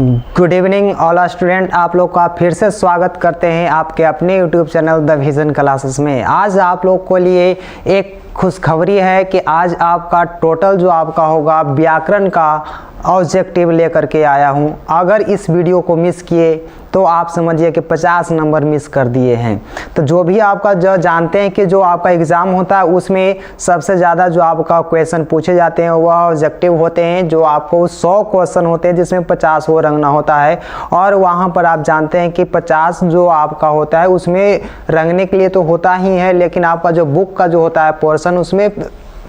Good evening all student, आप लोग का फिर से स्वागत करते हैं आपके अपने YouTube channel the vision classes में। आज आप लोग को लिए एक खुशखबरी है कि आज आपका टोटल जो आपका होगा व्याकरण का ऑब्जेक्टिव लेकर के आया हूं। अगर इस वीडियो को मिस किए तो आप समझिए कि 50 नंबर मिस कर दिए हैं। तो जो भी आपका जो जानते हैं कि जो आपका एग्ज़ाम होता है उसमें सबसे ज़्यादा जो आपका क्वेश्चन पूछे जाते हैं वह ऑब्जेक्टिव होते हैं, जो आपको 100 क्वेश्चन होते हैं जिसमें 50 वो रंगना होता है। और वहाँ पर आप जानते हैं कि 50 जो आपका होता है उसमें रंगने के लिए तो होता ही है, लेकिन आपका जो बुक का जो होता है पोर्शन उसमें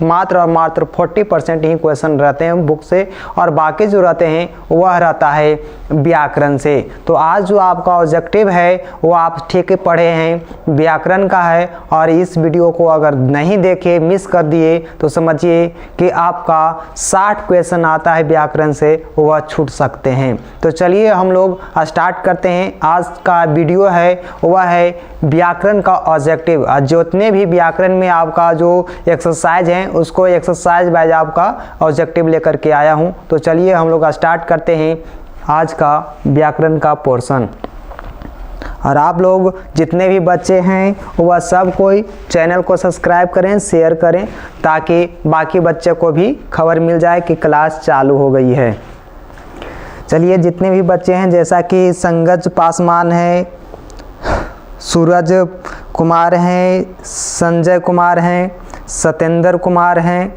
मात्र और मात्र 40% ही क्वेश्चन रहते हैं बुक से, और बाकी जो रहते हैं वह रहता है व्याकरण से। तो आज जो आपका ऑब्जेक्टिव है वो आप ठीक पढ़े हैं, व्याकरण का है। और इस वीडियो को अगर नहीं देखे, मिस कर दिए, तो समझिए कि आपका 60 क्वेश्चन आता है व्याकरण से, वह छूट सकते हैं। तो चलिए हम लोग स्टार्ट करते हैं। आज का वीडियो है वह है व्याकरण का ऑब्जेक्टिव। जितने भी व्याकरण में आपका जो एक्सरसाइज है उसको एक्सरसाइज वाइज आपका ऑब्जेक्टिव लेकर के आया हूं। तो चलिए हम लोग स्टार्ट करते हैं आज का व्याकरण का पोर्शन। और आप लोग जितने भी बच्चे हैं वह सब कोई चैनल को सब्सक्राइब करें, शेयर करें, ताकि बाकी बच्चे को भी खबर मिल जाए कि क्लास चालू हो गई है। चलिए जितने भी बच्चे हैं, जैसा कि संगज पासवान है, सूरज कुमार हैं, संजय कुमार हैं, सत्येंद्र कुमार हैं,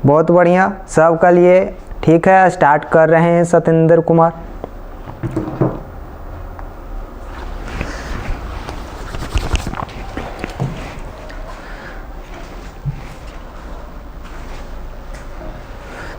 बहुत बढ़िया, सबका लिए ठीक है। स्टार्ट कर रहे हैं सत्येंद्र कुमार।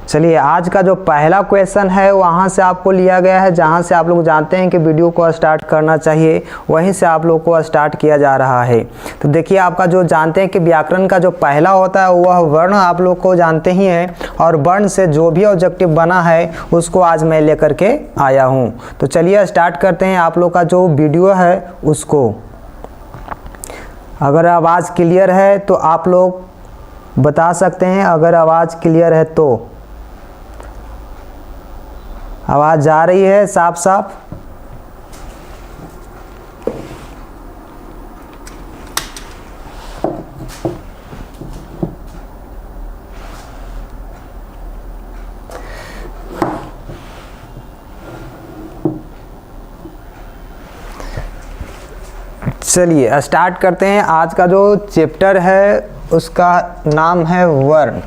चलिए आज का जो पहला क्वेश्चन है वहाँ से आपको लिया गया है, जहाँ से आप लोग जानते हैं कि वीडियो को स्टार्ट करना चाहिए वहीं से आप लोग को स्टार्ट किया जा रहा है। तो देखिए आपका जो जानते हैं कि व्याकरण का जो पहला होता है वह वर्ण आप लोग को जानते ही हैं, और वर्ण से जो भी ऑब्जेक्टिव बना है उसको आज मैं लेकर के आया हूँ। तो चलिए स्टार्ट करते हैं आप लोग का जो वीडियो है उसको। अगर आवाज़ क्लियर है तो आप लोग बता सकते हैं, अगर आवाज़ क्लियर है तो। आवाज़ जा रही है साफ साफ? चलिए स्टार्ट करते हैं। आज का जो चैप्टर है उसका नाम है वर्ण,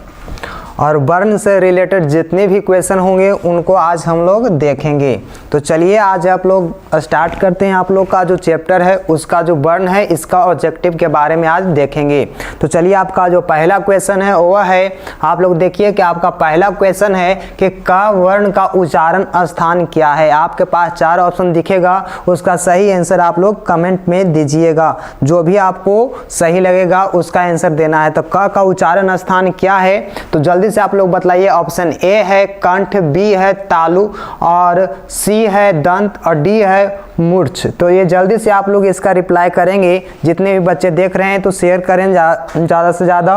और वर्ण से रिलेटेड जितने भी क्वेश्चन होंगे उनको आज हम लोग देखेंगे। तो चलिए आज आप लोग स्टार्ट करते हैं। आप लोग का जो चैप्टर है उसका जो वर्ण है इसका ऑब्जेक्टिव के बारे में आज देखेंगे। तो चलिए आपका जो पहला क्वेश्चन है वह है, आप लोग देखिए कि आपका पहला क्वेश्चन है कि क वर्ण का उच्चारण स्थान क्या है। आपके पास 4 ऑप्शन दिखेगा, उसका सही आंसर आप लोग कमेंट में दीजिएगा। जो भी आपको सही लगेगा उसका आंसर देना है। तो क का उच्चारण स्थान क्या है, तो जल्दी से आप लोग बतलाइए। ऑप्शन ए है कंठ, बी है तालु, और सी है दंत, और डी है मूर्छ। तो ये जल्दी से आप लोग इसका रिप्लाई करेंगे। जितने भी बच्चे देख रहे हैं तो शेयर करें ज़्यादा से ज़्यादा,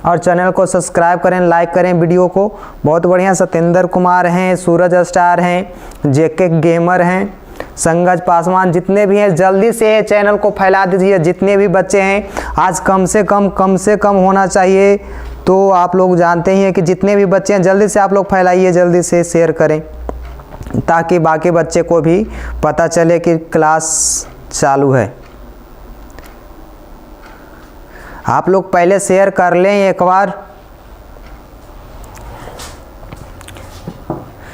और चैनल को सब्सक्राइब करें, लाइक करें वीडियो को। बहुत बढ़िया, सत्येंद्र कुमार हैं, सूरज स्टार हैं, जेके गेमर हैं, संगज पासवान, जितने भी हैं जल्दी से चैनल को फैला दीजिए। जितने भी बच्चे हैं आज कम से कम होना चाहिए। तो आप लोग जानते ही हैं कि जितने भी बच्चे हैं जल्दी से आप लोग फैलाइए, जल्दी से शेयर करें, ताकि बाकी बच्चे को भी पता चले कि क्लास चालू है। आप लोग पहले शेयर कर लें एक बार।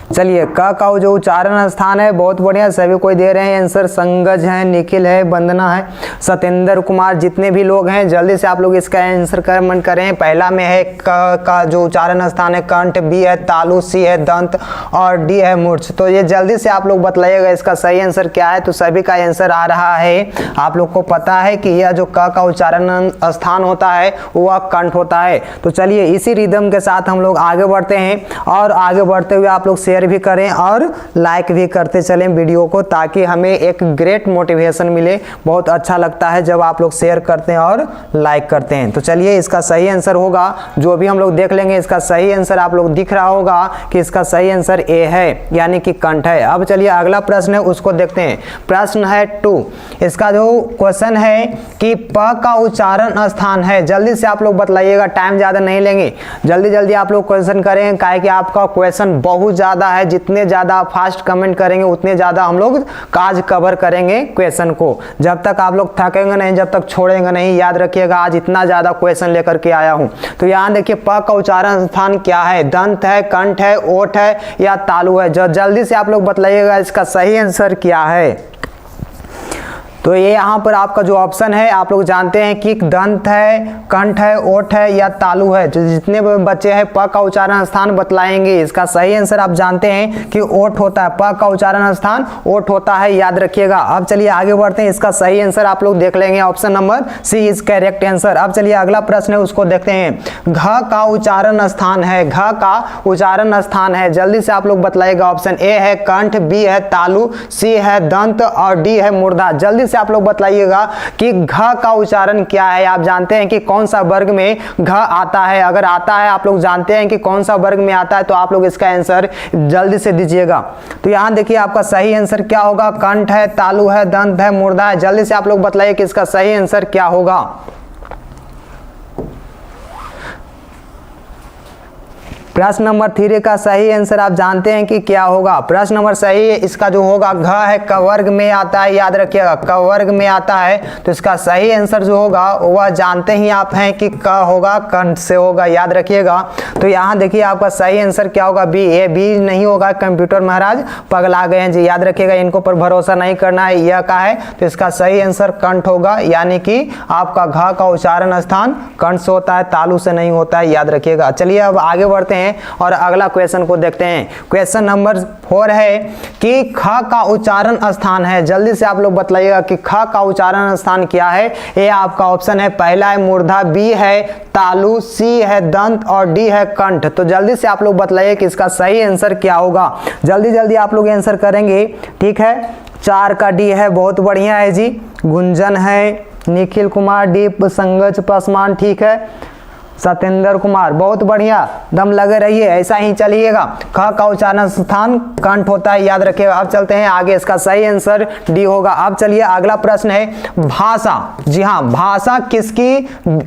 चलिए क का जो उच्चारण स्थान है, बहुत बढ़िया, सभी कोई दे रहे हैं आंसर। संगज है, निखिल है, वंदना है, सत्येंद्र कुमार, जितने भी लोग हैं जल्दी से आप लोग इसका आंसर कमेंट करें। पहला में है क का जो उच्चारण स्थान है कंठ, बी है तालु, सी है दंत, और डी है मूर्छ। तो ये जल्दी से आप लोग बतलाइएगा इसका सही आंसर क्या है। तो सभी का आंसर आ रहा है। आप लोग को पता है कि यह जो क का उच्चारण स्थान होता है वह कंठ होता है। तो चलिए इसी रिदम के साथ हम लोग आगे बढ़ते हैं, और आगे बढ़ते हुए आप लोग शेयर शेयर भी करें और लाइक भी करते चलें वीडियो को, ताकि हमें एक ग्रेट मोटिवेशन मिले। बहुत अच्छा लगता है जब आप लोग शेयर करते हैं और लाइक करते हैं। तो चलिए इसका सही आंसर होगा, जो भी हम लोग देख लेंगे इसका सही आंसर आप लोग दिख रहा होगा कि इसका सही आंसर ए है, यानी कि कंठ है। अब चलिए अगला प्रश्न है उसको देखते हैं। प्रश्न है 2, इसका जो क्वेश्चन है कि प का उच्चारण स्थान है। जल्दी से आप लोग बतलाइएगा, टाइम ज़्यादा नहीं लेंगे, जल्दी जल्दी आप लोग क्वेश्चन करें, काहे कि आपका क्वेश्चन बहुत ज़्यादा है। जितने ज़्यादा फास्ट कमेंट करेंगे उतने ज़्यादा हम लोग आज कवर करेंगे क्वेश्चन को। जब तक आप लोग थकेंगे नहीं, जब तक छोड़ेंगे नहीं। याद रखिएगा आज इतना ज़्यादा क्वेश्चन लेकर के आया हूँ। तो यहाँ देखिए प का उच्चारण स्थान क्या है, दंत है, कंठ है, ओठ है या तालु है। जल्दी से आप लोग बतलाइएगा इसका सही आंसर क्या है। तो ये यहाँ पर आपका जो ऑप्शन है आप लोग जानते हैं कि दंत है, कंठ है, ओठ है या तालु है। जो जितने बच्चे हैं प का उच्चारण स्थान बतलाएंगे। इसका सही आंसर आप जानते हैं कि ओठ होता है, प का उच्चारण स्थान ओठ होता है, याद रखिएगा। अब चलिए आगे बढ़ते हैं, इसका सही आंसर आप लोग देख लेंगे, option number C is correct answer. अब चलिए अगला प्रश्न है उसको देखते हैं। घ का उच्चारण स्थान है, घ का उच्चारण स्थान है। जल्दी से आप लोग बतलाइएगा। ऑप्शन ए है कंठ, बी है तालु, सी है दंत और डी है मूर्धा। जल्दी आप लोग बतलाइएगा कि घ का उच्चारण क्या है। आप जानते हैं कि कौन सा वर्ग में घ आता है। अगर आता है, आप लोग जानते हैं कि कौन सा वर्ग में आता है, तो आप लोग इसका आंसर जल्दी से दीजिएगा। तो यहां देखिए आपका सही आंसर क्या होगा, कंठ है, तालु है, दंत है, मूर्धा है। जल्दी से आप लोग बताइए कि इसका सही आंसर क्या होगा। प्रश्न नंबर 3 का सही आंसर आप जानते हैं कि क्या होगा। प्रश्न नंबर सही है इसका जो होगा, घ है, क वर्ग में आता है, याद रखिएगा क वर्ग में आता है। तो इसका सही आंसर जो होगा वह जानते ही आप हैं कि क होगा, कंठ से होगा, याद रखिएगा। तो यहाँ देखिए आपका सही आंसर क्या होगा, बी। ए बी नहीं होगा, कंप्यूटर महाराज पगला गए हैं जी, याद रखिएगा, इनको पर भरोसा नहीं करना है। यह का है तो इसका सही आंसर कंठ होगा, यानी कि आपका घ का उच्चारण स्थान कंठ से होता है, तालु से नहीं होता है, याद रखिएगा। चलिए अब आगे बढ़ते हैं और अगला क्वेश्चन को देखते हैं। क्वेश्चन नंबर 4 है कि ख का उच्चारण स्थान है। जल्दी से आप लोग बतलाइएगा कि ख का उच्चारण स्थान क्या है। ए आपका ऑप्शन है, पहला है मूर्धा, बी है तालु, सी है दंत और डी है कंठ। तो जल्दी से आप लोग बतलाइए कि इसका सही आंसर क्या होगा। जल्दी जल्दी आप लोग आंसर करेंगे, ठीक है। 4 का डी है, बहुत बढ़िया है जी। गुंजन है, निखिल कुमार, डी संगज पासवान, ठीक है। सत्येंद्र कुमार, बहुत बढ़िया, दम लगे रहिए, ऐसा ही चलिएगा। ख का उच्चारण स्थान कंठ होता है, याद रखिएगा। अब चलते हैं आगे, इसका सही आंसर डी होगा। अब चलिए अगला प्रश्न है, भाषा। जी हाँ, भाषा किसकी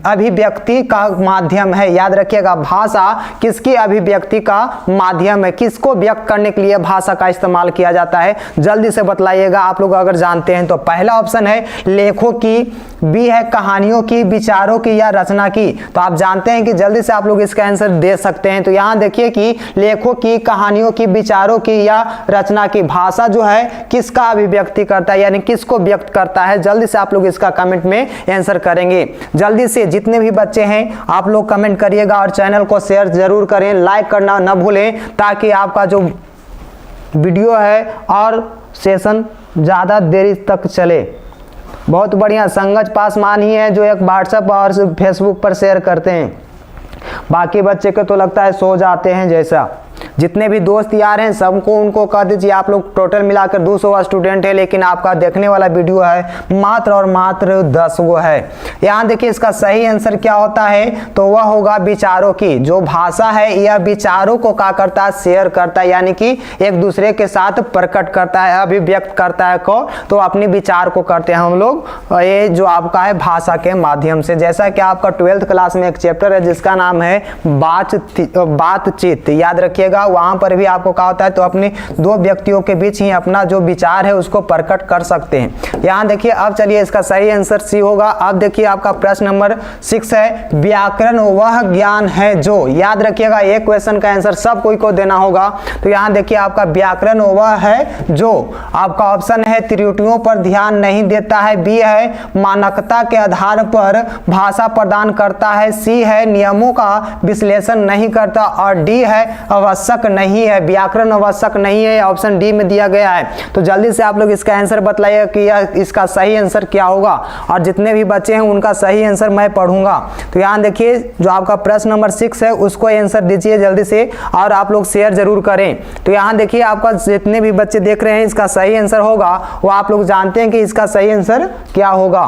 अभिव्यक्ति का माध्यम है, याद रखिएगा। भाषा किसकी अभिव्यक्ति का माध्यम है, किसको व्यक्त करने के लिए भाषा का इस्तेमाल किया जाता है। जल्दी से बतलाइएगा आप लोग अगर जानते हैं तो। पहला ऑप्शन है लेखों की, बी है कहानियों की, विचारों की या रचना की। तो आप जानते हैं कि जल्दी से आप लोग इसका आंसर दे सकते हैं। तो यहाँ देखिए कि लेखों की, कहानियों की, विचारों की या रचना की। भाषा जो है किसका अभिव्यक्ति करता है, यानी किसको व्यक्त करता है। जल्दी से आप लोग इसका कमेंट में आंसर करेंगे। जल्दी से जितने भी बच्चे हैं आप लोग कमेंट करिएगा और चैनल को शेयर जरूर करें, लाइक करना न भूलें, ताकि आपका जो वीडियो है और सेशन ज़्यादा देरी तक चले। बहुत बढ़िया, संगज पासवान ही है जो एक व्हाट्सएप और फेसबुक पर शेयर करते हैं। बाकी बच्चे को तो लगता है सो जाते हैं जैसा। जितने भी दोस्त यार हैं सबको उनको कह दीजिए, आप लोग टोटल मिलाकर 200 स्टूडेंट है, लेकिन आपका देखने वाला वीडियो है मात्र और मात्र 10 गो है। यहाँ देखिए इसका सही आंसर क्या होता है, तो वह होगा विचारों की। जो भाषा है यह विचारों को क्या करता है, शेयर करता है, यानी कि एक दूसरे के साथ प्रकट करता है, अभिव्यक्त करता है को, तो अपने विचार को करते हैं हम लोग, ये जो आपका है भाषा के माध्यम से। जैसा कि आपका 12th क्लास में एक चैप्टर है जिसका नाम है बातचीत, याद रखिएगा। वहां पर भी आपको क्या होता है, तो अपने दो व्यक्तियों के बीच ही अपना जो विचार है उसको प्रकट कर सकते हैं। यहाँ देखिए अब चलिए इसका सही आंसर सी होगा। अब देखिए आपका प्रश्न नंबर 6 है, व्याकरण वह ज्ञान है जो, याद रखिएगा ये क्वेश्चन का आंसर सब कोई को देना होगा। तो यहाँ देखिए आपका व्याकरण वह है जो, आपका ऑप्शन है त्रुटियों पर ध्यान नहीं देता है, बी है मानकता के आधार पर भाषा प्रदान करता है, सी है नियमों का विश्लेषण नहीं करता और डी है आवश्यक आवश्यक नहीं है, व्याकरण आवश्यक नहीं है, ऑप्शन डी में दिया गया है। तो जल्दी से आप लोग इसका आंसर बताइए कि इसका सही आंसर क्या होगा, और जितने भी बच्चे हैं उनका सही आंसर मैं पढ़ूंगा। तो यहाँ देखिए जो आपका प्रश्न नंबर 6 है उसको आंसर दीजिए जल्दी से, और आप लोग शेयर जरूर करें। तो यहाँ देखिए आपका जितने भी बच्चे देख रहे हैं इसका सही आंसर होगा, वो आप लोग जानते हैं कि इसका सही आंसर क्या होगा।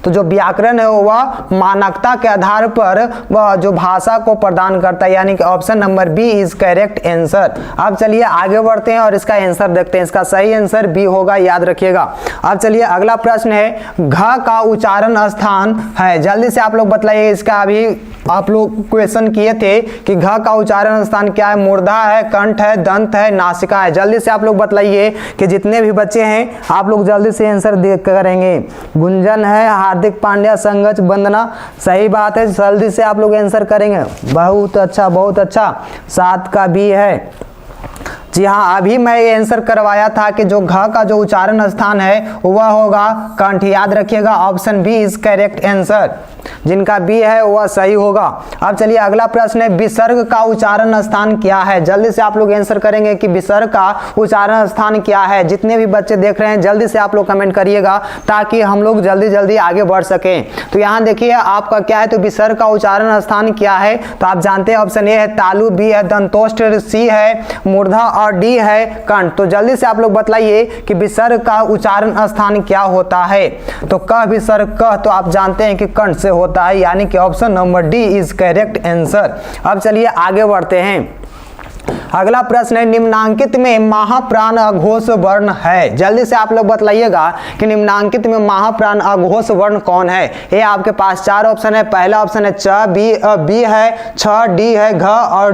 तो जो व्याकरण है वह मानकता के आधार पर वह जो भाषा को प्रदान करता है, यानी कि option number B is correct answer. अब चलिए आगे बढ़ते हैं और इसका आंसर देखते हैं। इसका सही आंसर बी होगा, याद रखिएगा। अब चलिए अगला प्रश्न है, घ का उच्चारण स्थान है। जल्दी से आप लोग बताइए, इसका अभी आप लोग क्वेश्चन किए थे कि घ का उच्चारण स्थान क्या है, मूर्धा है, कंठ है, दंत है, नासिका है। जल्दी से आप लोग बताइए कि जितने भी बच्चे हैं आप लोग जल्दी से आंसर करेंगे। गुंजन है, हार्दिक पांड्या, संगच, वंदना, सही बात है, जल्दी से आप लोग आंसर करेंगे। बहुत अच्छा, बहुत अच्छा, 7 का बी है। जी हाँ, अभी मैं आंसर करवाया था कि जो घ का जो उच्चारण स्थान है वह होगा कंठ, याद रखिएगा। Option B is correct answer, जिनका बी है वह सही होगा। अब चलिए अगला प्रश्न है, विसर्ग का उच्चारण स्थान क्या है। जल्दी से आप लोग आंसर करेंगे कि विसर्ग का उच्चारण स्थान क्या है। जितने भी बच्चे देख रहे हैं जल्दी से आप लोग कमेंट करिएगा ताकि हम लोग जल्दी जल्दी आगे बढ़ सकें। तो यहाँ देखिए आपका क्या है, तो विसर्ग का उच्चारण स्थान क्या है, तो आप जानते हैं ऑप्शन ए है तालु, बी है दंतोष्ठ, सी है मूर्धा और डी है कंठ। तो जल्दी से आप लोग बताइए कि विसर्ग का उच्चारण स्थान क्या होता है। तो क विसर्ग क, तो आप जानते हैं कि कंठ से होता है, यानी कि option number D is correct answer. अब चलिए आगे बढ़ते हैं। अगला प्रश्न है, निम्नांकित में महाप्राण अघोष वर्ण है। जल्दी से आप लोग बताइएगा कि निम्नांकित में महाप्राण अघोष वर्ण कौन है। ये आपके पास 4 ऑप्शन है। पहला ऑप्शन है च, बी है छ, डी है घ और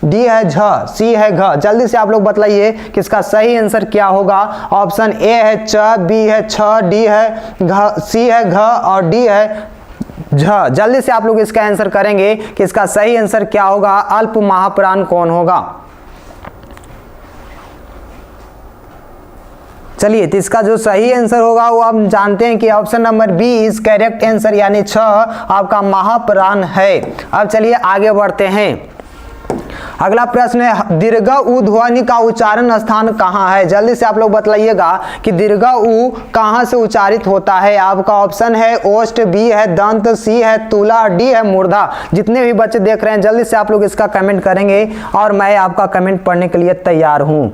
डी है झ, सी है घ। जल्दी से आप लोग बताइए कि इसका सही आंसर क्या होगा। ऑप्शन ए है च, बी है छ, डी है घ, सी है घ और डी है झ। जल्दी से आप लोग इसका आंसर करेंगे कि इसका सही आंसर क्या होगा, अल्प महाप्राण कौन होगा। चलिए, तो इसका जो सही आंसर होगा वो आप जानते हैं कि option number B is correct answer, यानी 6 आपका महाप्राण है। अब चलिए आगे बढ़ते हैं। अगला प्रश्न है, दीर्घ उ ध्वनि का उच्चारण स्थान कहाँ है। जल्दी से आप लोग बताइएगा कि दीर्घ उ कहाँ से उच्चारित होता है। आपका ऑप्शन है ओष्ठ, बी है दंत, सी है तुला, डी है मूर्धा। जितने भी बच्चे देख रहे हैं जल्दी से आप लोग इसका कमेंट करेंगे और मैं आपका कमेंट पढ़ने के लिए तैयार हूँ।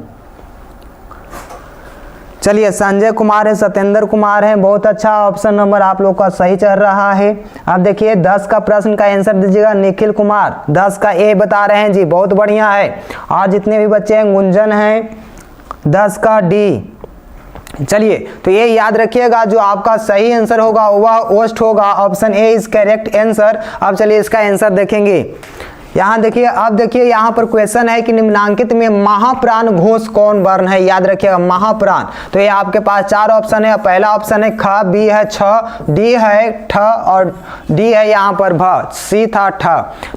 चलिए, संजय कुमार है, सत्येंद्र कुमार है, बहुत अच्छा, ऑप्शन नंबर आप लोग का सही चल रहा है। अब देखिए 10 का प्रश्न का आंसर दीजिएगा निखिल कुमार, 10 का ए बता रहे हैं जी, बहुत बढ़िया है। और जितने भी बच्चे हैं गुंजन है, 10 का डी। चलिए, तो ये याद रखिएगा जो आपका सही आंसर होगा वह ओष्ठ होगा, option A is correct answer. अब चलिए इसका आंसर देखेंगे। यहाँ देखिए, अब देखिए यहाँ पर क्वेश्चन है कि निम्नांकित में महाप्राण घोष कौन वर्ण है। याद रखिएगा महाप्राण। तो ये आपके पास 4 ऑप्शन है। पहला ऑप्शन है ख, बी है छ, डी है ठ और डी है यहाँ पर भ, सी था ठ।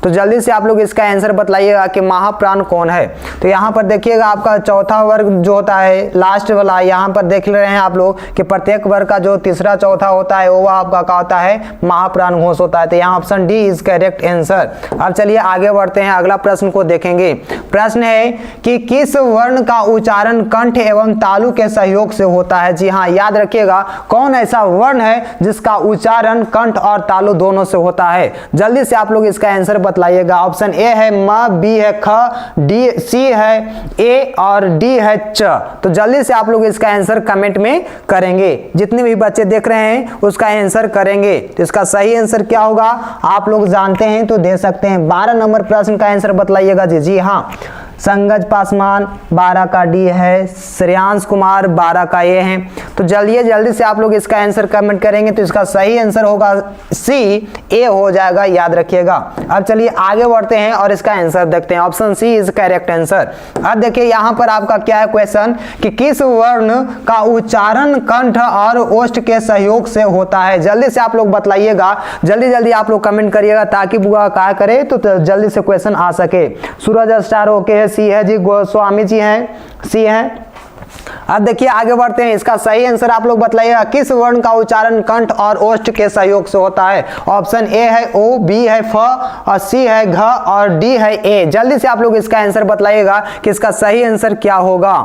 तो जल्दी से आप लोग इसका आंसर बताइएगा कि महाप्राण कौन है। तो यहाँ पर देखिएगा आपका चौथा वर्ग जो होता है लास्ट वाला, यहाँ पर देख रहे हैं आप लोग कि प्रत्येक वर्ग का जो तीसरा चौथा होता है वो आपका क्या होता है, महाप्राण घोष होता है। तो यहाँ option D is correct answer. अब चलिए आगे बढ़ते हैं, अगला प्रश्न को देखेंगे। प्रश्न है कि किस वर्ण का उच्चारण कंठ एवं तालु के सहयोग से होता है। जी हाँ, याद रखिएगा कौन ऐसा वर्ण है जिसका उच्चारण कंठ और तालु दोनों से होता है। जल्दी से आप लोग इसका आंसर बताइएगा। ऑप्शन ए है म, बी है ख, डी, सी है ए और डी है च। तो जल्दी से आप लोग इसका आंसर कमेंट में करेंगे। जितने भी बच्चे देख रहे हैं उसका आंसर करेंगे। तो इसका सही आंसर क्या होगा आप लोग जानते हैं तो दे सकते हैं। 12 नंबर प्रश्न का आंसर बताइएगा जी। जी हाँ, संगज पासवान 12 का डी है, श्रेयांश कुमार 12 का ए है। तो जल्दी से आप लोग इसका आंसर कमेंट करेंगे तो इसका सही आंसर होगा सी, ए हो जाएगा, याद रखिएगा। अब चलिए आगे बढ़ते हैं और इसका आंसर देखते हैं। Option C is correct answer. अब देखिए यहाँ पर आपका क्या है क्वेश्चन कि किस वर्ण का उच्चारण कंठ और ओष्ठ के सहयोग से होता है। जल्दी से आप लोग बताइएगा, जल्दी आप लोग कमेंट करिएगा ताकि बुआ क्या करे तो जल्दी से क्वेश्चन आ सके। सूरज स्टार ओके है, सी है जी, गोस्वामी जी हैं, सी है। अब देखिए आगे बढ़ते हैं, इसका सही आंसर आप लोग बताइएगा। किस वर्ण का उच्चारण कंठ और ओष्ठ के सहयोग से होता है? ऑप्शन ए है ओ, बी है फ, और सी है घ, और डी है ए। जल्दी से आप लोग इसका आंसर बताइएगा कि इसका सही आंसर क्या होगा।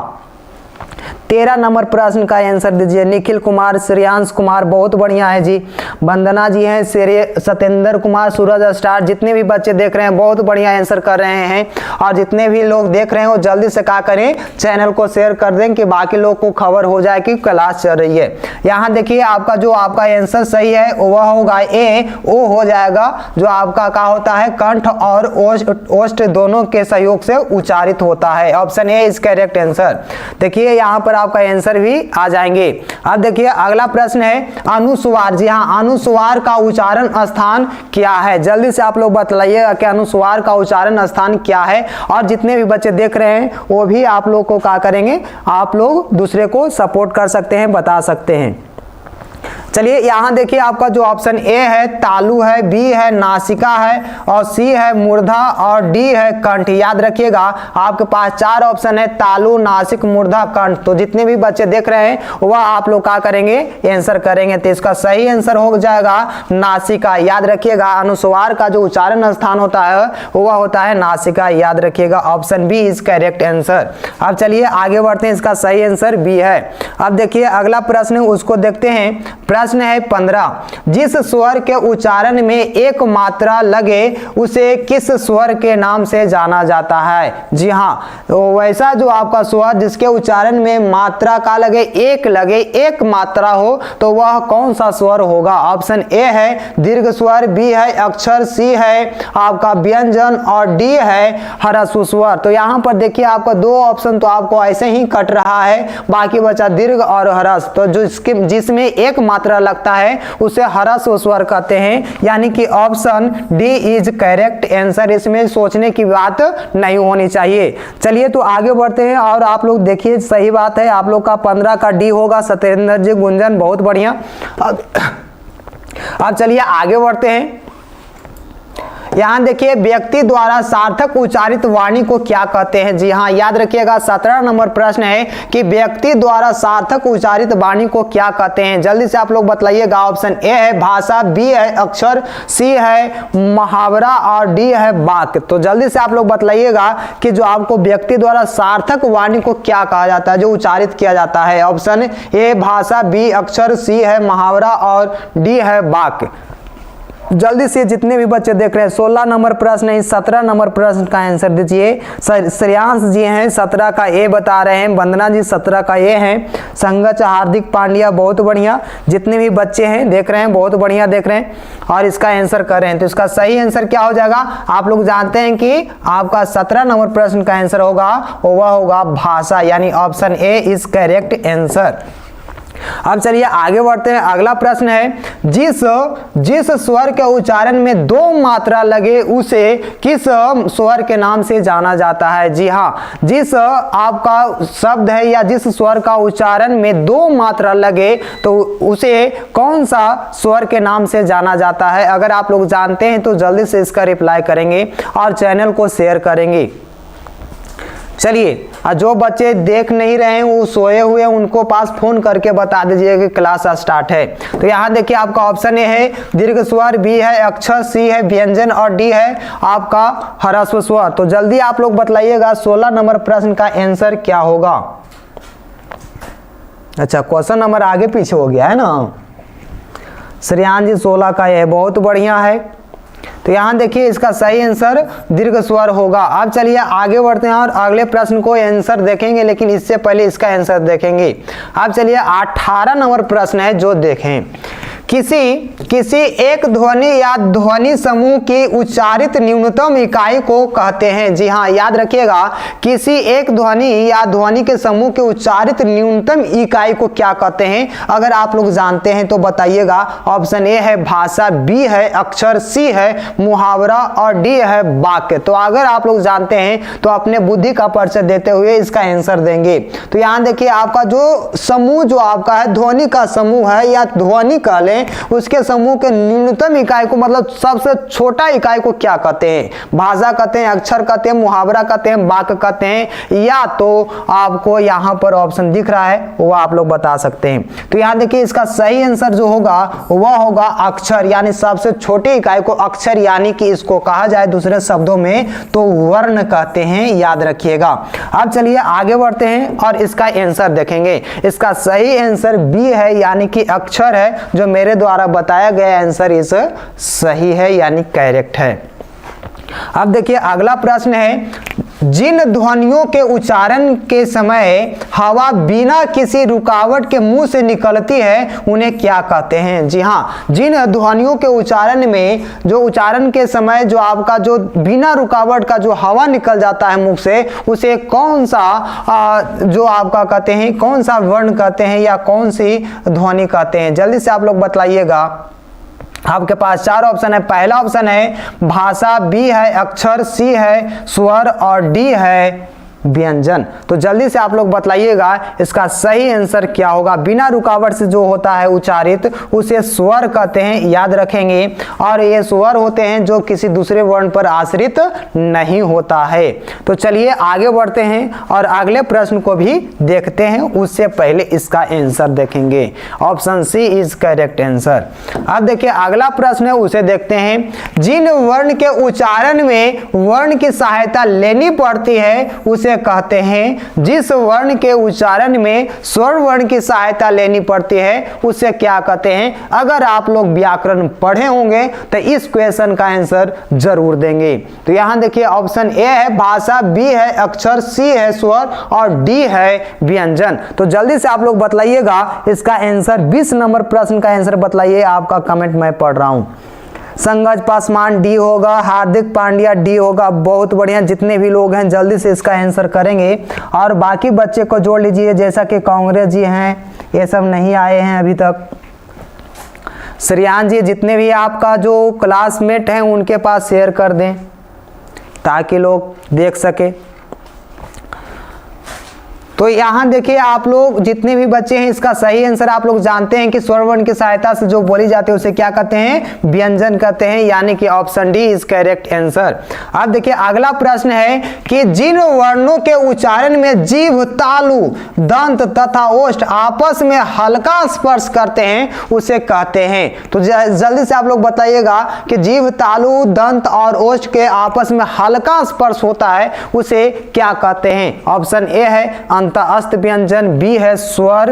13 नंबर प्रश्न का आंसर दीजिए। निखिल कुमार, श्रेयांश कुमार, बहुत बढ़िया है जी। वंदना जी हैं, सत्येंद्र कुमार, सूरज स्टार, जितने भी बच्चे देख रहे हैं बहुत बढ़िया आंसर कर रहे हैं। और जितने भी लोग देख रहे हैं वो जल्दी से क्या करें, चैनल को शेयर कर दें कि बाकी लोग को खबर हो जाए कि क्लास चल रही है। यहाँ देखिए आपका जो आपका आंसर सही है वह होगा ए, ओ हो जाएगा, जो आपका क्या होता है कंठ और ओष्ठ दोनों के सहयोग से उच्चारित होता है। Option A is correct answer. देखिए यहाँ पर आपका आंसर भी आ जाएंगे। अब देखिए अगला प्रश्न है अनुस्वार। जी हाँ, अनुस्वार का उच्चारण स्थान क्या है? जल्दी से आप लोग बताइएगा कि अनुस्वार का उच्चारण स्थान क्या है। और जितने भी बच्चे देख रहे हैं वो भी आप लोग को क्या करेंगे, आप लोग दूसरे को सपोर्ट कर सकते हैं, बता सकते हैं। चलिए यहाँ देखिए आपका जो ऑप्शन ए है तालु है, बी है नासिका है, और सी है मूर्धा, और डी है कंठ। याद रखिएगा आपके पास 4 ऑप्शन है, तालु, नासिक, मूर्धा, कंठ। तो जितने भी बच्चे देख रहे हैं वह आप लोग क्या करेंगे, आंसर करेंगे। तो इसका सही आंसर हो जाएगा नासिका। याद रखिएगा अनुस्वार का जो उच्चारण स्थान होता है वह होता है नासिका। याद रखिएगा option B is correct answer. अब चलिए आगे बढ़ते हैं, इसका सही आंसर बी है। अब देखिए अगला प्रश्न उसको देखते हैं। प्रश्न है 15। जिस स्वर के उच्चारण में एक मात्रा लगे उसे किस स्वर के नाम से जाना जाता है? जी हाँ, तो वैसा जो आपका स्वर जिसके उच्चारण में मात्रा का लगे, एक मात्रा हो, तो वह कौन सा स्वर होगा? ऑप्शन ए है दीर्घ स्वर, बी है अक्षर, सी है आपका व्यंजन, और डी है ह्रस्व स्वर। तो यहाँ पर देखिए आपका 2 ऑप्शन तो आपको ऐसे ही कट रहा है, बाकी बचा दीर्घ और ह्रस्व। तो जिसमें एक मात्रा लगता है उसे ह्रस्व स्वर कहते हैं, यानी कि option D is correct answer. इसमें सोचने की बात नहीं होनी चाहिए। चलिए तो आगे बढ़ते हैं, और आप लोग देखिए सही बात है, आप लोग का 15 का डी होगा। सत्येंद्र जी, गुंजन, बहुत बढ़िया। अब चलिए आगे बढ़ते हैं। यहाँ देखिए व्यक्ति द्वारा सार्थक उच्चारित वाणी को क्या कहते हैं? जी हाँ, याद रखिएगा 17 नंबर प्रश्न है कि व्यक्ति द्वारा सार्थक उच्चारित वाणी को क्या कहते हैं? जल्दी से आप लोग बताइएगा। ऑप्शन ए है भाषा, बी है अक्षर, सी है मुहावरा, और डी है वाक्य। तो जल्दी से आप लोग बताइएगा कि जो आपको व्यक्ति द्वारा सार्थक वाणी को क्या कहा जाता है, जो उच्चारित किया जाता है? ऑप्शन ए भाषा, बी अक्षर, सी है मुहावरा, और डी है वाक्य। जल्दी से जितने भी बच्चे देख रहे हैं 16 नंबर प्रश्न है, 17 नंबर प्रश्न का आंसर दीजिए। श्रेयांश जी हैं 17 का ए बता रहे हैं, वंदना जी 17 का ए हैं, संगच हार्दिक पांड्या, बहुत बढ़िया। जितने भी बच्चे हैं देख रहे हैं बहुत बढ़िया देख रहे हैं और इसका आंसर कर रहे हैं। तो इसका सही आंसर क्या हो जाएगा? आप लोग जानते हैं कि आपका 17 नंबर प्रश्न का आंसर होगा वह होगा भाषा, यानी option A is correct answer. अब चलिए आगे बढ़ते हैं। अगला प्रश्न है जिस स्वर के उच्चारण में 2 मात्रा लगे उसे किस स्वर के नाम से जाना जाता है? जी हाँ, जिस आपका शब्द है या जिस स्वर का उच्चारण में 2 मात्रा लगे तो उसे कौन सा स्वर के नाम से जाना जाता है? अगर आप लोग जानते हैं तो जल्दी से इसका रिप्लाई करेंगे और चैनल को शेयर करेंगे। चलिए, जो बच्चे देख नहीं रहे हैं वो सोए हुए उनको पास फोन करके बता दीजिए कि क्लास स्टार्ट है। तो यहाँ देखिए आपका ऑप्शन ए है दीर्घ स्वर, बी है अक्षर, सी है व्यंजन, और डी है आपका ह्रस्व स्वर। तो जल्दी आप लोग बताइएगा 16 नंबर प्रश्न का आंसर क्या होगा? अच्छा, क्वेश्चन नंबर आगे पीछे हो गया है ना। श्रेयान जी 16 का है, बहुत बढ़िया है। तो यहाँ देखिए इसका सही आंसर दीर्घ स्वर होगा। अब चलिए आगे बढ़ते हैं और अगले प्रश्न को आंसर देखेंगे, लेकिन इससे पहले इसका आंसर देखेंगे। अब चलिए 18 नंबर प्रश्न है जो देखें। किसी एक ध्वनि या ध्वनि समूह की उच्चारित न्यूनतम इकाई को कहते हैं? जी हाँ, याद रखिएगा किसी एक ध्वनि या ध्वनि के समूह की उच्चारित न्यूनतम इकाई को क्या कहते हैं? अगर आप लोग जानते हैं तो बताइएगा। ऑप्शन ए है भाषा, बी है अक्षर, सी है मुहावरा, और डी है वाक्य। तो अगर आप लोग जानते हैं तो अपने बुद्धि का परिचय देते हुए इसका आंसर देंगे। तो यहाँ देखिए आपका जो समूह जो आपका है ध्वनि का समूह है या ध्वनि कह लें हैं उसके समूह के न्यूनतम इकाई को, मतलब सबसे छोटा इकाई को क्या कहते हैं? भाषा कहते हैं, अक्षर कहते हैं, मुहावरा कहते हैं, वाक्य कहते हैं, या तो आपको यहां पर ऑप्शन दिख रहा है वो आप लोग बता सकते हैं। तो यहां देखिए इसका सही आंसर जो होगा वह होगा अक्षर, यानी सबसे छोटी इकाई को अक्षर, यानी कि इसको कहा जाए दूसरे शब्दों में तो वर्ण कहते हैं, याद रखिएगा। अब चलिए आगे बढ़ते हैं और इसका आंसर देखेंगे। इसका सही आंसर बी है, यानी कि अक्षर है, जो मेरे द्वारा बताया गया आंसर इस सही है, यानी करेक्ट है। अब देखिए अगला प्रश्न है, जिन ध्वनियों के उच्चारण के समय हवा बिना किसी रुकावट के मुंह से निकलती है उन्हें क्या कहते हैं? जी हाँ, जिन ध्वनियों के उच्चारण में, जो उच्चारण के समय जो आपका जो बिना रुकावट का जो हवा निकल जाता है मुंह से, उसे कौन सा जो आपका कहते हैं, कौन सा वर्ण कहते हैं या कौन सी ध्वनि कहते हैं? जल्दी से आप लोग बतलाइएगा। आपके पास चार ऑप्शन है। पहला ऑप्शन है भाषा, बी है अक्षर, सी है स्वर और डी है व्यंजन। तो जल्दी से आप लोग बतलाइएगा इसका सही आंसर क्या होगा। बिना रुकावट से जो होता है उच्चारित उसे स्वर कहते हैं, याद रखेंगे। और ये स्वर होते हैं जो किसी दूसरे वर्ण पर आश्रित नहीं होता है। तो चलिए आगे बढ़ते हैं और अगले प्रश्न को भी देखते हैं, उससे पहले इसका आंसर देखेंगे। Option C is correct answer. अब देखिए अगला प्रश्न है, उसे देखते हैं। जिन वर्ण के उच्चारण में वर्ण की सहायता लेनी पड़ती है उसे कहते हैं, जिस वर्ण के उच्चारण में स्वर वर्ण की सहायता लेनी पड़ती है उसे क्या कहते हैं? अगर आप लोग व्याकरण पढ़े होंगे तो इस क्वेश्चन का आंसर जरूर देंगे। तो यहां देखिए ऑप्शन ए है भाषा, बी है अक्षर, सी है स्वर और डी है व्यंजन। तो जल्दी से आप लोग बतलाइएगा इसका आंसर। 20 नंबर प्रश्न का आंसर बतलाइए। आपका कमेंट मैं पढ़ रहा हूं। संगज पासवान डी होगा, हार्दिक पांड्या डी होगा। बहुत बढ़िया, जितने भी लोग हैं जल्दी से इसका आंसर करेंगे। और बाकी बच्चे को जोड़ लीजिए, जैसा कि कांग्रेस जी हैं, ये सब नहीं आए हैं अभी तक। श्रेयान जी, जितने भी आपका जो क्लासमेट हैं उनके पास शेयर कर दें ताकि लोग देख सके। तो यहां देखिए आप लोग जितने भी बच्चे हैं, इसका सही आंसर आप लोग जानते हैं कि स्वर वर्ण की सहायता से जो बोली जाती है उसे क्या कहते हैं? व्यंजन कहते हैं, यानी कि option D is correct answer. अब देखिए अगला प्रश्न है कि जिन वर्णों के उच्चारण में जीभ, तालु, दंत तथा ओष्ठ आपस में हल्का स्पर्श करते हैं उसे कहते हैं। तो जल्दी से आप लोग बताइएगा कि जीभ, तालु, दंत और ओष्ठ के आपस में हल्का स्पर्श होता है उसे क्या कहते हैं? ऑप्शन ए है अंतःस्थ व्यंजन, बी है स्वर,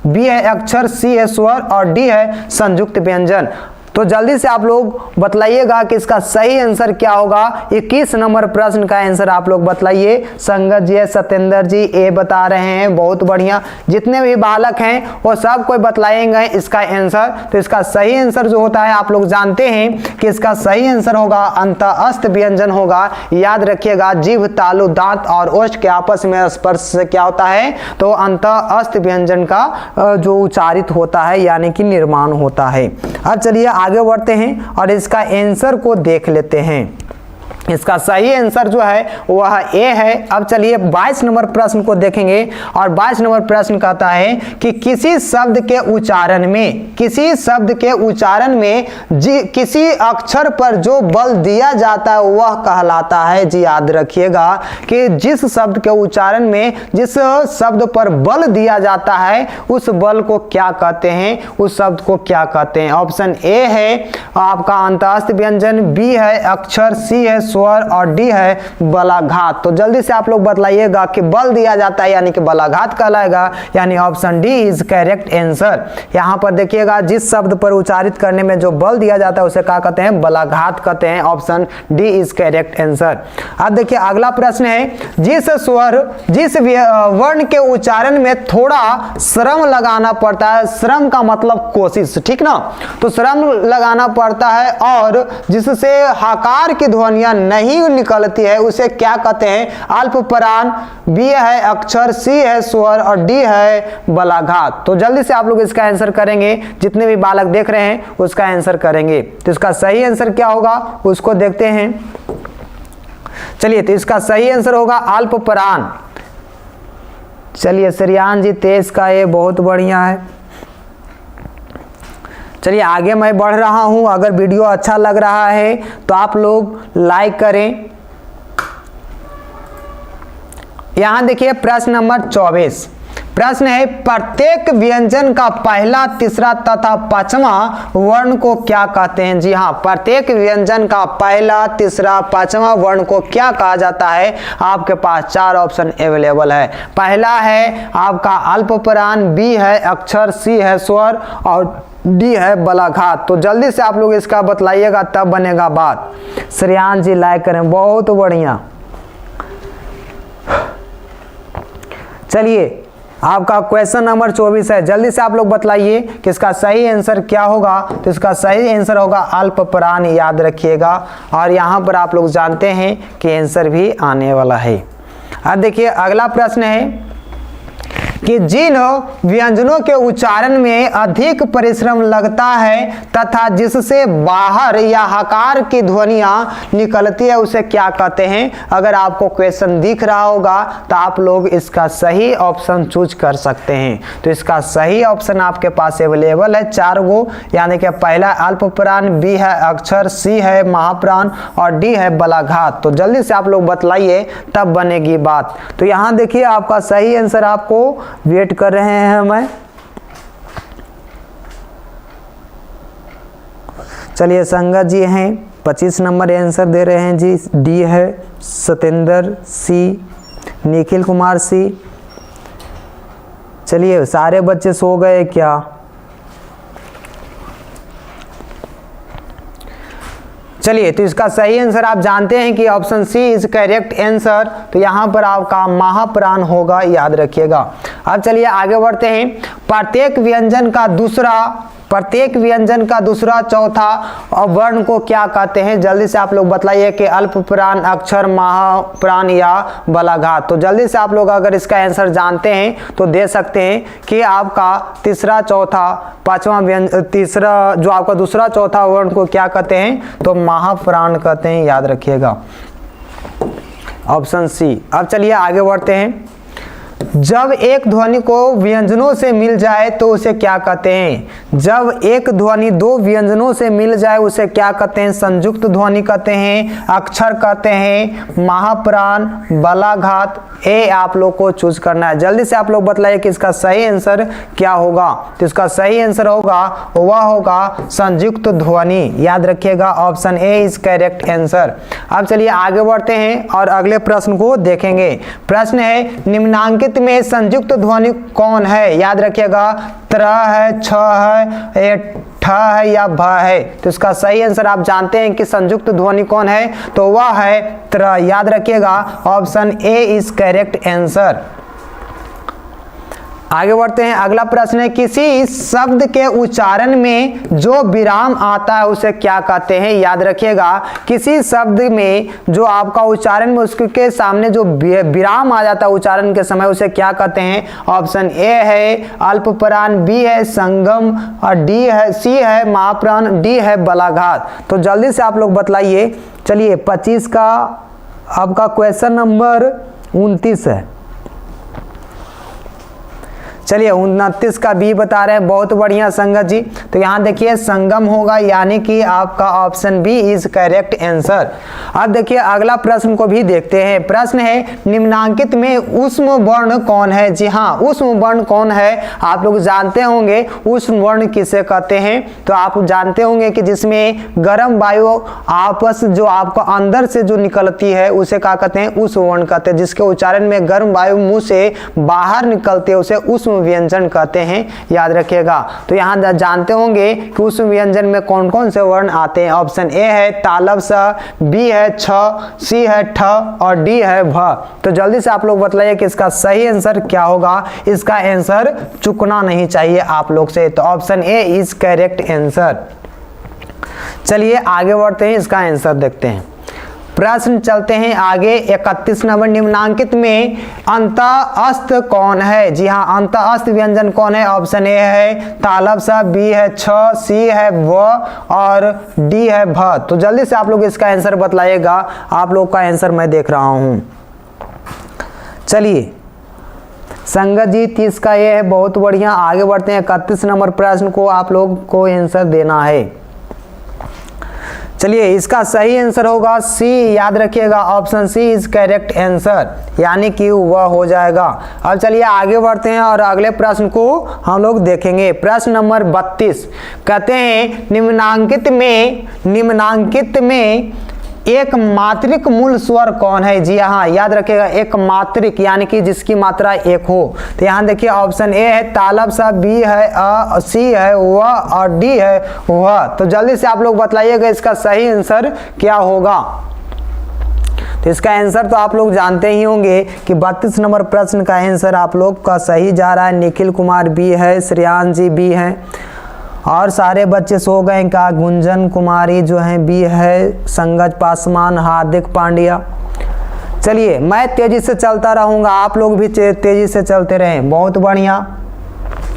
बी है अक्षर, सी है स्वर और डी है संयुक्त व्यंजन। तो जल्दी से आप लोग बतलाइएगा कि इसका सही आंसर क्या होगा। 21 नंबर प्रश्न का आंसर आप लोग बतलाइए। संगत जी, सत्येंद्र जी ए बता रहे हैं, बहुत बढ़िया। जितने भी बालक हैं वो सब कोई बतलाएंगे इसका आंसर। तो इसका सही आंसर जो होता है आप लोग जानते हैं कि इसका सही आंसर होगा अंतःस्थ व्यंजन होगा। याद रखिएगा, जीभ, तालु, दांत और ओष्ठ के आपस में स्पर्श से क्या होता है? तो अंतःस्थ व्यंजन का जो उच्चारित होता है, यानी कि निर्माण होता है। अब चलिए आगे बढ़ते हैं और इसका आंसर को देख लेते हैं। इसका सही आंसर जो है वह ए है। अब चलिए 22 नंबर प्रश्न को देखेंगे और 22 नंबर प्रश्न कहता है कि किसी शब्द के उच्चारण में, किसी शब्द के उच्चारण में किसी अक्षर पर जो बल दिया जाता है वह कहलाता है। जी याद रखिएगा कि जिस शब्द के उच्चारण में जिस शब्द पर बल दिया जाता है उस बल को क्या कहते हैं, उस शब्द को क्या कहते हैं? ऑप्शन ए है आपका अंतःस्थ व्यंजन, बी है अक्षर, सी है स्वर और डी है बलाघात। तो जल्दी से आप लोग बतलाइएगा कि बल दिया जाता है यानी कि बलाघात कहलाएगा, यानी option D is correct answer. यहां पर देखिएगा जिस शब्द पर उच्चारित करने में जो बल दिया जाता है उसे क्या कहते हैं? बलाघात कहते हैं। Option D is correct answer. अब देखिए अगला प्रश्न है, जिस स्वर, जिस वर्ण के उच्चारण में थोड़ा श्रम लगाना पड़ता है, श्रम का मतलब कोशिश, ठीक ना? तो श्रम लगाना पड़ता है और जिससे हकार की ध्वनियां नहीं निकलती है उसे क्या कहते हैं? अल्प प्राण, बी है अक्षर, सी है स्वर और डी है बलाघात। तो जल्दी से आप लोग इसका आंसर करेंगे। जितने भी बालक देख रहे हैं उसका आंसर करेंगे। तो इसका सही आंसर क्या होगा उसको देखते हैं। चलिए, तो इसका सही आंसर होगा अल्प प्राण। चलिए श्रेयान जी, तेज का ये बहुत बढ़िया है। चलिए आगे मैं बढ़ रहा हूं। अगर वीडियो अच्छा लग रहा है तो आप लोग लाइक करें। यहां देखिए प्रश्न नंबर 24। प्रश्न है प्रत्येक व्यंजन का पहला, तीसरा तथा पांचवा वर्ण को क्या कहते हैं? जी हाँ, प्रत्येक व्यंजन का पहला, तीसरा, पांचवा वर्ण को क्या कहा जाता है? आपके पास 4 ऑप्शन अवेलेबल है। पहला है आपका अल्पप्राण, बी है अक्षर, सी है स्वर और डी है बलाघात। तो जल्दी से आप लोग इसका बतलाइएगा तब बनेगा बात। श्रेयान जी लाइक करें, बहुत बढ़िया। चलिए आपका क्वेश्चन नंबर 24 है। जल्दी से आप लोग बतलाइए कि इसका सही आंसर क्या होगा। तो इसका सही आंसर होगा अल्पप्राण, याद रखिएगा। और यहाँ पर आप लोग जानते हैं कि आंसर भी आने वाला है। अब देखिए अगला प्रश्न है कि जिन व्यंजनों के उच्चारण में अधिक परिश्रम लगता है तथा जिससे बाहर या हकार की ध्वनियां निकलती है उसे क्या कहते हैं? अगर आपको क्वेश्चन दिख रहा होगा तो आप लोग इसका सही ऑप्शन चूज कर सकते हैं। तो इसका सही ऑप्शन आपके पास अवेलेबल है 4 गो, यानी कि पहला अल्पप्राण, बी है अक्षर, सी है महाप्राण और डी है बलाघात। तो जल्दी से आप लोग बतलाइए तब बनेगी बात। तो यहाँ देखिए आपका सही आंसर आपको वेट कर रहे हैं मैं। चलिए संगत जी हैं 25 नंबर आंसर दे रहे हैं जी। डी है सतेंद्र, सी निखिल कुमार, सी। चलिए सारे बच्चे सो गए क्या? चलिए तो इसका सही आंसर आप जानते हैं कि option C is correct answer. तो यहां पर आपका महाप्राण होगा, याद रखिएगा। अब चलिए आगे बढ़ते हैं। प्रत्येक व्यंजन का दूसरा, चौथा और वर्ण को क्या कहते हैं? जल्दी से आप लोग बतलाइए कि अल्पप्राण, अक्षर, महाप्राण या बलाघात। तो जल्दी से आप लोग अगर इसका आंसर जानते हैं तो दे सकते हैं कि आपका तीसरा, चौथा, पांचवा तीसरा जो आपका दूसरा, चौथा वर्ण को क्या कहते हैं? तो महाप्राण कहते हैं, याद रखिएगा। Option C. अब चलिए आगे बढ़ते हैं। जब एक ध्वनि को व्यंजनों से मिल जाए तो उसे क्या कहते हैं? जब एक ध्वनि 2 व्यंजनों से मिल जाए उसे क्या कहते हैं? संयुक्त ध्वनि कहते हैं, अक्षर कहते हैं, महाप्राण, बलाघात। ए आप लोग को चूज करना है। जल्दी से आप लोग बतलाइए कि इसका सही आंसर क्या होगा। तो इसका सही आंसर होगा वह होगा संयुक्त ध्वनि, याद रखिएगा। Option A is correct answer. अब चलिए आगे बढ़ते हैं और अगले प्रश्न को देखेंगे। प्रश्न है निम्नांकित में संयुक्त ध्वनि कौन है? याद रखिएगा, त्र है, छ है, ठ है या भ है। तो इसका सही आंसर आप जानते हैं कि संयुक्त ध्वनि कौन है? तो वह है त्र, याद रखिएगा। Option A is correct answer. आगे बढ़ते हैं। अगला प्रश्न है किसी शब्द के उच्चारण में जो विराम आता है उसे क्या कहते हैं? याद रखिएगा, किसी शब्द में जो आपका उच्चारण में उसके सामने जो विराम आ जाता है उच्चारण के समय उसे क्या कहते हैं? ऑप्शन ए है अल्पप्राण, बी है संगम और डी है, सी है महाप्राण, डी है बलाघात। तो जल्दी से आप लोग बतलाइए। चलिए 25 का आपका क्वेश्चन नंबर 29 है। चलिए 29 का बी बता रहे हैं, बहुत बढ़िया संगत जी। तो यहाँ देखिए संगम होगा, यानी कि आपका option B is correct answer. अब देखिए अगला प्रश्न को भी देखते हैं। प्रश्न है निम्नांकित में ऊष्म वर्ण कौन है? जी हाँ, ऊष्म वर्ण कौन है? आप लोग जानते होंगे ऊष्म वर्ण किसे कहते हैं। तो आप जानते होंगे कि जिसमें गर्म वायु आपस जो आपको अंदर से जो निकलती है उसे क्या कहते हैं? ऊष्म वर्ण कहते हैं। जिसके उच्चारण में गर्म वायु मुंह से बाहर निकलते है उसे ऊष्म व्यंजन कहते हैं, याद रखिएगा। तो यहाँ जानते होंगे कि उस व्यंजन में कौन कौन से वर्ण आते हैं। ऑप्शन ए है तालब स, बी है छ, सी है ठ और डी है भ। तो जल्दी से आप लोग बतलाइए कि इसका सही आंसर क्या होगा। इसका आंसर चुकना नहीं चाहिए आप लोग से। तो option A is correct answer. चलिए आगे बढ़ते हैं, इसका आंसर देखते हैं। प्रश्न चलते हैं आगे। 31 नंबर निम्नांकित में अंतःस्थ कौन है? जी हाँ, अंतःस्थ व्यंजन कौन है? ऑप्शन ए है तालब सा, बी है छ, सी है व और डी है भ। तो जल्दी से आप लोग इसका आंसर बतलाइएगा। आप लोग का आंसर मैं देख रहा हूं। चलिए संगत जी 30 का ये है, बहुत बढ़िया। आगे बढ़ते हैं 31 नंबर प्रश्न को आप लोग को आंसर देना है। चलिए इसका सही आंसर होगा सी, याद रखिएगा option C is correct answer, यानी कि वह हो जाएगा। अब चलिए आगे बढ़ते हैं और अगले प्रश्न को हम लोग देखेंगे। प्रश्न नंबर 32 कहते हैं निम्नांकित में एक मात्रिक मूल स्वर कौन है। जी हाँ, याद रखिएगा एक मात्रिक यानी कि जिसकी मात्रा एक हो। तो यहाँ देखिए ऑप्शन ए है तालब सा, बी है अ, सी है वह और डी है वह। तो जल्दी से आप लोग बतलाइएगा इसका सही आंसर क्या होगा। तो इसका आंसर तो आप लोग जानते ही होंगे कि 32 नंबर प्रश्न का आंसर आप लोग का सही जा रहा है। निखिल कुमार बी है, श्रेयान जी बी है और सारे बच्चे सो गए का। गुंजन कुमारी जो है बी है, संगत पासवान, हार्दिक पांड्या। चलिए मैं तेजी से चलता रहूंगा, आप लोग भी तेजी से चलते रहें। बहुत बढ़िया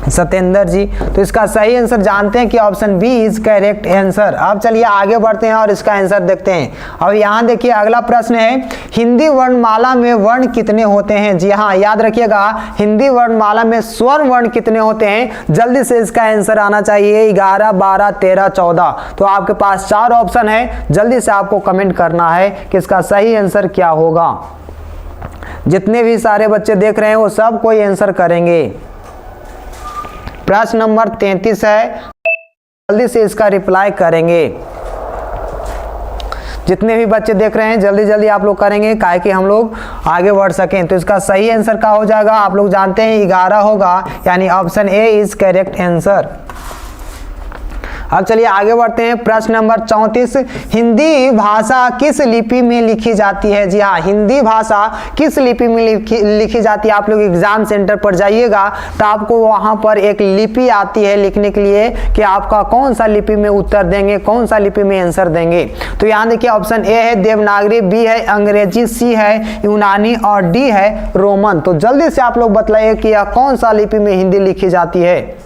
सत्येंद्र जी। तो इसका सही आंसर जानते हैं कि option B is correct answer. अब चलिए आगे बढ़ते हैं और इसका आंसर देखते हैं। अब यहाँ देखिए अगला प्रश्न है हिंदी वर्णमाला में वर्ण कितने होते हैं। जी हाँ, याद रखिएगा हिंदी वर्णमाला में स्वर वर्ण कितने होते हैं। जल्दी से इसका आंसर आना चाहिए। 11, 12, 13, 14। तो आपके पास 4 ऑप्शन है, जल्दी से आपको कमेंट करना है कि इसका सही आंसर क्या होगा। जितने भी सारे बच्चे देख रहे हैं वो सब कोई आंसर करेंगे। प्रश्न नंबर 33 है, जल्दी से इसका रिप्लाई करेंगे। जितने भी बच्चे देख रहे हैं जल्दी जल्दी आप लोग करेंगे, काहे कि हम लोग आगे बढ़ सकें। तो इसका सही आंसर क्या हो जाएगा, आप लोग जानते हैं 11 होगा, यानी option A is correct answer. अब चलिए आगे बढ़ते हैं। प्रश्न नंबर 34 हिंदी भाषा किस लिपि में लिखी जाती है। जी हाँ, हिंदी भाषा किस लिपि में लिखी जाती है। आप लोग एग्जाम सेंटर पर जाइएगा तो आपको वहां पर एक लिपि आती है लिखने के लिए कि आपका कौन सा लिपि में उत्तर देंगे, कौन सा लिपि में आंसर देंगे। तो यहाँ देखिए ऑप्शन ए है देवनागरी, बी है अंग्रेजी, सी है यूनानी और डी है रोमन। तो जल्दी से आप लोग बताइए कि यह कौन सा लिपि में हिंदी लिखी जाती है।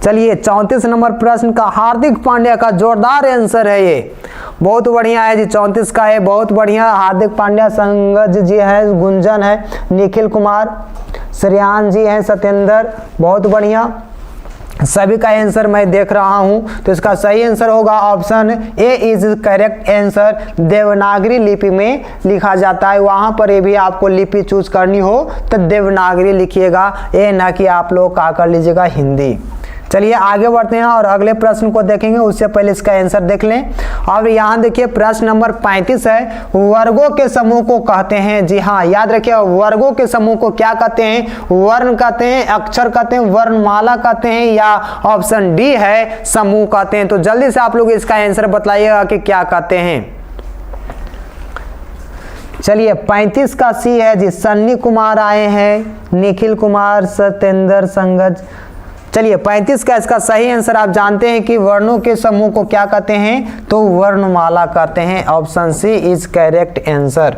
चलिए 34 नंबर प्रश्न का हार्दिक पांड्या का जोरदार आंसर है, ये बहुत बढ़िया है जी। 34 का है, बहुत बढ़िया। हार्दिक पांड्या, संगज जी है, गुंजन है, निखिल कुमार, श्रेयान जी हैं, सत्येंद्र, बहुत बढ़िया। सभी का आंसर मैं देख रहा हूं। तो इसका सही आंसर होगा option A is correct answer. Devanagari लिपि में लिखा जाता है, वहां पर ये भी आपको लिपि चूज करनी हो तो देवनागरी लिखिएगा, ये ना कि आप लोग क्या कर लीजिएगा हिंदी। चलिए आगे बढ़ते हैं और अगले प्रश्न को देखेंगे, उससे पहले इसका आंसर देख लें। अब यहाँ देखिए प्रश्न नंबर 35 है वर्गों के समूह को कहते हैं। जी हाँ, याद रखिए वर्गों के समूह को क्या कहते हैं, वर्ण कहते हैं, अक्षर कहते हैं, वर्णमाला कहते हैं, या ऑप्शन डी है समूह कहते हैं। तो जल्दी से आप लोग इसका आंसर बताइएगा कि क्या कहते हैं। चलिए 35 का सी है जी, सन्नी कुमार आए हैं, निखिल कुमार, सत्येंद्र, संगज। चलिए 35 का इसका सही आंसर आप जानते हैं कि वर्णों के समूह को क्या कहते हैं, तो वर्णमाला कहते हैं। Option C is correct answer.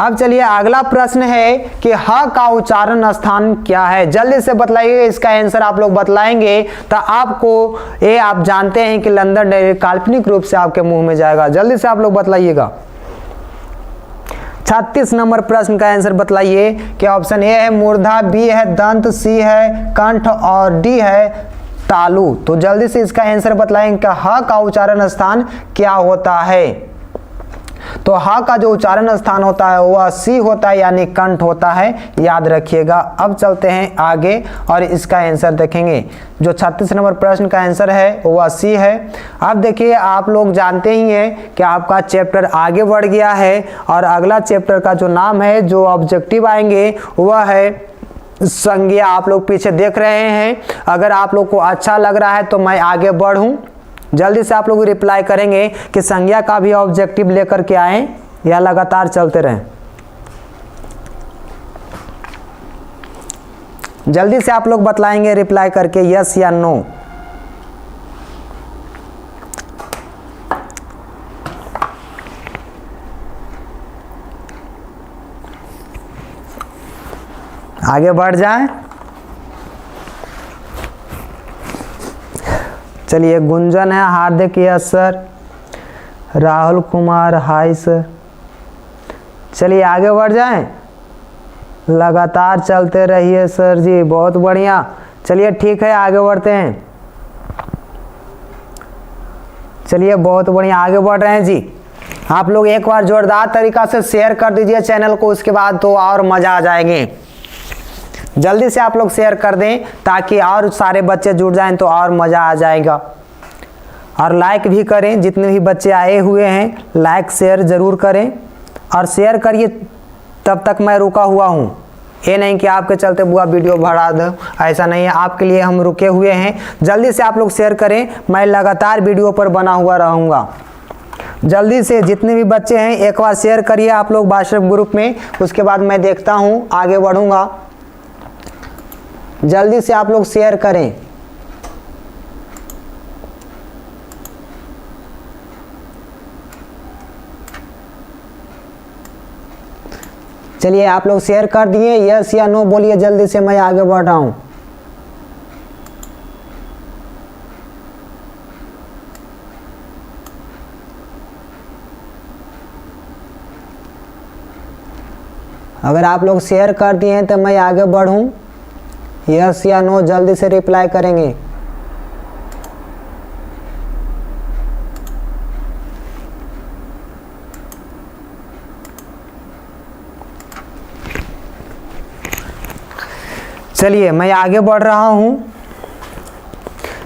अब चलिए अगला प्रश्न है कि ह का उच्चारण स्थान क्या है। जल्दी से बतलाइए, इसका आंसर आप लोग बतलाएंगे तो आपको ये आप जानते हैं कि लंदन डेयरी काल्पनिक रूप से आपके मुंह में जाएगा। जल्दी से आप लोग बतलाइएगा। 36 नंबर प्रश्न का आंसर बतलाइए कि ऑप्शन ए है मूर्धा, बी है दंत, सी है कंठ और डी है तालु। तो जल्दी से इसका आंसर बतलाएंगे कि ह का उच्चारण स्थान क्या होता है। तो ह का जो उच्चारण स्थान होता है वह सी होता है, यानी कंठ होता है, याद रखिएगा। अब चलते हैं आगे और इसका आंसर देखेंगे। जो 36 नंबर प्रश्न का आंसर है वह सी है। अब देखिए आप लोग जानते ही हैं कि आपका चैप्टर आगे बढ़ गया है और अगला चैप्टर का जो नाम है, जो ऑब्जेक्टिव आएंगे वह है संज्ञा। आप लोग पीछे देख रहे हैं। अगर आप लोग को अच्छा लग रहा है तो मैं आगे बढ़ूं। जल्दी से आप लोग रिप्लाई करेंगे कि संज्ञा का भी ऑब्जेक्टिव लेकर के आए या लगातार चलते रहें। जल्दी से आप लोग बतलाएंगे रिप्लाई करके यस या नो। आगे बढ़ जाएं। चलिए गुंजन है, Hardik yes sir, Rahul Kumar hi sir. चलिए आगे बढ़ जाएं। लगातार चलते रहिए सर जी, बहुत बढ़िया। चलिए ठीक है, आगे बढ़ते हैं। चलिए बहुत बढ़िया, आगे बढ़ रहे हैं जी। आप लोग एक बार जोरदार तरीका से शेयर कर दीजिए चैनल को, उसके बाद तो और मजा आ जाएंगे। जल्दी से आप लोग शेयर कर दें ताकि और सारे बच्चे जुड़ जाएं तो और मजा आ जाएगा। और लाइक भी करें, जितने भी बच्चे आए हुए हैं लाइक शेयर जरूर करें और शेयर करिए। तब तक मैं रुका हुआ हूँ, ये नहीं कि आपके चलते बुआ वीडियो बढ़ा दो, ऐसा नहीं है। आपके लिए हम रुके हुए हैं। जल्दी से आप लोग शेयर करें, मैं लगातार वीडियो पर बना हुआ रहूँगा। जल्दी से जितने भी बच्चे हैं एक बार शेयर करिए आप लोग व्हाट्सएप ग्रुप में, उसके बाद मैं देखता हूँ, आगे बढ़ूँगा। जल्दी से आप लोग शेयर करें। चलिए आप लोग शेयर कर दिए, यस या नो बोलिए जल्दी से, मैं आगे बढ़ रहा हूं। अगर आप लोग शेयर कर दिए हैं तो मैं आगे बढ़ूं, यस या नो जल्दी से रिप्लाई करेंगे। चलिए मैं आगे बढ़ रहा हूं,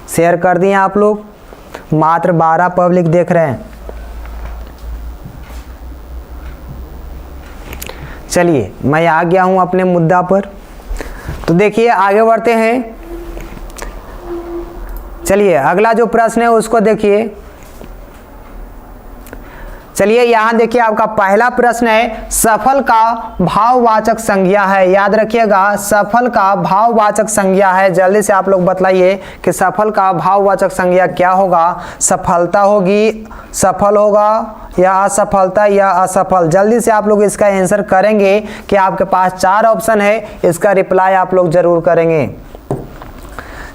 शेयर कर दिए आप लोग। मात्र 12 पब्लिक देख रहे हैं। चलिए मैं आ गया हूं अपने मुद्दा पर, तो देखिए आगे बढ़ते हैं। चलिए अगला जो प्रश्न है उसको देखिए। चलिए यहाँ देखिए आपका पहला प्रश्न है, सफल का भाववाचक संज्ञा है। याद रखिएगा, सफल का भाववाचक संज्ञा है। जल्दी से आप लोग बतलाइए कि सफल का भाववाचक संज्ञा क्या होगा। सफलता होगी, सफल होगा, या असफलता या असफल। जल्दी से आप लोग इसका आंसर करेंगे कि आपके पास 4 ऑप्शन है, इसका रिप्लाई आप लोग जरूर करेंगे।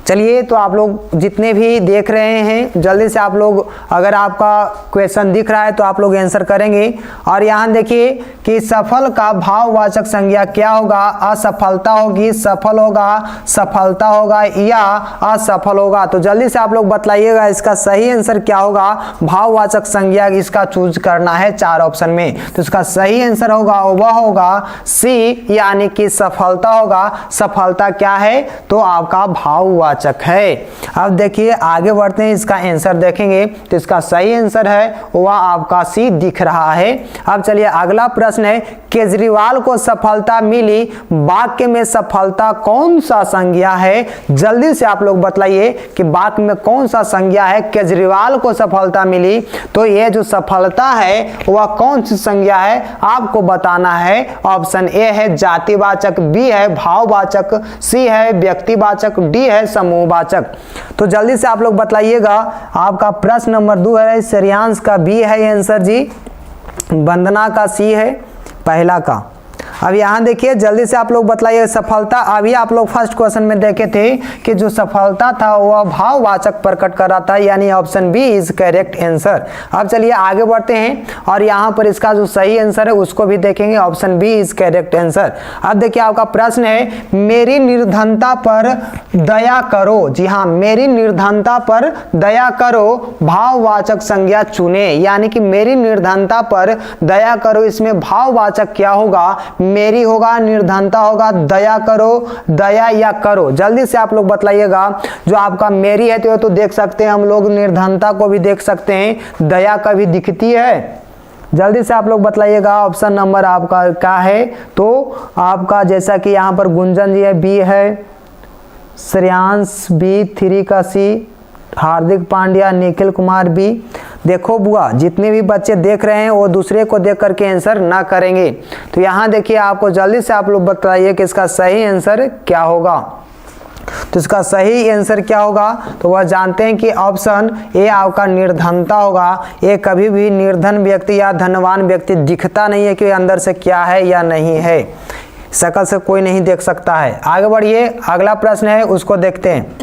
चलिए तो आप लोग जितने भी देख रहे हैं जल्दी से आप लोग, अगर आपका क्वेश्चन दिख रहा है तो आप लोग आंसर करेंगे। और यहाँ देखिए कि सफल का भाववाचक संज्ञा क्या होगा। असफलता होगी, सफल होगा, सफलता होगा या असफल होगा। तो जल्दी से आप लोग बतलाइएगा इसका सही आंसर क्या होगा। भाववाचक संज्ञा इसका चूज करना है 4 ऑप्शन में, तो इसका सही आंसर होगा वह होगा सी, यानी कि सफलता होगा। सफलता क्या है तो आपका भाववाचक है। अब देखिए आगे बढ़ते हैं, इसका आंसर देखेंगे तो इसका सही आंसर है वह आपका सी दिख रहा है। अब चलिए अगला प्रश्न है, केजरीवाल को सफलता मिली, वाक्य में सफलता कौन सा संज्ञा है। जल्दी से आप लोग बतलाइए कि वाक्य में कौन सा संज्ञा है। केजरीवाल को सफलता मिली, तो ये जो सफलता है वह कौन सी संज्ञा है आपको बताना है। ऑप्शन ए है जातिवाचक, बी है भाववाचक, सी है व्यक्तिवाचक, डी है समूहवाचक। तो जल्दी से आप लोग बतलाइएगा। आपका प्रश्न नंबर 2 है, श्रेयांश का बी है आंसर जी, वंदना का सी है पहला का। अब यहाँ देखिए जल्दी से आप लोग बतलाइए सफलता। अभी आप लोग फर्स्ट क्वेश्चन में देखे थे कि जो सफलता था वह भाववाचक प्रकट कर रहा था, यानी option B is correct answer. अब चलिए आगे बढ़ते हैं और यहाँ पर इसका जो सही आंसर है उसको भी देखेंगे। Option B is correct answer. अब देखिए आपका प्रश्न है, मेरी निर्धनता पर दया करो। जी हाँ, मेरी निर्धनता पर दया करो, भाववाचक संज्ञा चुने, यानी कि मेरी निर्धनता पर दया करो। इसमें भाववाचक क्या होगा। मेरी होगा, निर्धनता होगा, दया करो, दया या करो। जल्दी से आप लोग बतलाइएगा। जो आपका मेरी है तो देख सकते हैं हम लोग, निर्धनता को भी देख सकते हैं, दया का भी दिखती है। जल्दी से आप लोग बतलाइएगा ऑप्शन नंबर आपका क्या है। तो आपका जैसा कि यहाँ पर गुंजन जी है, बी है, श्रेयांश बी, 3 का सी, हार्दिक पांड्या, निखिल कुमार बी। देखो बुआ, जितने भी बच्चे देख रहे हैं वो दूसरे को देख करके आंसर ना करेंगे। तो यहाँ देखिए आपको जल्दी से आप लोग बताइए कि इसका सही आंसर क्या होगा। तो इसका सही आंसर क्या होगा, तो वह जानते हैं कि ऑप्शन ए आपका निर्धनता होगा। ये कभी भी निर्धन व्यक्ति या धनवान व्यक्ति दिखता नहीं है कि अंदर से क्या है या नहीं है, शकल से कोई नहीं देख सकता है। आगे बढ़िए, अगला प्रश्न है उसको देखते हैं।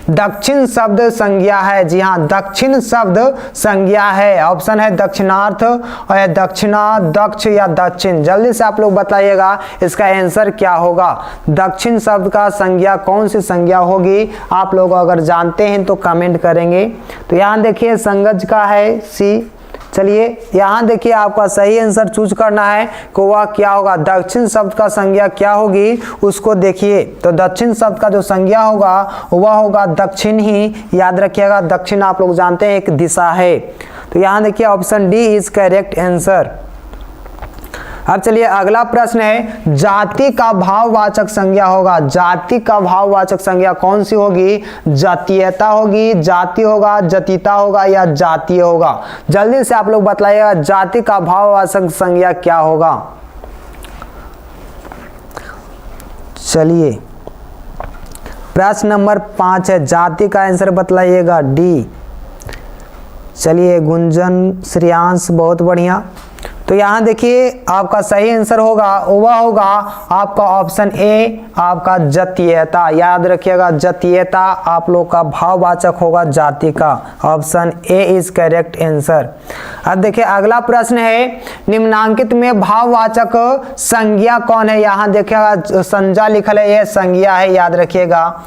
दक्षिण शब्द संज्ञा है। जी हाँ, दक्षिण शब्द संज्ञा है। ऑप्शन है दक्षिणार्थ और दक्षिणा, दक्ष या दक्षिण। जल्दी से आप लोग बताइएगा इसका आंसर क्या होगा। दक्षिण शब्द का संज्ञा कौन सी संज्ञा होगी? आप लोग अगर जानते हैं तो कमेंट करेंगे। तो यहाँ देखिए संगज का है सी। चलिए यहाँ देखिए आपका सही आंसर चूज करना है कि वह क्या होगा, दक्षिण शब्द का संज्ञा क्या होगी उसको देखिए। तो दक्षिण शब्द का जो संज्ञा होगा वह होगा दक्षिण ही। याद रखिएगा दक्षिण आप लोग जानते हैं एक दिशा है। तो यहाँ देखिए option D is correct answer. अब चलिए अगला प्रश्न है, जाति का भाववाचक संज्ञा होगा। जाति का भाववाचक संज्ञा कौन सी होगी? जातीयता होगी, जाति होगा, जतीता होगा या जातीय होगा? जल्दी से आप लोग बताइएगा जाति का भाववाचक संज्ञा क्या होगा। चलिए प्रश्न नंबर 5 है, जाति का आंसर बताइएगा डी। चलिए गुंजन, श्रेयांश, बहुत बढ़िया। तो यहाँ देखिए आपका सही आंसर होगा वह होगा आपका ऑप्शन ए, आपका जातीयता। याद रखिएगा जातीयता आप लोग का भाववाचक होगा जाति का। Option A is correct answer. अब देखिए अगला प्रश्न है, निम्नांकित में भाववाचक संज्ञा कौन है? यहाँ देखिएगा संज्ञा लिखल है, यह संज्ञा है। याद रखिएगा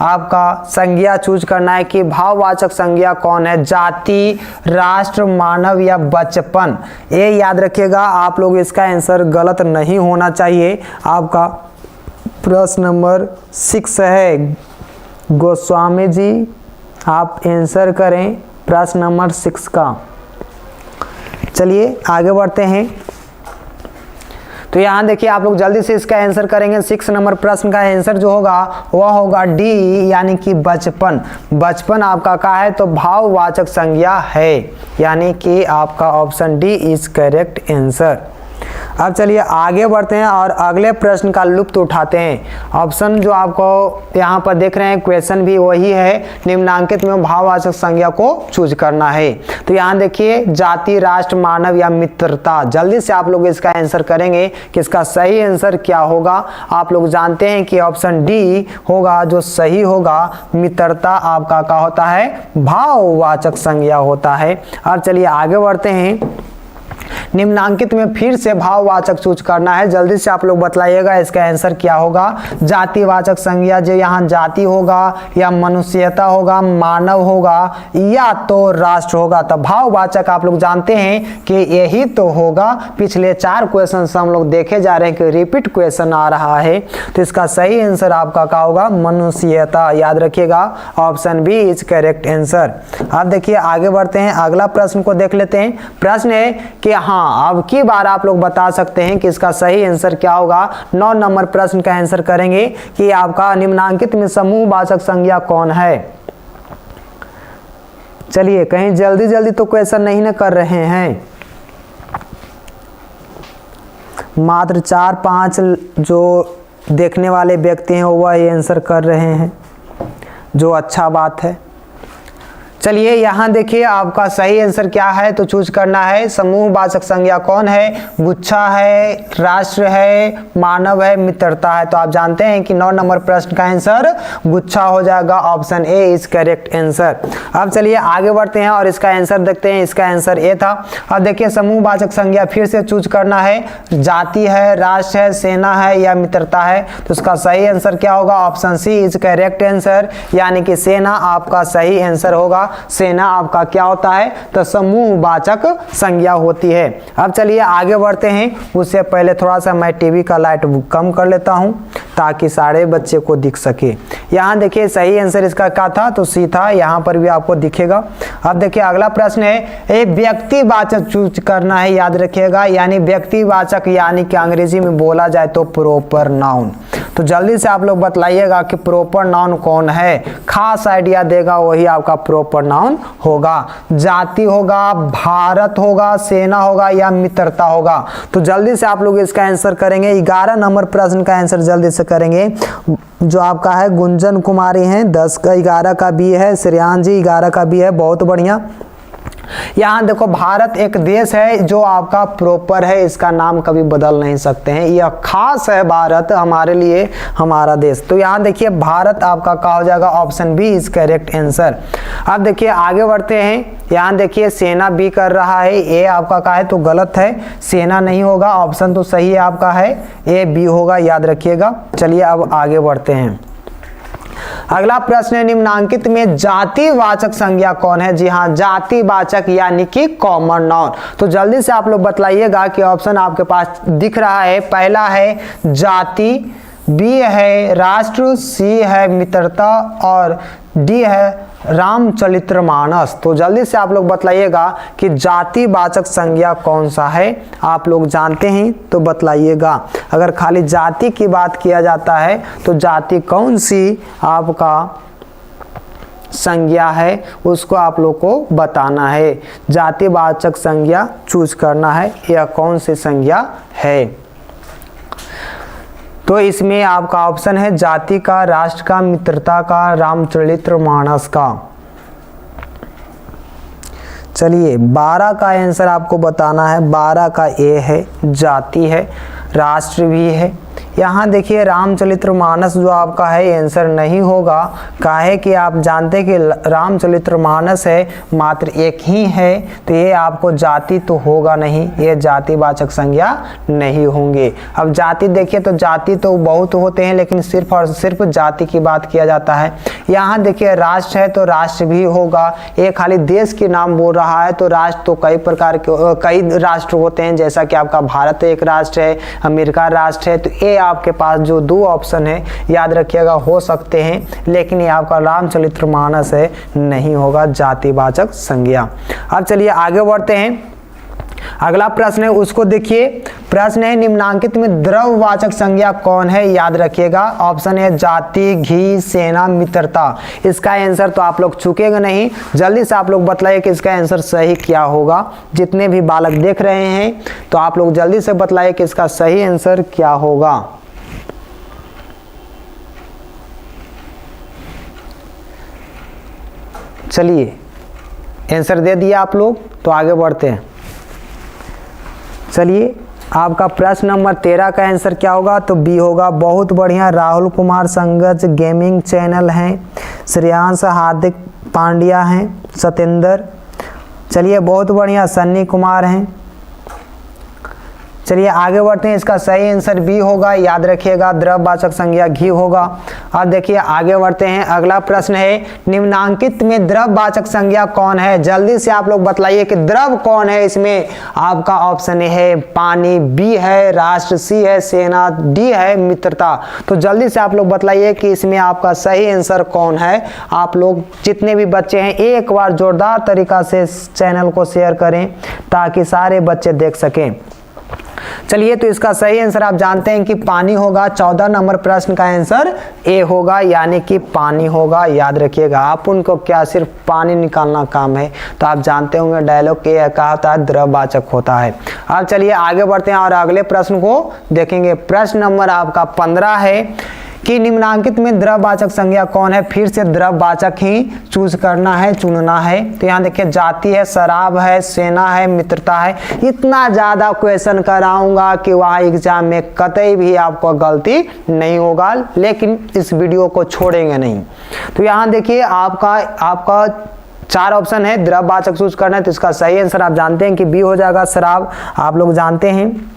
आपका संज्ञा चूज करना है कि भाववाचक संज्ञा कौन है, जाति, राष्ट्र, मानव या बचपन। ये याद रखिएगा आप लोग, इसका आंसर गलत नहीं होना चाहिए। आपका प्रश्न नंबर 6 है, गोस्वामी जी आप आंसर करें प्रश्न नंबर 6 का। चलिए आगे बढ़ते हैं। तो यहाँ देखिए आप लोग जल्दी से इसका आंसर करेंगे। 6 नंबर प्रश्न का आंसर जो होगा वह होगा डी, यानी कि बचपन। बचपन आपका क्या है? तो भाववाचक संज्ञा है, यानी कि आपका option D is correct answer. अब चलिए आगे बढ़ते हैं और अगले प्रश्न का लुत्फ उठाते हैं। ऑप्शन जो आपको यहाँ पर देख रहे हैं क्वेश्चन भी वही है, निम्नांकित में भाववाचक संज्ञा को चूज करना है। तो यहाँ देखिए जाति, राष्ट्र, मानव या मित्रता। जल्दी से आप लोग इसका आंसर करेंगे कि इसका सही आंसर क्या होगा। आप लोग जानते हैं कि ऑप्शन डी होगा जो सही होगा। मित्रता आपका क्या होता है? भाववाचक संज्ञा होता है। अब चलिए आगे बढ़ते हैं। निम्नांकित में फिर से भाववाचक चूज करना है। जल्दी से आप लोग बताइएगा इसका आंसर क्या होगा। जातिवाचक संज्ञा जो यहाँ जाति होगा या मनुष्यता होगा, मानव होगा या तो राष्ट्र होगा। तो भाववाचक आप लोग जानते हैं कि यही तो होगा। पिछले 4 क्वेश्चन हम लोग देखे जा रहे हैं कि रिपीट क्वेश्चन आ रहा है। तो इसका सही आंसर आपका क्या होगा? मनुष्यता। याद रखिएगा option B is correct answer. अब देखिए आगे बढ़ते हैं, अगला प्रश्न को देख लेते हैं। प्रश्न है कि हाँ अब की बार आप लोग बता सकते हैं कि इसका सही आंसर क्या होगा। 9 नंबर प्रश्न का आंसर करेंगे कि आपका निम्नांकित में समूहवाचक संज्ञा कौन है। चलिए कहीं जल्दी जल्दी तो क्वेश्चन नहीं ना कर रहे हैं, मात्र 4-5 जो देखने वाले व्यक्ति हैं वह ये आंसर कर रहे हैं, जो अच्छा बात है। चलिए यहाँ देखिए आपका सही आंसर क्या है तो चूज करना है। समूहवाचक संज्ञा कौन है? गुच्छा है, राष्ट्र है, मानव है, मित्रता है। तो आप जानते हैं कि 9 नंबर प्रश्न का आंसर गुच्छा हो जाएगा। Option A is correct answer. अब चलिए आगे बढ़ते हैं और इसका आंसर देखते हैं। इसका आंसर ए था। अब देखिए समूहवाचक संज्ञा फिर से चूज करना है। जाति है, राष्ट्र है, सेना है या मित्रता है। तो इसका सही आंसर क्या होगा? Option C is correct answer, यानी कि सेना आपका सही आंसर होगा। सेना आपका क्या होता है? तो समूहवाचक संज्ञा होती है। अब चलिए आगे बढ़ते हैं। उससे पहले थोड़ा सा मैं टीवी का लाइट कम कर लेता हूं ताकि सारे बच्चे को दिख सके। यहाँ देखिए सही आंसर इसका क्या था? तो सी था। यहाँ पर भी आपको दिखेगा। अब देखिए अगला प्रश्न है, एक व्यक्तिवाचक चूज करना है। याद रखिएगा, यानी व्यक्तिवाचक यानी कि अंग्रेजी में बोला जाए तो प्रॉपर नाउन। तो जल्दी से आप लोग बताइएगा कि प्रॉपर नाउन कौन है। खास आइडिया देगा वही आपका प्रॉपर नाउन होगा। जाति होगा, भारत होगा, सेना होगा या मित्रता होगा। तो जल्दी से आप लोग इसका आंसर करेंगे। 11 नंबर प्रश्न का आंसर जल्दी से करेंगे। जो आपका है गुंजन कुमारी हैं, 10 का 11 का बी है। श्रेयांश जी 11 का बी है, बहुत बढ़िया। यहाँ देखो भारत एक देश है जो आपका प्रॉपर है, इसका नाम कभी बदल नहीं सकते हैं, यह खास है भारत हमारे लिए, हमारा देश। तो यहाँ देखिए भारत आपका क्या हो जाएगा, option B is correct answer. अब देखिए आगे बढ़ते हैं, यहाँ देखिए सेना बी कर रहा है, ए आपका क्या है तो गलत है, सेना नहीं होगा, ऑप्शन तो सही है आपका है ए बी होगा, याद रखिएगा। चलिए अब आगे बढ़ते हैं। अगला प्रश्न है निम्नांकित में जातिवाचक संज्ञा कौन है। जी हाँ, जातिवाचक यानी कि कॉमन नाउन। तो जल्दी से आप लोग बतलाइएगा कि ऑप्शन आपके पास दिख रहा है। पहला है जाति, बी है राष्ट्र, सी है मित्रता और डी है रामचरितमानस। तो जल्दी से आप लोग बतलाइएगा कि जातिवाचक संज्ञा कौन सा है, आप लोग जानते हैं तो बतलाइएगा। अगर खाली जाति की बात किया जाता है तो जाति कौन सी आपका संज्ञा है उसको आप लोग को बताना है। जातिवाचक संज्ञा चूज करना है, यह कौन सी संज्ञा है। तो इसमें आपका ऑप्शन है जाति का, राष्ट्र का, मित्रता का, रामचरितमानस का। चलिए 12 का आंसर आपको बताना है। 12 का ए है, जाति है, राष्ट्र भी है। यहाँ देखिए रामचरितमानस जो आपका है आंसर नहीं होगा, काहे कि आप जानते हैं कि रामचरितमानस है मात्र एक ही है, तो ये आपको जाति तो होगा नहीं, ये जातिवाचक संज्ञा नहीं होंगे। अब जाति देखिए तो जाति तो बहुत होते हैं, लेकिन सिर्फ और सिर्फ जाति की बात किया जाता है। यहाँ देखिए राष्ट्र है तो राष्ट्र भी होगा, ये खाली देश के नाम बोल रहा है, तो राष्ट्र तो कई प्रकार के कई राष्ट्र होते हैं, जैसा कि आपका भारत एक राष्ट्र है, अमेरिका राष्ट्र है। तो ये आपके पास जो दो ऑप्शन है याद रखिएगा हो सकते हैं, लेकिन ये आपका रामचरितमानस है, नहीं होगा जातिवाचक संज्ञा। अब चलिए आगे बढ़ते हैं। अगला प्रश्न है उसको देखिए। प्रश्न है निम्नांकित में द्रव्यवाचक संज्ञा कौन है, याद रखिएगा। ऑप्शन है जाति, घी, सेना, मित्रता। इसका आंसर तो आप लोग चूकेगा नहीं, जल्दी से आप लोग बतलाइए कि इसका आंसर सही क्या होगा। जितने भी बालक देख रहे हैं तो आप लोग जल्दी से बतलाइए कि इसका सही आंसर क्या होगा। चलिए आंसर दे दिया आप लोग, तो आगे बढ़ते हैं। चलिए आपका प्रश्न नंबर 13 का आंसर क्या होगा, तो बी होगा। बहुत बढ़िया, राहुल कुमार संगत गेमिंग चैनल हैं, श्रेयांश हार्दिक पांड्या हैं, सतेंद्र। चलिए बहुत बढ़िया, सन्नी कुमार हैं। चलिए आगे बढ़ते हैं, इसका सही आंसर बी होगा, याद रखिएगा। द्रव्यवाचक संज्ञा घी होगा। अब देखिए आगे बढ़ते हैं। अगला प्रश्न है निम्नांकित में द्रव्यवाचक संज्ञा कौन है। जल्दी से आप लोग बतलाइए कि द्रव कौन है इसमें। आपका ऑप्शन है पानी, बी है राष्ट्र, सी है सेना, डी है मित्रता। तो जल्दी से आप लोग बतलाइए कि इसमें आपका सही आंसर कौन है। आप लोग जितने भी बच्चे हैं एक बार जोरदार तरीका से चैनल को शेयर करें ताकि सारे बच्चे देख सकें। चलिए तो इसका सही आंसर आप जानते हैं कि पानी होगा। 14 नंबर प्रश्न का आंसर ए होगा, यानी कि पानी होगा, याद रखिएगा। आप उनको क्या सिर्फ पानी निकालना काम है, तो आप जानते होंगे डायलॉग ये कहा होता है द्रव्यवाचक होता है। अब चलिए आगे बढ़ते हैं और अगले प्रश्न को देखेंगे। प्रश्न नंबर आपका 15 है कि निम्नांकित में द्रव्यवाचक संज्ञा कौन है। फिर से द्रव्यवाचक ही चूज करना है, चुनना है। तो यहाँ देखिए जाति है, शराब है, सेना है, मित्रता है। इतना ज्यादा क्वेश्चन कराऊंगा कि वहाँ एग्जाम में कतई भी आपको गलती नहीं होगा, लेकिन इस वीडियो को छोड़ेंगे नहीं। तो यहाँ देखिए आपका 4 ऑप्शन है, द्रव्यवाचक चूज करना है। तो इसका सही आंसर आप जानते हैं कि बी हो जाएगा, शराब। आप लोग जानते हैं।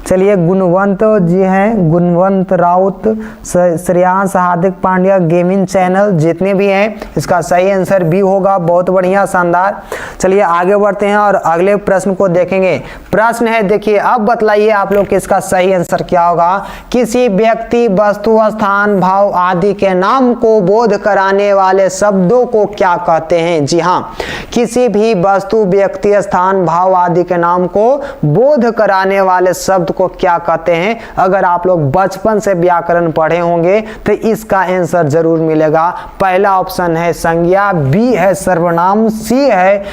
चलिए गुणवंत जी हैं, गुणवंत राउत, श्रेयांश हार्दिक पांड्या गेमिंग चैनल, जितने भी हैं इसका सही आंसर बी होगा। बहुत बढ़िया, शानदार। चलिए आगे बढ़ते हैं और अगले प्रश्न को देखेंगे। प्रश्न है देखिए, अब बतलाइए आप लोग कि इसका सही आंसर क्या होगा। किसी व्यक्ति, वस्तु, स्थान, भाव आदि के नाम को बोध कराने वाले शब्दों को क्या कहते हैं। जी हाँ, किसी भी वस्तु, व्यक्ति, स्थान, भाव आदि के नाम को बोध कराने वाले शब्द को क्या कहते हैं। अगर आप लोग बचपन से व्याकरण पढ़े होंगे तो इसका आंसर जरूर मिलेगा। पहला ऑप्शन है संज्ञा, बी है सर्वनाम, सी है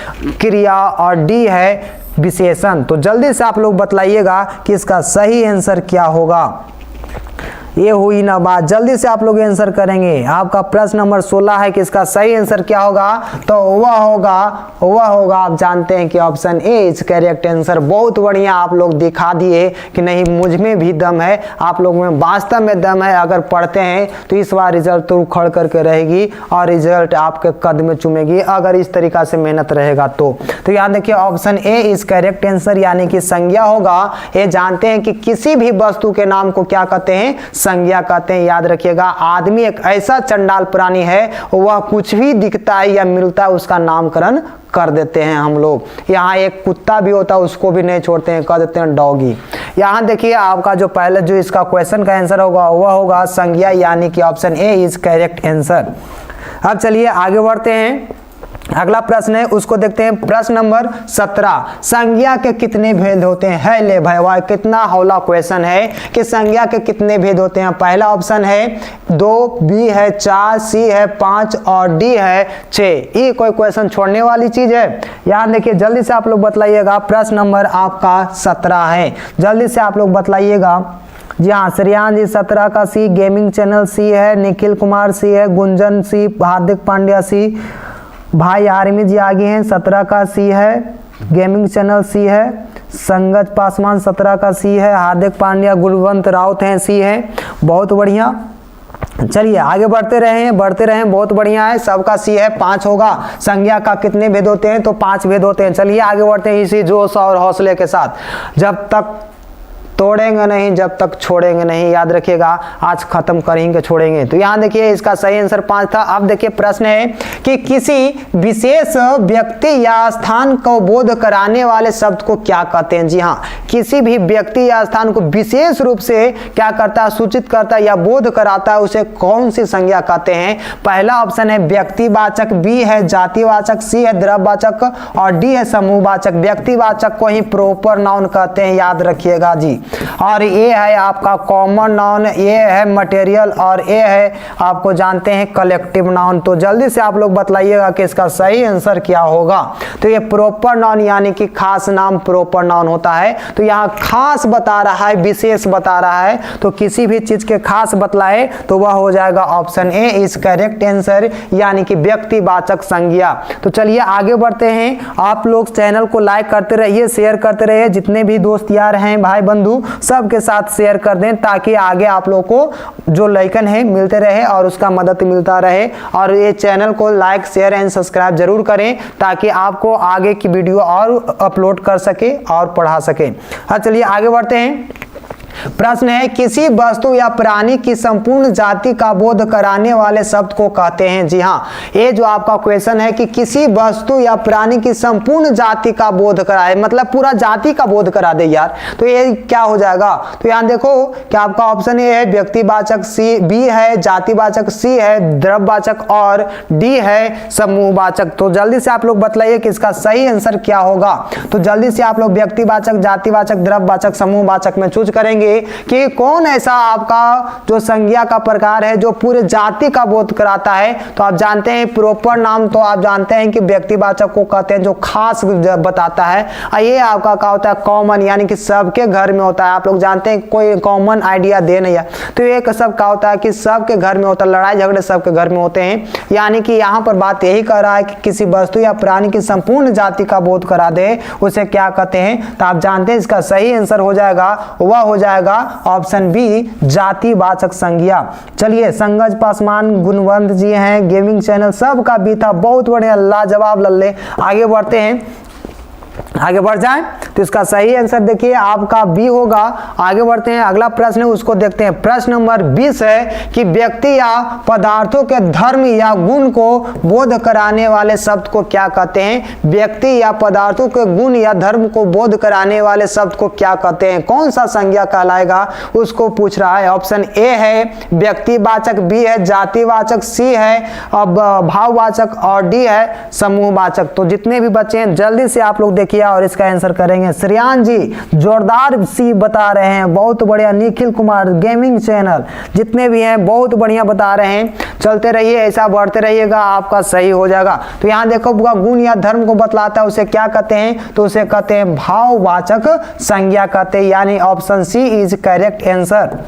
क्रिया और डी है विशेषण। तो जल्दी से आप लोग बतलाइएगा कि इसका सही आंसर क्या होगा। ये हुई ना बात। जल्दी से आप लोग आंसर करेंगे। आपका प्रश्न नंबर 16 है कि इसका सही आंसर क्या होगा, तो वह होगा आप जानते हैं कि option A is correct answer. बहुत बढ़िया आप लोग दिखा दिए कि नहीं मुझ में भी दम है, आप लोग में वास्तव में दम है। अगर पढ़ते हैं तो इस बार रिजल्ट तो उखड़ करके रहेगी और रिजल्ट आपके कद में चूमेगी, अगर इस तरीका से मेहनत रहेगा तो याद देखिए option A is correct answer, यानी कि संज्ञा होगा। ये जानते हैं कि किसी भी वस्तु के नाम को क्या कहते हैं, संज्ञा कहते हैं। याद रखिएगा आदमी एक ऐसा चंडाल प्राणी है, वह कुछ भी दिखता है या मिलता है उसका नामकरण कर देते हैं हम लोग। यहाँ एक कुत्ता भी होता है उसको भी नहीं छोड़ते हैं, कह देते हैं डॉगी। यहाँ देखिए आपका जो पहले जो इसका क्वेश्चन का आंसर होगा वह होगा संज्ञा, यानी कि option A is correct answer. अब चलिए आगे बढ़ते हैं। अगला प्रश्न है उसको देखते हैं। प्रश्न नंबर 17, संज्ञा के कितने भेद होते हैं? है ले भाई वाह, कितना हौला क्वेश्चन है कि संज्ञा के कितने भेद होते हैं। पहला ऑप्शन है 2, बी है 4, सी है 5 और डी है 6। ये कोई क्वेश्चन छोड़ने वाली चीज है? याद देखिए जल्दी से आप लोग बतलाइएगा। प्रश्न नंबर आपका 17 है, जल्दी से आप लोग बतलाइएगा। जी हाँ, श्रेयान जी 17 का सी, गेमिंग चैनल सी है, निखिल कुमार सी है, गुंजन सी, हार्दिक पांड्या सी, भाई आर्मी जी आगे हैं 17 का सी है, गेमिंग चैनल सी है, संगत पासवान 17 का सी है, हार्दिक पांड्या गुणवंत राउत हैं सी है। बहुत बढ़िया, चलिए आगे बढ़ते रहें बहुत बढ़िया है। सबका सी है 5 होगा। संज्ञा का कितने भेद होते हैं, तो 5 भेद होते हैं। चलिए आगे बढ़ते हैं इसी जोश और हौसले के साथ। जब तक तोड़ेंगे नहीं जब तक छोड़ेंगे नहीं, याद रखिएगा आज खत्म करेंगे छोड़ेंगे। तो यहाँ देखिए इसका सही आंसर 5 था। अब देखिए प्रश्न है कि किसी विशेष व्यक्ति या स्थान को बोध कराने वाले शब्द को क्या कहते हैं। जी हाँ, किसी भी व्यक्ति या स्थान को विशेष रूप से क्या करता है, सूचित करता है या बोध कराता है, उसे कौन सी संज्ञा कहते हैं। पहला ऑप्शन है व्यक्तिवाचक, बी है जातिवाचक, सी है द्रव्यवाचक और डी है समूहवाचक। व्यक्तिवाचक को ही प्रॉपर नाउन कहते हैं, याद रखिएगा जी। और ये है आपका कॉमन नाउन, ये है मटेरियल और ये है आपको जानते हैं कलेक्टिव नाउन। तो जल्दी से आप लोग बतलाइएगा कि इसका सही आंसर क्या होगा। तो ये प्रॉपर नाउन यानी कि खास नाम प्रॉपर नाउन होता है। तो यहाँ खास बता रहा है, विशेष बता रहा है, तो किसी भी चीज के खास बतलाए तो वह हो जाएगा option A is correct answer, यानी कि व्यक्तिवाचक संज्ञा। तो चलिए आगे बढ़ते हैं। आप लोग चैनल को लाइक करते रहिए, शेयर करते रहिए, जितने भी दोस्त यार हैं भाई बंधु सबके साथ शेयर कर दें, ताकि आगे आप लोग को जो लाइकन है मिलते रहे और उसका मदद मिलता रहे। और ये चैनल को लाइक शेयर एंड सब्सक्राइब जरूर करें, ताकि आपको आगे की वीडियो और अपलोड कर सके और पढ़ा सके। हाँ चलिए आगे बढ़ते हैं। प्रश्न है किसी वस्तु या प्राणी की संपूर्ण जाति का बोध कराने वाले शब्द को कहते हैं। जी हाँ, ये जो आपका क्वेश्चन है कि किसी वस्तु या प्राणी की संपूर्ण जाति का बोध कराए, मतलब पूरा जाति का बोध करा दे यार, तो ये क्या हो जाएगा। तो यहाँ देखो कि आपका ऑप्शन ए है व्यक्तिवाचक, सी बी है जातिवाचक, सी है द्रव्यवाचक और डी है समूहवाचक। तो जल्दी से आप लोग बतलाइए कि इसका सही आंसर क्या होगा। तो जल्दी से आप लोग व्यक्तिवाचक, जातिवाचक, द्रव्यवाचक, समूहवाचक में चूज करेंगे कि कौन ऐसा आपका जो संज्ञा का प्रकार है जो पूरे जाति का बोध कराता है। तो आप जानते हैं प्रॉपर नाम, तो आप जानते हैं कि व्यक्तिवाचक को कहते हैं जो खास बताता है। ये आपका क्या होता है कॉमन, यानी कि सबके घर में होता है। आप लोग जानते हैं कोई कॉमन आइडिया दे नहीं है, तो एक सब क्या होता है कि सबके घर में होता है, लड़ाई झगड़े सबके घर में होते हैं। यानी कि यहाँ पर बात यही कर रहा है कि किसी वस्तु या प्राणी की संपूर्ण जाति का बोध करा दे, उसे क्या कहते हैं। तो आप जानते हैं इसका सही आंसर हो जाएगा, वह हो जाएगा ऑप्शन बी जातिवाचक संज्ञा। चलिए संगज पासवान गुणवंत जी हैं, गेमिंग चैनल सबका भी था, बहुत बढ़िया लाजवाब लल्ले। आगे बढ़ते हैं, आगे बढ़ जाएं तो इसका सही आंसर देखिए आपका बी होगा। आगे बढ़ते हैं, अगला प्रश्न है उसको देखते हैं। प्रश्न नंबर 20 है कि व्यक्ति या पदार्थों के धर्म या गुण को बोध कराने वाले शब्द को क्या कहते हैं। व्यक्ति या पदार्थों के गुण या धर्म को बोध कराने वाले शब्द को क्या कहते हैं, कौन सा संज्ञा कहलाएगा उसको पूछ रहा है। ऑप्शन ए है व्यक्तिवाचक, बी है जातिवाचक, सी है अब भाववाचक और डी है समूहवाचक। तो जितने भी बच्चे हैं जल्दी से आप लोग देखिए और इसका आंसर करेंगे। श्रेयान जी जोरदार सी बता रहे हैं, बहुत बढ़िया। निखिल कुमार गेमिंग चैनल जितने भी हैं बहुत बढ़िया बता रहे हैं। चलते रहिए, ऐसा बढ़ते रहिएगा, आपका सही हो जाएगा। तो यहाँ देखो गुण या धर्म को बतलाता है, उसे क्या कहते हैं, तो उसे कहते हैं भाववाचक संज्ञा कहते हैं, यानी option C is correct answer.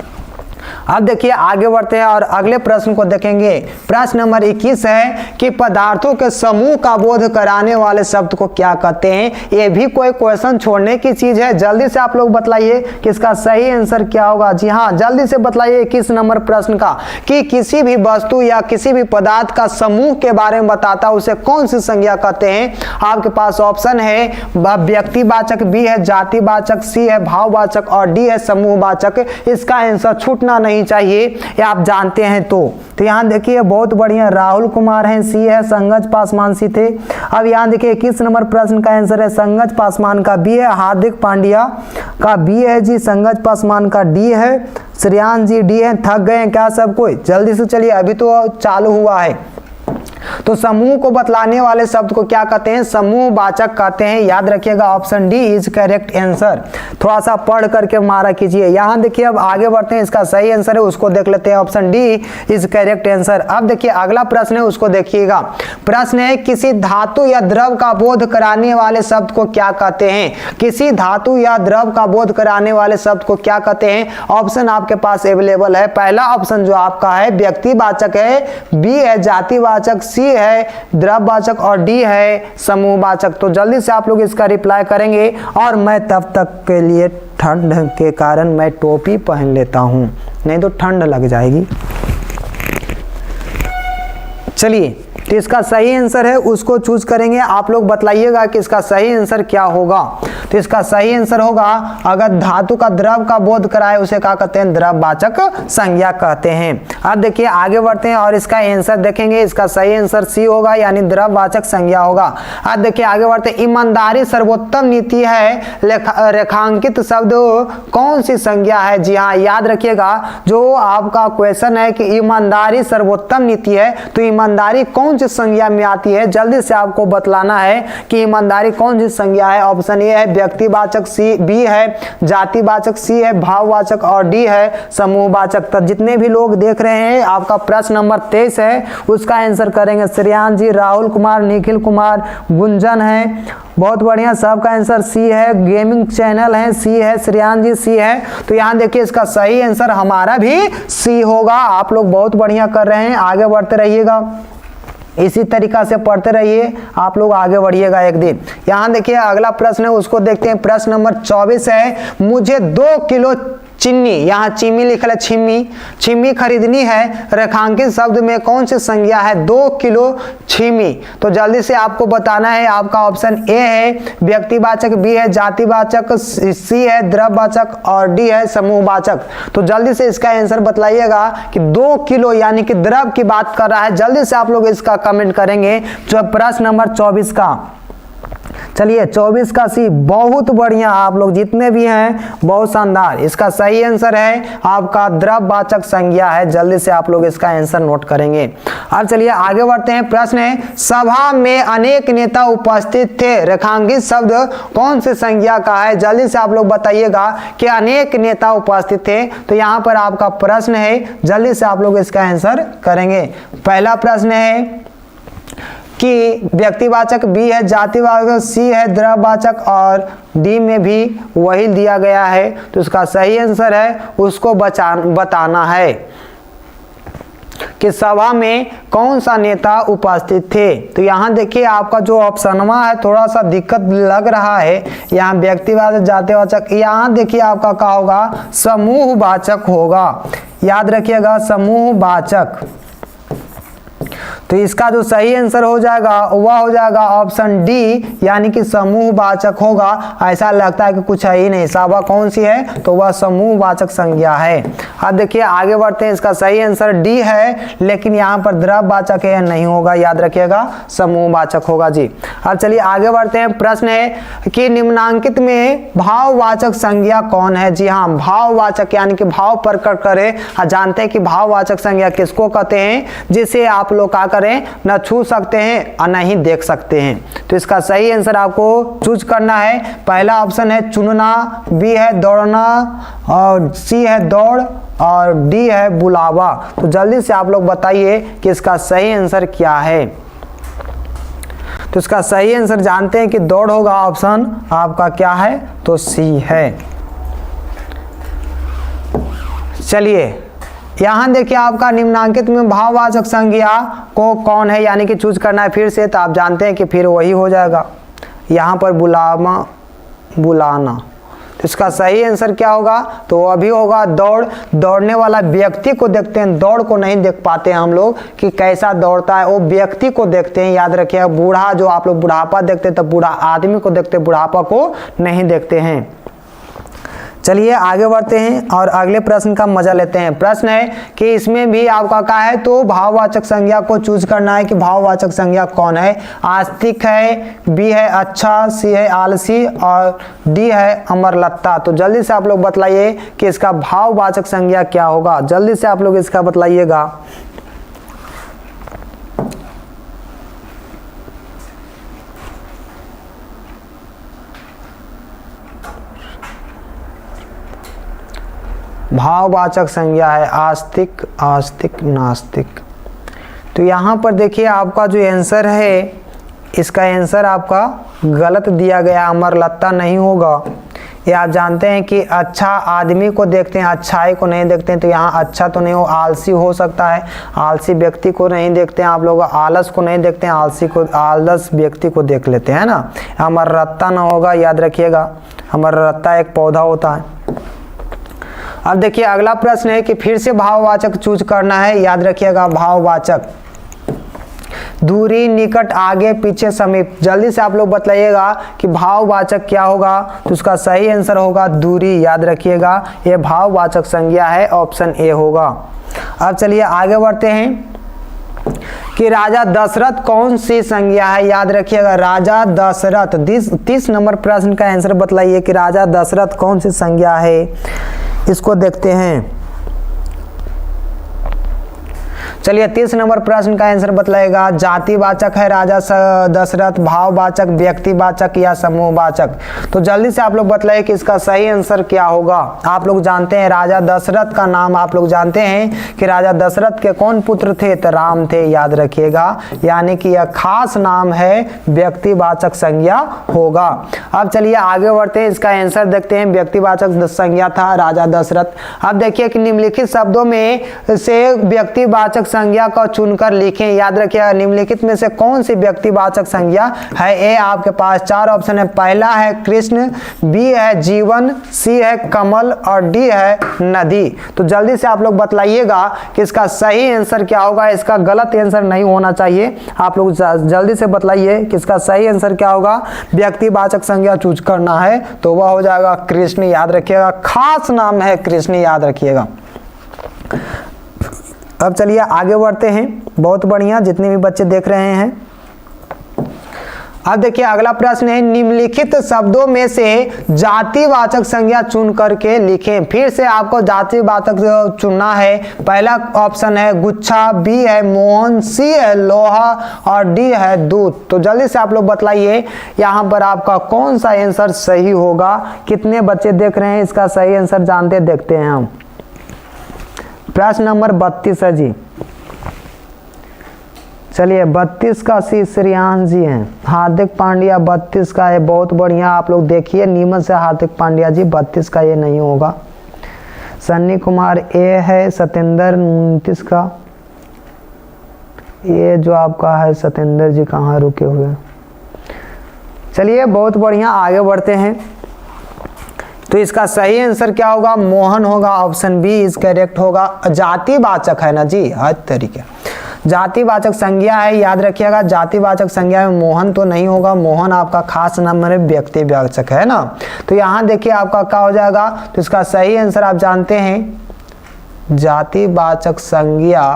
अब देखिए आगे बढ़ते हैं और अगले प्रश्न को देखेंगे। प्रश्न नंबर 21 है कि पदार्थों के समूह का बोध कराने वाले शब्द को क्या कहते हैं। ये भी कोई क्वेश्चन छोड़ने की चीज है, जल्दी से आप लोग बतलाइए कि इसका सही आंसर क्या होगा। जी हाँ, जल्दी से बतलाइए 21 नंबर प्रश्न का कि किसी भी वस्तु या किसी भी पदार्थ का समूह के बारे में बताता है उसे कौन सी संज्ञा कहते हैं। आपके पास ऑप्शन है व्यक्तिवाचक, बी है जातिवाचक, सी है भाववाचक और डी है समूहवाचक। इसका आंसर छूटना नहीं चाहिए, ये आप जानते हैं। तो यहाँ देखिए बहुत बढ़िया, राहुल कुमार है, सी है संगज पासवान सी थे। अब यहाँ देखिए 21 नंबर प्रश्न का आंसर है संगज पासवान का बी है, हार्दिक पांड्या का बी है जी, संगज पासवान का डी है, श्रेयांश जी डी है। थक गए क्या सब कोई? जल्दी से चलिए, अभी तो चालू हुआ है। तो समूह को बतलाने वाले शब्द को क्या कहते हैं? समूहवाचक कहते हैं। याद रखिएगा option D is correct answer. थोड़ा सा पढ़ करके मारा कीजिए। यहाँ देखिए अब आगे बढ़ते हैं, इसका सही आंसर है उसको देख लेते हैं, option D is correct answer. अब देखिए अगला प्रश्न है उसको देखिएगा। प्रश्न है किसी धातु या द्रव का बोध कराने वाले शब्द को क्या कहते हैं। किसी धातु या द्रव का बोध कराने वाले शब्द को क्या कहते हैं। ऑप्शन आपके पास अवेलेबल है। पहला ऑप्शन जो आपका है व्यक्तिवाचक है, बी है जातिवाचक, सी है द्रववाचक और डी है समूहवाचक। तो जल्दी से आप लोग इसका रिप्लाई करेंगे और मैं तब तक के लिए ठंड के कारण मैं टोपी पहन लेता हूं, नहीं तो ठंड लग जाएगी। चलिए, तो इसका सही आंसर है उसको चूज करेंगे। आप लोग बतलाइएगा कि इसका सही आंसर क्या होगा। तो इसका सही आंसर होगा अगर धातु का द्रव का बोध कराए उसे क्या कहते हैं? द्रववाचक संज्ञा कहते हैं। अब देखिए आगे बढ़ते हैं और इसका आंसर देखेंगे। इसका सही आंसर सी होगा, यानी द्रववाचक संज्ञा होगा। अब देखिए आगे बढ़ते हैं। ईमानदारी सर्वोत्तम नीति है, रेखांकित शब्द कौन सी संज्ञा है। जी हाँ, याद रखिएगा जो आपका क्वेश्चन है कि ईमानदारी सर्वोत्तम नीति है, तो ईमानदारी कौन सी संज्ञा में आती है, जल्दी से आपको बतलाना है कि ईमानदारी कौन सी संज्ञा है। ऑप्शन ए है व्यक्तिवाचक, सी बी है जातिवाचक, सी है भाववाचक और डी है समूहवाचक। तो जितने भी लोग देख रहे हैं आपका प्रश्न नंबर 23 है उसका आंसर करेंगे श्रेयांश जी, राहुल कुमार, निखिल कुमार, गुंजन है, बहुत बढ़िया। सबका आंसर सी है। गेमिंग चैनल है, सी है। श्रेयांश जी सी है। तो यहाँ देखिए इसका सही आंसर हमारा भी सी होगा। आप लोग बहुत बढ़िया कर रहे हैं, आगे बढ़ते रहिएगा, इसी तरीका से पढ़ते रहिए, आप लोग आगे बढ़िएगा एक दिन। यहाँ देखिए अगला प्रश्न है उसको देखते हैं। प्रश्न नंबर 24 है मुझे 2 किलो चीनी, यहाँ चीमी लिखा है छिमी खरीदनी है, रेखांकित शब्द में कौन सी संज्ञा है। 2 किलो छिमी। तो जल्दी से आपको बताना है। आपका ऑप्शन ए है व्यक्तिवाचक, बी है जातिवाचक, सी है द्रववाचक और डी है समूहवाचक। तो जल्दी से इसका आंसर बतलाइएगा कि 2 किलो यानी कि द्रव की बात कर रहा है। जल्दी से आप लोग इसका कमेंट करेंगे। जो प्रश्न नंबर 24 का, चलिए 24 का सी, बहुत बढ़िया। आप लोग जितने भी हैं बहुत शानदार। इसका सही आंसर है आपका द्रववाचक संज्ञा है। जल्दी से आप लोग इसका आंसर नोट करेंगे। अब चलिए आगे बढ़ते हैं। प्रश्न है सभा में अनेक नेता उपस्थित थे, रेखांकित शब्द कौन सी संज्ञा का है। जल्दी से आप लोग बताइएगा कि अनेक नेता उपस्थित थे। तो यहाँ पर आपका प्रश्न है, जल्दी से आप लोग इसका आंसर करेंगे। पहला प्रश्न है कि व्यक्तिवाचक, बी है जातिवाचक, सी है द्रववाचक और डी में भी वही दिया गया है। तो इसका सही आंसर है उसको बताना है कि सभा में कौन सा नेता उपस्थित थे। तो यहाँ देखिए आपका जो ऑप्शनवा है थोड़ा सा दिक्कत लग रहा है। यहाँ व्यक्तिवाचक जातिवाचक, यहाँ देखिए आपका क्या होगा, समूहवाचक होगा। याद रखिएगा समूहवाचक। तो इसका जो सही आंसर हो जाएगा वह हो जाएगा ऑप्शन डी, यानी कि समूहवाचक होगा। ऐसा लगता है कि कुछ है ही नहीं, सभा कौन सी है, तो वह समूहवाचक संज्ञा है। अब देखिए आगे बढ़ते हैं। इसका सही आंसर डी है, लेकिन यहाँ पर द्रववाचक है, नहीं होगा। याद रखिएगा समूहवाचक होगा जी। अब चलिए आगे बढ़ते हैं। प्रश्न है कि निम्नांकित में भाववाचक संज्ञा कौन है। जी हाँ, भाववाचक यानी कि भाव प्रकट करे। जानते हैं कि भाववाचक संज्ञा किसको कहते हैं, जिसे आप लोग क्या करें, न छू सकते हैं और नहीं देख सकते हैं। तो इसका सही आंसर आपको चूज करना है। पहला ऑप्शन है चुनना, बी है दौड़ना और सी है दौड़ और डी है बुलावा। तो जल्दी से आप लोग बताइए कि इसका सही आंसर क्या है। तो इसका सही आंसर जानते हैं कि दौड़ होगा। ऑप्शन आपका क्या है, तो सी है। चलिए यहाँ देखिए आपका निम्नांकित में भाववाचक संज्ञा को कौन है, यानी कि चूज करना है फिर से, तो आप जानते हैं कि फिर वही हो जाएगा यहाँ पर बुलाना। तो इसका सही आंसर क्या होगा, तो वो अभी होगा दौड़ने वाला व्यक्ति को देखते हैं, दौड़ को नहीं देख पाते हैं हम लोग कि कैसा दौड़ता है, वो व्यक्ति को देखते हैं। याद रखिएगा, बूढ़ा जो आप लोग बुढ़ापा देखते हैं तो बूढ़ा आदमी को देखते हैं, बुढ़ापा को नहीं देखते हैं। चलिए आगे बढ़ते हैं और अगले प्रश्न का मजा लेते हैं। प्रश्न है कि इसमें भी आपका क्या है, तो भाववाचक संज्ञा को चूज करना है कि भाववाचक संज्ञा कौन है। आस्तिक है, बी है अच्छा, सी है आलसी और डी है अमरलता। तो जल्दी से आप लोग बतलाइए कि इसका भाववाचक संज्ञा क्या होगा, जल्दी से आप लोग इसका बतलाइएगा। भाववाचक संज्ञा है आस्तिक, आस्तिक, नास्तिक। तो यहाँ पर देखिए आपका जो आंसर है, इसका आंसर आपका गलत दिया गया, अमरलता नहीं होगा। ये आप जानते हैं कि अच्छा आदमी को देखते हैं, अच्छाई को नहीं देखते हैं, तो यहाँ अच्छा तो नहीं हो, आलसी हो सकता है, आलसी व्यक्ति को नहीं देखते हैं आप लोग, आलस को नहीं देखते हैं, आलस व्यक्ति को देख लेते हैं ना। अमरलता ना होगा, याद रखिएगा, अमरलता एक पौधा होता है। अब देखिए अगला प्रश्न है कि फिर से भाववाचक चूज करना है। याद रखिएगा, भाववाचक दूरी, निकट, आगे, पीछे, समीप। जल्दी से आप लोग बतलाइएगा कि भाववाचक क्या होगा, तो उसका सही आंसर होगा दूरी। याद रखिएगा, ये भाववाचक संज्ञा है, ऑप्शन ए होगा। अब चलिए आगे बढ़ते हैं कि राजा दशरथ कौन सी संज्ञा है। याद रखिएगा, राजा दशरथ 30 नंबर प्रश्न का आंसर बतलाइए कि राजा दशरथ कौन सी संज्ञा है। इसको देखते हैं। चलिए 30 नंबर प्रश्न का आंसर बतलाएगा। जातिवाचक है राजा दशरथ, भाववाचक, व्यक्तिवाचक या समूहवाचक। तो जल्दी से आप लोग बतलाइए कि इसका सही आंसर क्या होगा। आप लोग जानते हैं राजा दशरथ का नाम, आप लोग जानते हैं कि राजा दशरथ के कौन पुत्र थे, तो राम थे। याद रखिएगा, यानी कि यह खास नाम है, व्यक्तिवाचक संज्ञा होगा। अब चलिए आगे बढ़ते हैं, इसका आंसर देखते हैं। व्यक्तिवाचक संज्ञा था राजा दशरथ। अब देखिए कि निम्नलिखित शब्दों में से व्यक्तिवाचक संज्ञा को चुनकर लिखें। याद रखिएगा, निम्नलिखित में से कौन सी व्यक्तिवाचक संज्ञा है। ए आपके पास 4 ऑप्शन है। पहला है कृष्ण, बी है जीवन, सी है कमल और डी है नदी। तो जल्दी से आप लोग बतलाइएगा कि इसका सही आंसर क्या होगा। इसका गलत आंसर नहीं होना चाहिए। आप लोग जल्दी से बतलाइए कि इसका सही आंसर क्या होगा। व्यक्तिवाचक संज्ञा चूज करना है तो वह हो जाएगा कृष्ण। याद रखिएगा, खास नाम है कृष्ण, याद रखिएगा। अब चलिए आगे बढ़ते हैं। बहुत बढ़िया, जितने भी बच्चे देख रहे हैं। अब देखिए अगला प्रश्न है, निम्नलिखित शब्दों में से जातिवाचक संज्ञा चुन करके लिखें। फिर से आपको जातिवाचक चुनना है। पहला ऑप्शन है गुच्छा, बी है मोहन, सी है लोहा और डी है दूध। तो जल्दी से आप लोग बतलाइए यहाँ पर आपका कौन सा आंसर सही होगा। कितने बच्चे देख रहे हैं, इसका सही आंसर जानते देखते हैं हम। प्रश्न नंबर 32 है जी। चलिए 32 का सी श्रेयांश जी हैं। हार्दिक पांड्या 32 का है, बहुत बढ़िया। आप लोग देखिए नीमन से, हार्दिक पांड्या जी 32 का ये नहीं होगा। सन्नी कुमार ए है। सत्येंद्र 29 का, ये जो आपका है सत्येंद्र जी कहाँ रुके हुए। चलिए बहुत बढ़िया, आगे बढ़ते हैं। तो इसका सही आंसर क्या होगा, मोहन होगा। ऑप्शन बी इज करेक्ट होगा। जातिवाचक है ना जी, हर तरीके जातिवाचक संज्ञा है। याद रखिएगा, जातिवाचक संज्ञा में मोहन तो नहीं होगा। मोहन आपका खास नाम है, व्यक्तिवाचक है ना। तो यहाँ देखिए आपका क्या हो जाएगा। तो इसका सही आंसर आप जानते हैं जातिवाचक संज्ञा।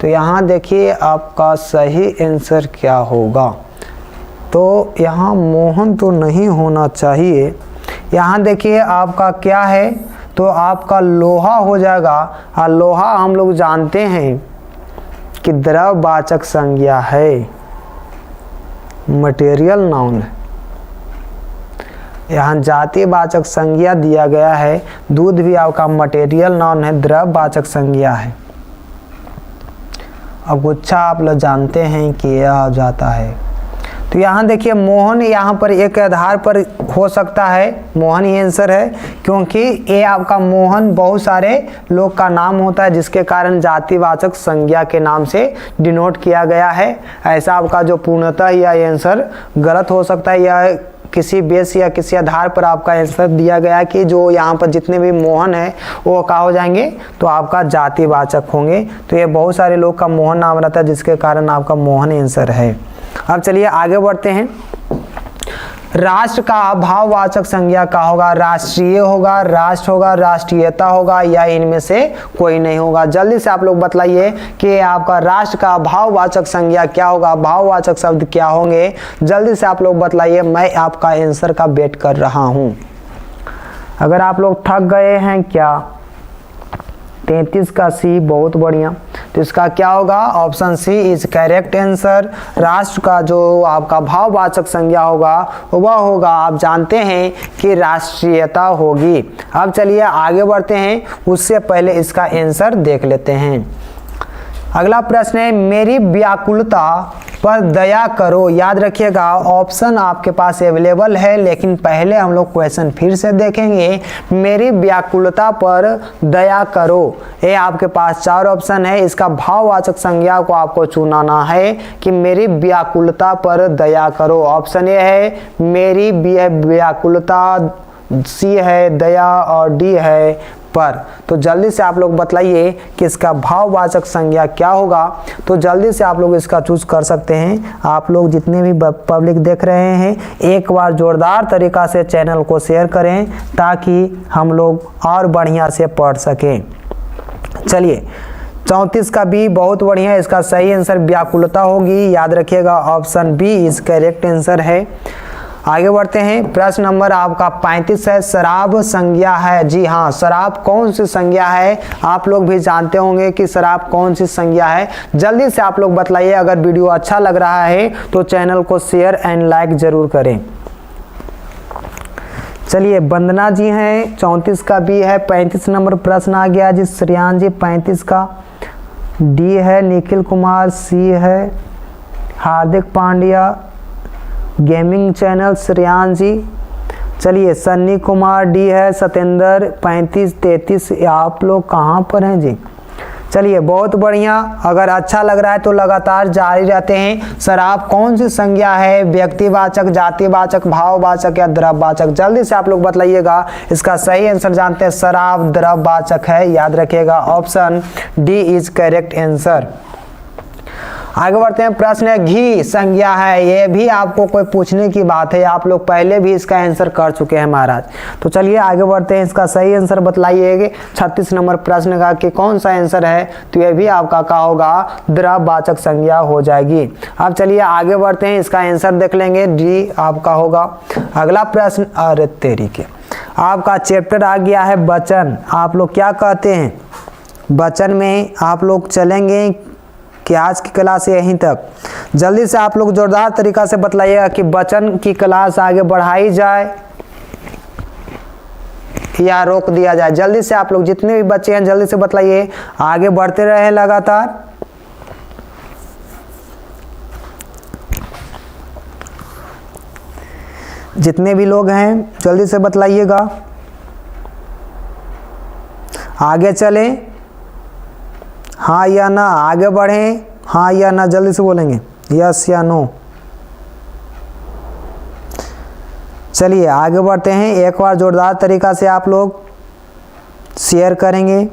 तो यहाँ देखिए आपका सही आंसर क्या होगा। तो यहाँ मोहन तो नहीं होना चाहिए। यहाँ देखिए आपका क्या है, तो आपका लोहा हो जाएगा। और लोहा हम लोग जानते हैं कि द्रव्यवाचक संज्ञा है, मटेरियल नाउन है। यहाँ जातिवाचक संज्ञा दिया गया है। दूध भी आपका मटेरियल नाउन है, द्रव्यवाचक संज्ञा है। अब गुच्छा आप लोग जानते हैं कि यह आ जाता है। तो यहाँ देखिए मोहन यहाँ पर एक आधार पर हो सकता है, मोहन ही आंसर है, क्योंकि ये आपका मोहन बहुत सारे लोग का नाम होता है जिसके कारण जातिवाचक संज्ञा के नाम से डिनोट किया गया है। ऐसा आपका जो पूर्णतः यह आंसर गलत हो सकता है, या किसी बेस या किसी आधार पर आपका आंसर दिया गया कि जो यहाँ पर जितने भी मोहन है वो क्या हो जाएंगे, तो आपका जातिवाचक होंगे। तो ये बहुत सारे लोग का मोहन नाम रहता है जिसके कारण आपका मोहन आंसर है। अब चलिए आगे बढ़ते हैं। राष्ट्र का भाववाचक संज्ञा क्या होगा? राष्ट्रीय होगा, राष्ट्र होगा, राष्ट्रीयता होगा, या इनमें से कोई नहीं होगा? जल्दी से आप लोग बतलाइए कि आपका राष्ट्र का भाववाचक संज्ञा क्या होगा, भाववाचक शब्द क्या होंगे? जल्दी से आप लोग बतलाइए, मैं आपका आंसर का वेट कर रहा हूं। अगर आप लोग थक गए हैं क्या? 33 का सी, बहुत बढ़िया। तो इसका क्या होगा? Option C is correct answer. राष्ट्र का जो आपका भाववाचक संज्ञा होगा वह होगा, आप जानते हैं कि राष्ट्रीयता होगी। अब चलिए आगे बढ़ते हैं, उससे पहले इसका आंसर देख लेते हैं। अगला प्रश्न है, मेरी व्याकुलता पर दया करो। याद रखिएगा ऑप्शन आपके पास अवेलेबल है, लेकिन पहले हम लोग क्वेश्चन फिर से देखेंगे। मेरी व्याकुलता पर दया करो, ये आपके पास 4 ऑप्शन है। इसका भाववाचक संज्ञा को आपको चुनाना है कि मेरी व्याकुलता पर दया करो। ऑप्शन ए है मेरी व्याकुलता, सी है दया, और डी है पर। तो जल्दी से आप लोग बतलाइए कि इसका भाववाचक संज्ञा क्या होगा। तो जल्दी से आप लोग इसका चूज कर सकते हैं। आप लोग जितने भी पब्लिक देख रहे हैं, एक बार जोरदार तरीका से चैनल को शेयर करें ताकि हम लोग और बढ़िया से पढ़ सकें। चलिए 34 का बी, बहुत बढ़िया। इसका सही आंसर व्याकुलता होगी। याद रखिएगा option B is correct answer है। आगे बढ़ते हैं। प्रश्न नंबर आपका 35 है, शराब संज्ञा है। जी हाँ, शराब कौन सी संज्ञा है? आप लोग भी जानते होंगे कि शराब कौन सी संज्ञा है। जल्दी से आप लोग बतलाइए। अगर वीडियो अच्छा लग रहा है तो चैनल को शेयर एंड लाइक जरूर करें। चलिए वंदना जी हैं, 34 का बी है। 35 नंबर प्रश्न आ गया जी, श्रेयान जी 35 का डी है। निखिल कुमार सी है। हार्दिक पांड्या गेमिंग चैनल श्रेयान जी। चलिए सन्नी कुमार डी है। सत्येंद्र 35 33, आप लोग कहाँ पर हैं जी? चलिए बहुत बढ़िया। अगर अच्छा लग रहा है तो लगातार जारी रहते हैं। शराब कौन सी संज्ञा है? व्यक्तिवाचक, जातिवाचक, भाववाचक या द्रव्यवाचक? जल्दी से आप लोग बतलाइएगा। इसका सही आंसर जानते हैं, शराब द्रव्यवाचक है। याद रखिएगा option D is correct answer. आगे बढ़ते हैं। प्रश्न है, घी संज्ञा है। ये भी आपको कोई पूछने की बात है, आप लोग पहले भी इसका आंसर कर चुके हैं महाराज। तो चलिए आगे बढ़ते हैं। इसका सही आंसर बतलाइएगा। 36 नंबर प्रश्न का कि कौन सा आंसर है? तो ये भी आपका क्या होगा? द्रव्यवाचक संज्ञा हो जाएगी। अब चलिए आगे बढ़ते हैं, इसका आंसर देख लेंगे। डी आपका होगा। अगला प्रश्न, अरे तेरी के, आपका चैप्टर आ गया है वचन। आप लोग क्या कहते हैं? वचन में आप लोग चलेंगे कि आज की क्लास यहीं तक। जल्दी से आप लोग जोरदार तरीका से बतलाइएगा कि वचन की क्लास आगे बढ़ाई जाए या रोक दिया जाए। जल्दी से आप लोग जितने भी बच्चे हैं जल्दी से बतलाइए, आगे बढ़ते रहे लगातार। जितने भी लोग हैं जल्दी से बतलाइएगा, आगे चलें, हाँ या ना, आगे बढ़ें, हाँ या ना, जल्दी से बोलेंगे यस या नो। चलिए आगे बढ़ते हैं। एक बार जोरदार तरीका से आप लोग शेयर करेंगे।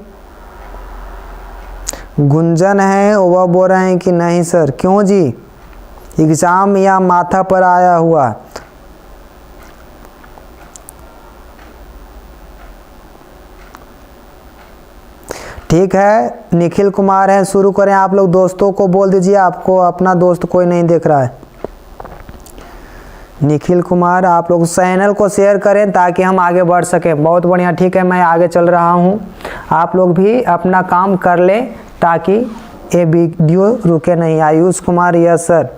गुंजन है, वह बोल रहे हैं कि नहीं सर। क्यों जी? एग्जाम या माथा पर आया हुआ? ठीक है, निखिल कुमार है, शुरू करें। आप लोग दोस्तों को बोल दीजिए, आपको अपना दोस्त कोई नहीं देख रहा है। निखिल कुमार, आप लोग चैनल को शेयर करें ताकि हम आगे बढ़ सकें। बहुत बढ़िया, ठीक है, मैं आगे चल रहा हूं। आप लोग भी अपना काम कर लें ताकि ये वीडियो रुके नहीं। Ayush Kumar, yes sir.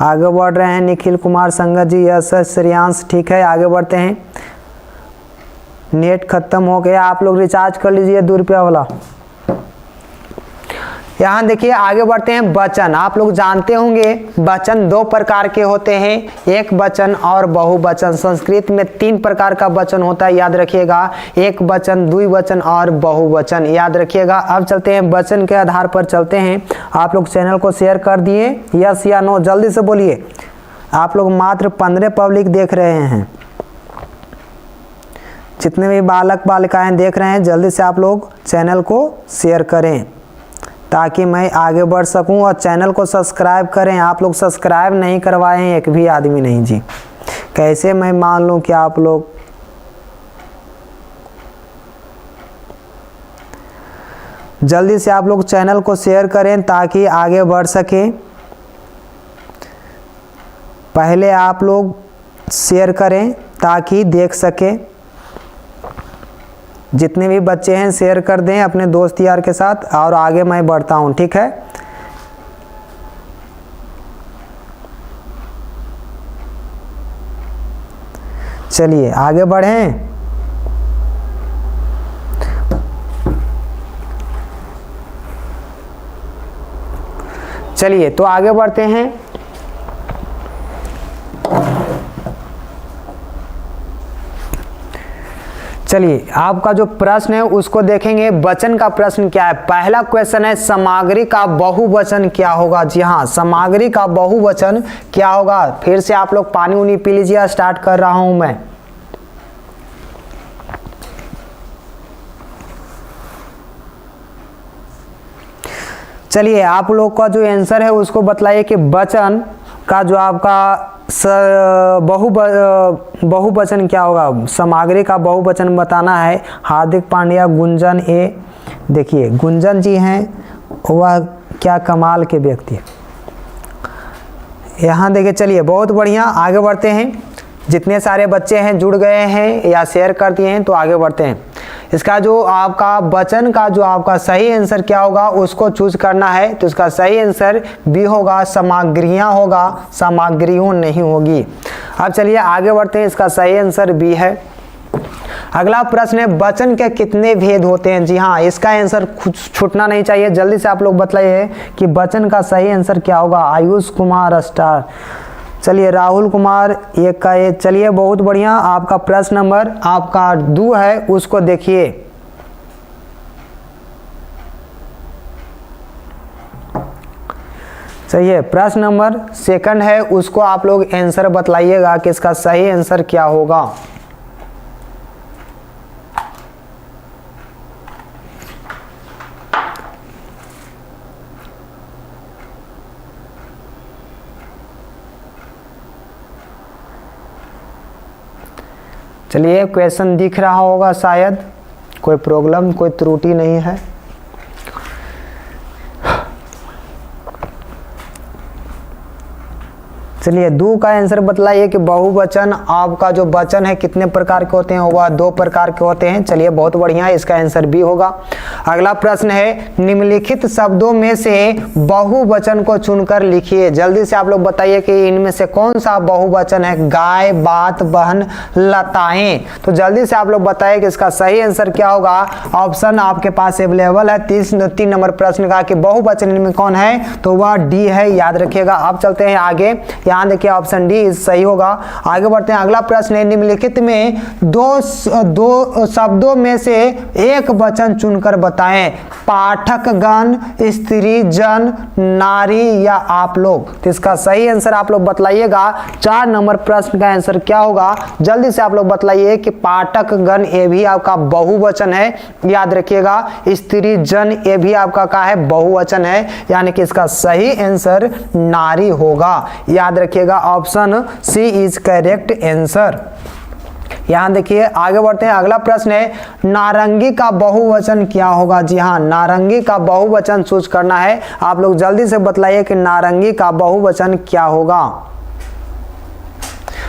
आगे बढ़ रहे हैं। निखिल कुमार संगत जी, यस सर। श्रेयांश, ठीक है, आगे बढ़ते हैं। नेट खत्म हो गया, आप लोग रिचार्ज कर लीजिए 2 रुपया वाला। यहाँ देखिए आगे बढ़ते हैं। वचन आप लोग जानते होंगे, वचन दो प्रकार के होते हैं, एक वचन और बहुवचन। संस्कृत में 3 प्रकार का वचन होता है, याद रखिएगा, एक वचन, द्विवचन और बहुवचन, याद रखिएगा। अब चलते हैं वचन के आधार पर चलते हैं। आप लोग चैनल को शेयर कर दिए, यस या नो, जल्दी से बोलिए। आप लोग मात्र 15 पब्लिक देख रहे हैं। जितने भी बालक बालिकाएं देख रहे हैं, जल्दी से आप लोग चैनल को शेयर करें ताकि मैं आगे बढ़ सकूं, और चैनल को सब्सक्राइब करें। आप लोग सब्सक्राइब नहीं करवाए हैं, एक भी आदमी नहीं जी। कैसे मैं मान लूं कि आप लोग जल्दी से आप लोग चैनल को शेयर करें ताकि आगे बढ़ सके। पहले आप लोग शेयर करें ताकि देख सके। जितने भी बच्चे हैं शेयर कर दें अपने दोस्त यार के साथ, और आगे मैं बढ़ता हूं, ठीक है। चलिए आगे बढ़ें। चलिए तो आगे बढ़ते हैं। चलिए आपका जो प्रश्न है उसको देखेंगे। वचन का प्रश्न क्या है? पहला क्वेश्चन है, सामग्री का बहुवचन क्या होगा? जी हाँ, सामग्री का बहुवचन क्या होगा? फिर से आप लोग पानी उनी पी लीजिए, स्टार्ट कर रहा हूं मैं। चलिए आप लोग का जो आंसर है उसको बतलाइए कि वचन का जो आपका बहुवचन क्या होगा? सामग्री का बहुवचन बताना है। हार्दिक पांड्या, गुंजन ए, देखिए गुंजन जी हैं, वह क्या कमाल के व्यक्ति है। यहाँ देखिए, चलिए बहुत बढ़िया, आगे बढ़ते हैं। जितने सारे बच्चे हैं जुड़ गए हैं या शेयर कर दिए हैं, तो आगे बढ़ते हैं। इसका जो आपका वचन का जो आपका सही आंसर क्या होगा उसको चूज करना है। तो इसका सही आंसर बी होगा, सामग्रियां होगा, सामग्रियों नहीं होगी। अब चलिए आगे बढ़ते हैं। इसका सही आंसर बी है। अगला प्रश्न है, वचन के कितने भेद होते हैं? जी हाँ, इसका आंसर छूटना नहीं चाहिए। जल्दी से आप लोग बताइए कि वचन का सही आंसर क्या होगा। आयुष कुमार स्टार, चलिए राहुल कुमार एक का ये, चलिए बहुत बढ़िया। आपका प्रश्न नंबर आपका 2 है, उसको देखिए। चलिए प्रश्न नंबर 2 है, उसको आप लोग आंसर बतलाइएगा कि इसका सही आंसर क्या होगा। चलिए क्वेश्चन दिख रहा होगा शायद, कोई प्रॉब्लम कोई त्रुटि नहीं है। चलिए 2 का आंसर बतलाइए कि बहुवचन आपका जो वचन है कितने प्रकार के होते हैं? वह 2 प्रकार के होते हैं। चलिए बहुत बढ़िया, इसका आंसर बी होगा। अगला प्रश्न है, निम्नलिखित शब्दों में से बहुवचन को चुनकर लिखिए। जल्दी से आप लोग बताइए कि इनमें से कौन सा बहुवचन है? गाय, बात, बहन, लताएं। तो जल्दी से आप लोग बताइए कि इसका सही आंसर क्या होगा। ऑप्शन आपके पास अवेलेबल है 3 नंबर प्रश्न का कि बहुवचन इनमें कौन है, तो वह डी है, याद रखिएगा। अब चलते हैं आगे। यहाँ देखिए ऑप्शन डी सही होगा। आगे बढ़ते हैं। अगला प्रश्न है, निम्नलिखित में दो शब्दों में से एक वचन चुनकर बताएं। पाठकगण, स्त्री जन, नारी या आप लोग। तो इसका सही आंसर आप लोग बतलाइएगा। 4 नंबर प्रश्न का आंसर क्या होगा? जल्दी से आप लोग बतलाइए कि पाठकगण ये भी आपका बहुवचन है, याद रखिएगा। स्त्री जन ये भी आपका क्या है? बहुवचन है, यानी कि इसका सही आंसर नारी होगा, याद रखिएगा। Option C is correct answer. यहां देखिए आगे बढ़ते हैं। अगला प्रश्न है, नारंगी का बहुवचन क्या होगा? जी हाँ, नारंगी का बहुवचन चूज करना है। आप लोग जल्दी से बतलाइए कि नारंगी का बहुवचन क्या होगा।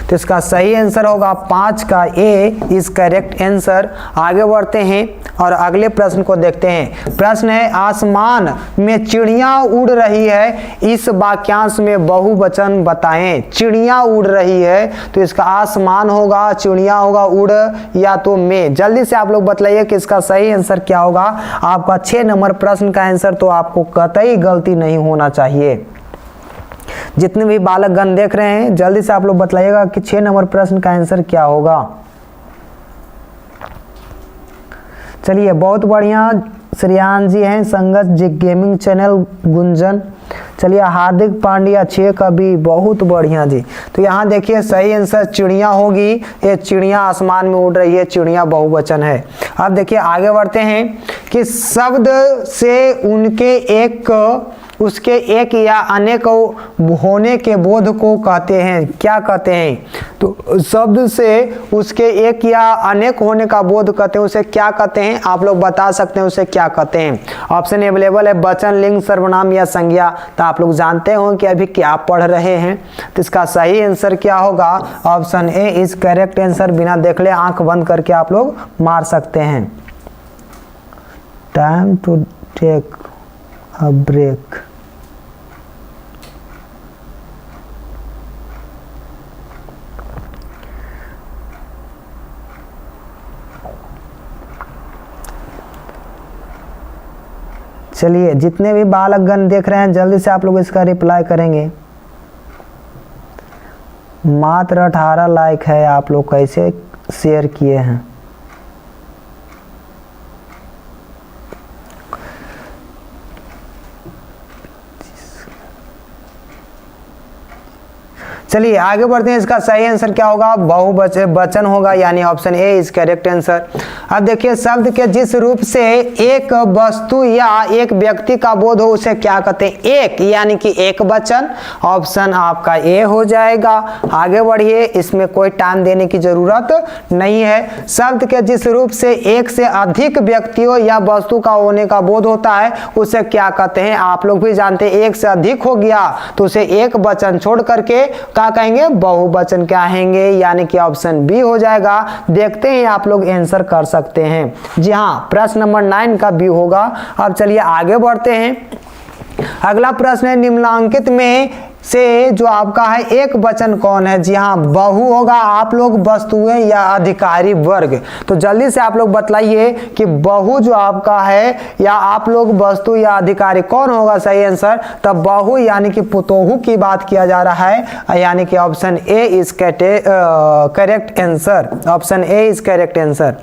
तो इसका सही आंसर होगा 5 का ए इज करेक्ट आंसर। आगे बढ़ते हैं और अगले प्रश्न को देखते हैं। प्रश्न है आसमान में चिड़िया उड़ रही है, इस वाक्यांश में बहुवचन बताएं। चिड़िया उड़ रही है तो इसका आसमान होगा, चिड़िया होगा, उड़ या तो में। जल्दी से आप लोग बताइए कि इसका सही आंसर क्या होगा। आपका 6 नंबर प्रश्न का आंसर तो आपको कतई गलती नहीं होना चाहिए। जितने भी बालकगण देख रहे हैं जल्दी से आप लोग बताइएगा कि 6 नंबर प्रश्न का आंसर क्या होगा। चलिए बहुत बढ़िया, श्रेयान जी हैं, संगत जी गेमिंग चैनल गुंजन। चलिए हार्दिक पांड्या 6 का भी बहुत बढ़िया जी। तो यहाँ देखिए सही आंसर चिड़िया होगी। ये चिड़िया आसमान में उड़ रही है, चिड़िया बहुवचन है। अब देखिए आगे बढ़ते हैं कि शब्द से उनके एक उसके एक या अनेक होने के बोध को कहते हैं। क्या कहते हैं? तो शब्द से उसके एक या अनेक होने का बोध कहते हैं, उसे क्या कहते हैं? आप लोग बता सकते हैं उसे क्या कहते हैं। ऑप्शन अवेलेबल है वचन, लिंग, सर्वनाम या संज्ञा। तो आप लोग जानते हो कि अभी क्या पढ़ रहे हैं। तो इसका सही आंसर क्या होगा? Option A is correct answer. बिना देख ले आंख बंद करके आप लोग मार सकते हैं। Time to take a break. चलिए जितने भी बालकगण देख रहे हैं जल्दी से आप लोग इसका रिप्लाई करेंगे। मात्र 18 लाइक है, आप लोग कैसे शेयर किए हैं? चलिए आगे बढ़ते हैं। इसका सही आंसर क्या होगा? बहुवचन होगा, यानी option A is correct answer. अब देखिए शब्द के जिस रूप से एक वस्तु या एक व्यक्ति का बोध हो उसे क्या कहते हैं? एक, यानी कि एक वचन। ऑप्शन आपका ए हो जाएगा। आगे बढ़िए, इसमें कोई टाइम देने की जरूरत नहीं है। शब्द के जिस रूप से एक से अधिक व्यक्तियों या वस्तु का होने का बोध होता है उसे क्या कहते हैं? आप लोग भी जानते हैं एक से अधिक हो गया तो उसे एक वचन छोड़ करके क्या कहेंगे? बहुवचन कहेंगे, यानी कि ऑप्शन बी हो जाएगा। देखते हैं आप लोग आंसर कर सकते हैं। जी हाँ, प्रश्न नंबर 9 का बी होगा। अब चलिए आगे बढ़ते हैं। अगला प्रश्न है निम्नलिखित में से जो आपका है एक वचन कौन है? जी हाँ, बहु होगा। आप लोग वस्तुएं या अधिकारी वर्ग। तो जल्दी से आप लोग बताइए कि बहु जो आपका है या आप लोग वस्तु या अधिकारी कौन होगा सही आंसर? तब बहु यानी कि पुतोहू की बात किया जा रहा है, यानी कि option A is correct answer. Option A is correct answer.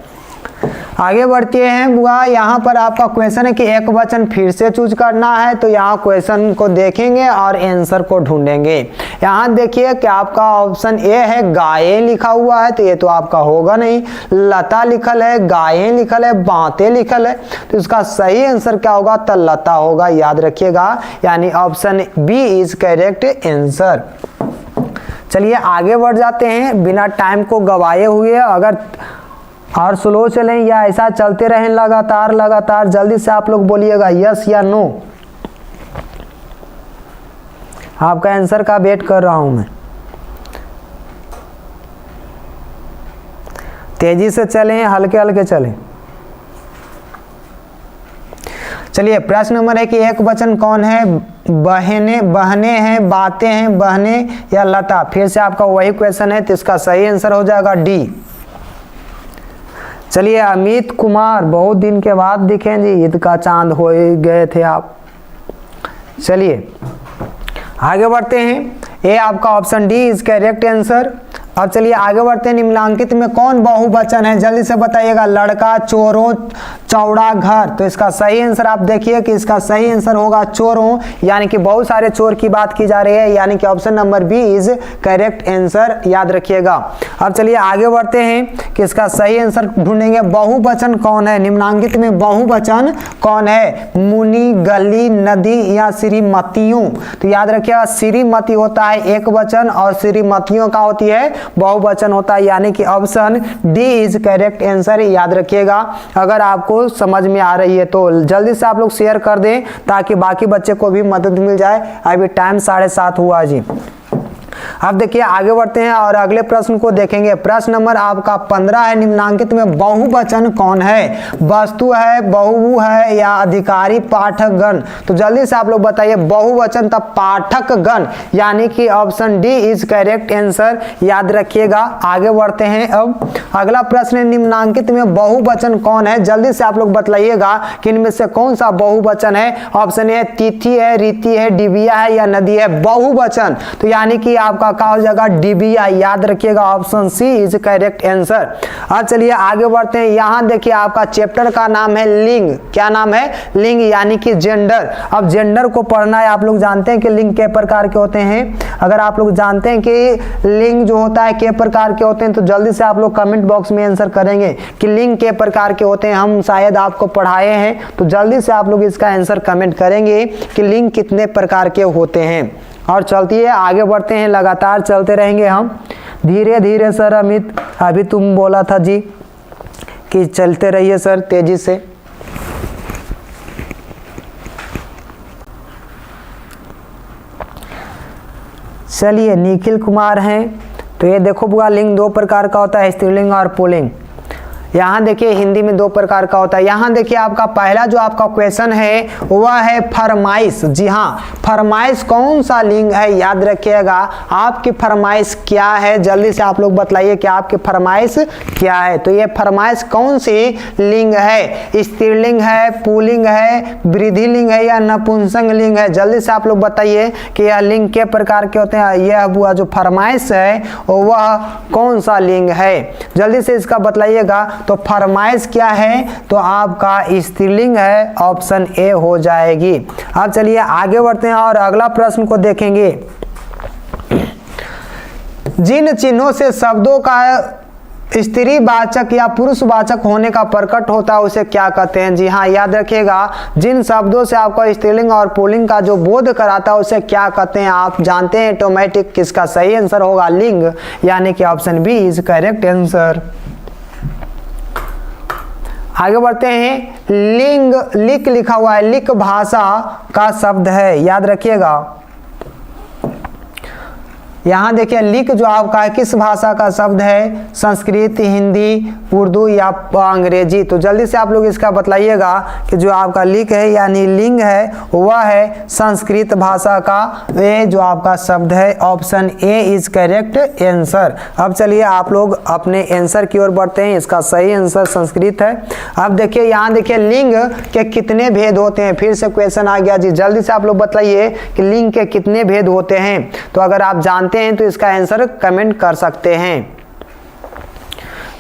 आगे बढ़ते हैं बुआ। यहाँ पर आपका क्वेश्चन है कि एक वचन फिर से चूज करना है। तो यहाँ क्वेश्चन को देखेंगे और आंसर को ढूंढेंगे। यहाँ देखिए कि आपका ऑप्शन ए है गायें लिखा हुआ है, तो ये तो आपका होगा नहीं। लता लिखल है, गायें लिखल है, बातें लिखल है, तो इसका सही आंसर क्या होगा? तो लता होगा, याद रखिएगा, यानी option B is correct answer. चलिए आगे बढ़ जाते हैं बिना टाइम को गवाए हुए। अगर और स्लो चलें या ऐसा चलते रहें लगातार, जल्दी से आप लोग बोलिएगा यस या नो। आपका आंसर का वेट कर रहा हूं मैं। तेजी से चलें, हल्के हल्के चलें। चलिए प्रश्न नंबर है कि एक वचन कौन है? बहने हैं, बातें हैं, बहने या लता। फिर से आपका वही क्वेश्चन है, तो इसका सही आंसर हो जाएगा डी। चलिए अमित कुमार बहुत दिन के बाद दिखे जी, ईद का चांद हो गए थे आप। चलिए आगे बढ़ते हैं। ये आपका option D is correct answer. अब चलिए आगे बढ़ते हैं। निम्नलिखित में कौन बहुवचन है? जल्दी से बताइएगा। लड़का, चोरों, चौड़ा घर। तो इसका सही आंसर आप देखिए कि इसका सही आंसर होगा चोरों, यानी कि बहुत सारे चोर की बात की जा रही है, यानी कि option number B is correct answer, याद रखिएगा। अब चलिए आगे बढ़ते हैं कि इसका सही आंसर ढूंढेंगे। बहुवचन कौन है? निम्नलिखित में बहुवचन कौन है? मुनि, गली, नदी या श्रीमतियों। तो याद रखिएगा श्रीमती होता है एक वचन और श्रीमतियों का होती है बहुवचन होता है, यानी कि option D is correct answer, याद रखिएगा। अगर आपको समझ में आ रही है तो जल्दी से आप लोग शेयर कर दें ताकि बाकी बच्चे को भी मदद मिल जाए। अभी टाइम 7:30 हुआ जी। अब देखिए आगे बढ़ते हैं और अगले प्रश्न को देखेंगे। प्रश्न नंबर आपका 15 है, निम्नांकित में बहुवचन कौन है? वस्तु है, बहु है या अधिकारी पाठक गण? तो जल्दी से आप लोग बताइए, बहुवचन तब पाठक गण, यानी कि option D is correct answer, याद रखिएगा। आगे बढ़ते हैं। अब अगला प्रश्न है, निम्नांकित में बहुवचन कौन है? जल्दी से आप लोग बतलाइएगा कि इनमें से कौन सा बहुवचन है। ऑप्शन ए तिथि है, रीति है, डिबिया है या नदी है। बहुवचन तो यानी कि आपका क्या हो जाएगा? डिबिया, याद रखिएगा। Option C is correct answer. अब चलिए आगे बढ़ते हैं। यहाँ देखिए आपका चैप्टर का नाम है लिंग। क्या नाम है? लिंग, यानी कि जेंडर। अब जेंडर को पढ़ना है। आप लोग जानते हैं कि लिंग के प्रकार के होते हैं। अगर आप लोग जानते हैं कि लिंग जो होता है के प्रकार के होते हैं, तो जल्दी से आप लोग कमेंट बॉक्स में आंसर करेंगे कि लिंग के प्रकार के होते हैं। हम शायद आपको पढ़ाए हैं, तो जल्दी से आप लोग इसका आंसर कमेंट करेंगे कि लिंग कितने प्रकार के होते हैं। और चलती है आगे बढ़ते हैं, लगातार चलते रहेंगे हम। धीरे धीरे सर अमित, अभी तुम बोला था जी कि चलते रहिए सर तेजी से। चलिए निखिल कुमार हैं। तो ये देखो बुआ, लिंग दो प्रकार का होता है, स्त्रीलिंग और पुल्लिंग। यहाँ देखिए हिंदी में दो प्रकार का होता है। यहाँ देखिए आपका पहला जो आपका क्वेश्चन है वह है फरमाइश। जी हाँ, फरमाइश कौन सा लिंग है? याद रखिएगा। आपकी फरमाइश क्या है? जल्दी से आप लोग बतलाइए कि आपकी फरमाइश क्या है। तो ये फरमाइश कौन सी लिंग है? स्त्रीलिंग है, पुल्लिंग है, वृद्धिलिंग है या नपुंसक लिंग है? जल्दी से आप लोग बताइए कि यह लिंग के प्रकार के होते हैं। यह हुआ जो फरमाइश है वह कौन सा लिंग है? जल्दी से इसका बतलाइएगा। तो फरमाइश क्या है? तो आपका स्त्रीलिंग है, ऑप्शन ए हो जाएगी। अब चलिए आगे बढ़ते हैं और अगला प्रश्न को देखेंगे। जिन चिन्हों से शब्दों का स्त्रीवाचक या पुरुषवाचक होने का प्रकट होता है उसे क्या कहते हैं? जी हाँ, याद रखिएगा। जिन शब्दों से आपका स्त्रीलिंग और पुल्लिंग का जो बोध कराता है उसे क्या कहते हैं? आप जानते हैं ऑटोमेटिक किसका सही आंसर होगा? लिंग, यानी कि option B is correct answer. आगे बढ़ते हैं। लिंग, लिक लिखा हुआ है, लिक भाषा का शब्द है, याद रखिएगा। यहाँ देखिए लिक जो आपका है किस भाषा का शब्द है? संस्कृत, हिंदी, उर्दू या अंग्रेजी? तो जल्दी से आप लोग इसका बतलाइएगा कि जो आपका लिक है यानी लिंग है वह है संस्कृत भाषा का। ये जो आपका शब्द है option A is correct answer. अब चलिए आप लोग अपने आंसर की ओर बढ़ते हैं। इसका सही आंसर संस्कृत है। अब देखिए यहाँ देखिए लिंग के कितने भेद होते हैं? फिर से क्वेश्चन आ गया जी। जल्दी से आप लोग बताइए कि लिंग के कितने भेद होते हैं। तो अगर आप जानते हैं तो इसका आंसर कमेंट कर सकते हैं।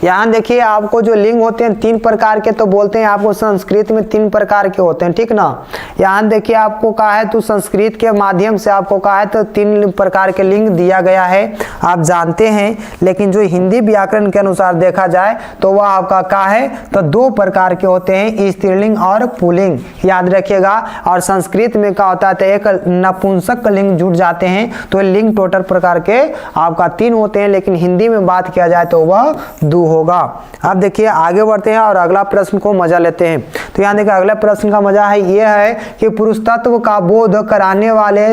यहाँ देखिए आपको जो लिंग होते हैं तीन प्रकार के तो बोलते हैं, आपको संस्कृत में तीन प्रकार के होते हैं, ठीक ना। यहाँ देखिए आपको कहा है तो संस्कृत के माध्यम से आपको कहा है तो तीन प्रकार के लिंग दिया गया है, आप जानते हैं। लेकिन जो हिंदी व्याकरण के अनुसार देखा जाए तो वह आपका क्या है? तो दो प्रकार के होते हैं, स्त्रीलिंग और पुल्लिंग, याद रखिएगा। और संस्कृत में क्या होता है तो एक नपुंसक लिंग जुड़ जाते हैं, तो लिंग टोटल प्रकार के आपका तीन होते हैं। लेकिन हिंदी में बात किया जाए तो वह दो होगा। अब देखिए आगे बढ़ते हैं और अगला प्रश्न को मजा लेते हैं। तो यहाँ देखिए अगला प्रश्न का मजा है ये है कि पुरुष तत्व का बोध कराने वाले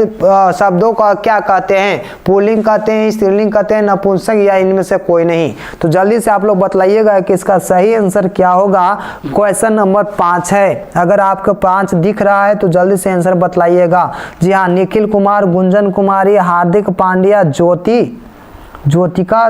शब्दों का क्या कहते हैं? पुल्लिंग कहते हैं, स्त्रीलिंग कहते हैं, नपुंसक या इनमें से कोई नहीं? तो जल्दी से आप लोग बतलाइएगा कि इसका सही आंसर क्या होगा। क्वेश्चन नंबर 5 है। अगर आपको 5 दिख रहा है तो जल्दी से आंसर बतलाइएगा। जी हाँ, निखिल कुमार, गुंजन कुमारी, हार्दिक पांड्या, ज्योतिका,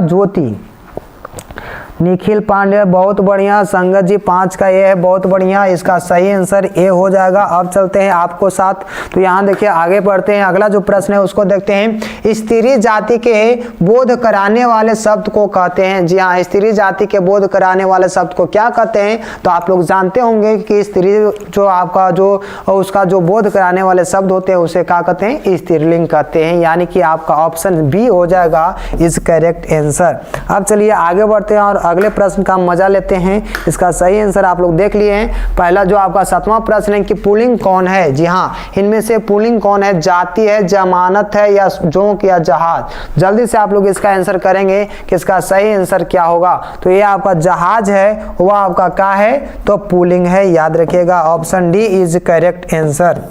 निखिल पांडे, बहुत बढ़िया। संगत जी 5 का ये है, बहुत बढ़िया। इसका सही आंसर ए हो जाएगा। अब चलते हैं आपको साथ। तो यहाँ देखिए आगे बढ़ते हैं। अगला जो प्रश्न है उसको देखते हैं। स्त्री जाति के बोध कराने वाले शब्द को कहते हैं? जी हाँ, स्त्री जाति के बोध कराने वाले शब्द को क्या कहते हैं? तो आप लोग जानते होंगे कि स्त्री जो आपका जो उसका जो बोध कराने वाले शब्द होते हैं उसे क्या कहते हैं? स्त्रीलिंग कहते हैं, यानी कि आपका ऑप्शन बी हो जाएगा इज करेक्ट आंसर। अब चलिए आगे बढ़ते हैं और अगले प्रश्न का मजा लेते हैं। इसका सही आंसर आप लोग देख लिए हैं। पहला जो आपका 7वां प्रश्न है कि पुल्लिंग कौन है? जी हाँ, इनमें से पुल्लिंग कौन है? जाति है, जमानत है या जोंक या जहाज? जल्दी से आप लोग इसका आंसर करेंगे कि इसका सही आंसर क्या होगा। तो ये आपका जहाज है, वह आपका क्या है? तो पुल्लिंग है, याद रखिएगा। Option D is correct answer.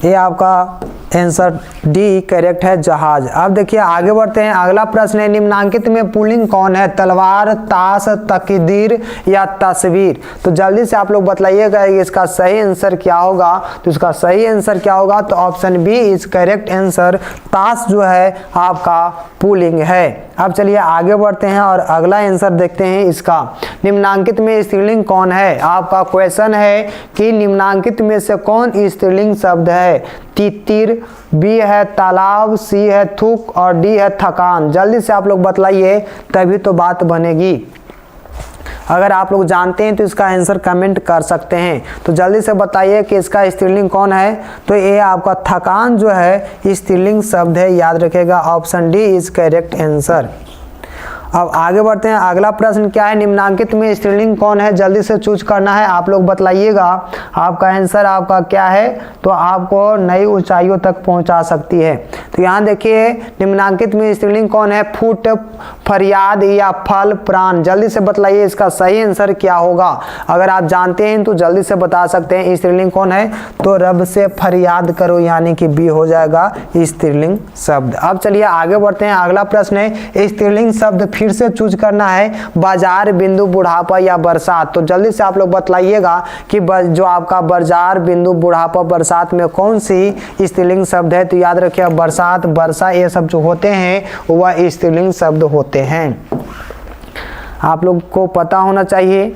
ये आपका आंसर डी करेक्ट है, जहाज। अब देखिए आगे बढ़ते हैं, अगला प्रश्न है निम्नांकित में पुल्लिंग कौन है, तलवार, ताश, तकदीर या तस्वीर। तो जल्दी से आप लोग बतलाइएगा इसका सही आंसर क्या होगा। तो इसका सही आंसर क्या होगा, तो option B is correct answer, ताश जो है आपका पुल्लिंग है। अब चलिए आगे बढ़ते हैं और अगला आंसर देखते हैं इसका, निम्नांकित में स्त्रीलिंग कौन है। आपका क्वेश्चन है कि निम्नांकित में से कौन स्त्रीलिंग शब्द है, तितिर, बी है तालाब, सी है थूक और डी है थकान। जल्दी से आप लोग बतलाइए तभी तो बात बनेगी। अगर आप लोग जानते हैं तो इसका आंसर कमेंट कर सकते हैं। तो जल्दी से बताइए कि इसका स्त्रीलिंग कौन है। तो ये आपका थकान जो है स्त्रीलिंग शब्द है, याद रखिएगा, option D is correct answer. अब आगे बढ़ते हैं, अगला प्रश्न क्या है, निम्नांकित में स्त्रीलिंग कौन है। जल्दी से चूज करना है, आप लोग बतलाइएगा आपका आंसर आपका क्या है, तो आपको नई ऊंचाइयों तक पहुंचा सकती है। तो यहाँ देखिए निम्नांकित में स्त्रीलिंग कौन है, फुट, फरियाद या फल, प्राण। जल्दी से बतलाइए इसका सही आंसर क्या होगा। अगर आप जानते हैं तो जल्दी से बता सकते हैं स्त्रीलिंग कौन है। तो रब से फरियाद करो, यानी कि बी हो जाएगा स्त्रीलिंग शब्द। अब चलिए आगे बढ़ते हैं, अगला प्रश्न है स्त्रीलिंग शब्द फिर से चूज करना है, बाजार, बिंदु, बुढ़ापा या बरसात। तो जल्दी से आप लोग बतलाइएगा कि जो आपका बाजार, बिंदु, बुढ़ापा, बरसात में कौन सी स्त्रीलिंग शब्द है। तो याद रखिए बरसात, वर्षा ये सब जो होते हैं वह स्त्रीलिंग शब्द होते हैं। आप लोग को पता होना चाहिए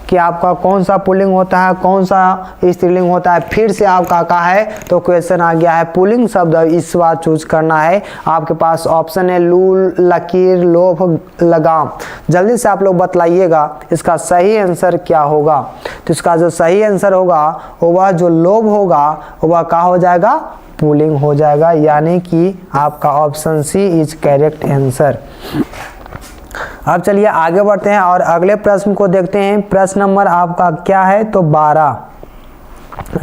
कि आपका कौन सा पुल्लिंग होता है, कौन सा स्त्रीलिंग होता है। फिर से आपका कहा है तो क्वेश्चन आ गया है पुल्लिंग शब्द, इस बार चूज करना है। आपके पास ऑप्शन है लूल, लकीर, लोभ, लगाम। जल्दी से आप लोग बतलाइएगा इसका सही आंसर क्या होगा। तो इसका जो सही आंसर होगा वह जो लोभ होगा वह क्या हो जाएगा, पुल्लिंग हो जाएगा, यानी कि आपका option C is correct answer. अब चलिए आगे बढ़ते हैं और अगले प्रश्न को देखते हैं। प्रश्न नंबर आपका क्या है, तो 12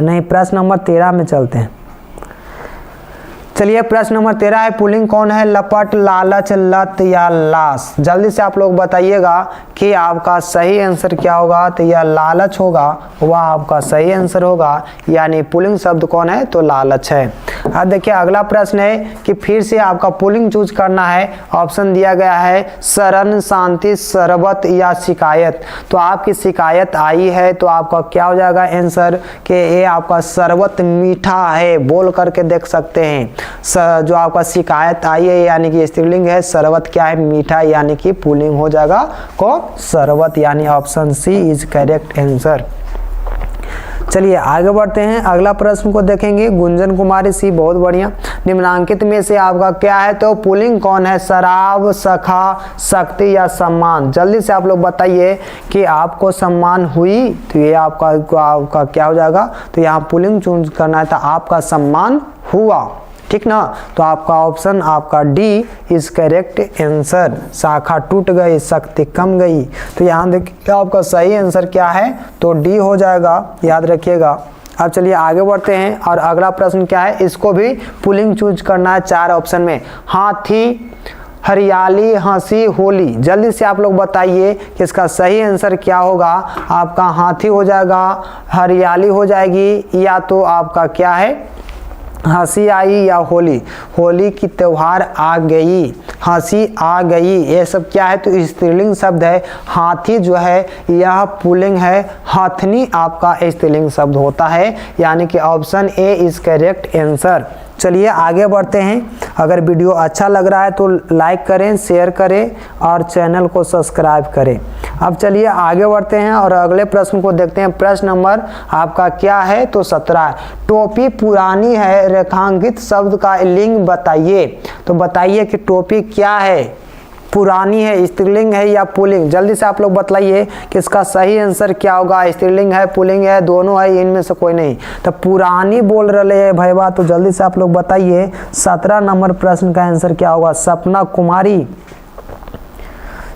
नहीं, प्रश्न नंबर 13 में चलते हैं। चलिए प्रश्न नंबर 13 है, पुल्लिंग कौन है, लपट, लालच, लत या लाश। जल्दी से आप लोग बताइएगा कि आपका सही आंसर क्या होगा। तो यह लालच होगा, वह आपका सही आंसर होगा, यानी पुल्लिंग शब्द कौन है, तो लालच है। अब देखिए अगला प्रश्न है कि फिर से आपका पुल्लिंग चूज करना है। ऑप्शन दिया गया है शरण, शांति, शरबत या शिकायत। तो आपकी शिकायत आई है तो आपका क्या हो जाएगा आंसर, कि ये आपका शरबत मीठा है, बोल करके देख सकते हैं। जो आपका शिकायत आई है यानी कि स्त्रीलिंग है, शरबत क्या है, मीठा, यानी कि पुल्लिंग हो जाएगा कौन, शरबत, यानी option C is correct answer. चलिए आगे बढ़ते हैं, अगला प्रश्न को देखेंगे। गुंजन कुमारी सी, बहुत बढ़िया। निम्नांकित में से आपका क्या है, तो पुल्लिंग कौन है, शराब, सखा, शक्ति या सम्मान। जल्दी से आप लोग बताइए कि आपको सम्मान हुई, तो ये आपका क्या हो जाएगा। तो यहाँ पुल्लिंग चूज करना है, तो आपका सम्मान हुआ, ठीक ना। तो आपका ऑप्शन आपका डी इज करेक्ट आंसर। शाखा टूट गई, शक्ति कम गई। तो यहाँ देखिए आपका सही आंसर क्या है, तो डी हो जाएगा, याद रखिएगा। अब चलिए आगे बढ़ते हैं और अगला प्रश्न क्या है, इसको भी पुल्लिंग चूज करना है 4 ऑप्शन में। हाथी, हरियाली, हंसी, होली। जल्दी से आप लोग बताइए कि इसका सही आंसर क्या होगा। आपका हाथी हो जाएगा, हरियाली हो जाएगी, या तो आपका क्या है, हंसी आई, या होली, होली की त्योहार आ गई, हंसी आ गई, ये सब क्या है, तो स्त्रीलिंग शब्द है। हाथी जो है यह पुल्लिंग है, हथनी आपका स्त्रीलिंग शब्द होता है, यानी कि option A is correct answer. चलिए आगे बढ़ते हैं। अगर वीडियो अच्छा लग रहा है तो लाइक करें, शेयर करें और चैनल को सब्सक्राइब करें। अब चलिए आगे बढ़ते हैं और अगले प्रश्न को देखते हैं। प्रश्न नंबर आपका क्या है, तो 17। टोपी पुरानी है, रेखांकित शब्द का लिंग बताइए। तो बताइए कि टोपी क्या है, पुरानी है, स्त्रीलिंग है या पुल्लिंग। जल्दी से आप लोग बतलाइए कि इसका सही आंसर क्या होगा। स्त्रीलिंग है, पुल्लिंग है, दोनों है, इनमें से कोई नहीं। तो पुरानी बोल रहे हैं भैया, तो जल्दी से आप लोग बताइए 17 नंबर प्रश्न का आंसर क्या होगा। सपना कुमारी।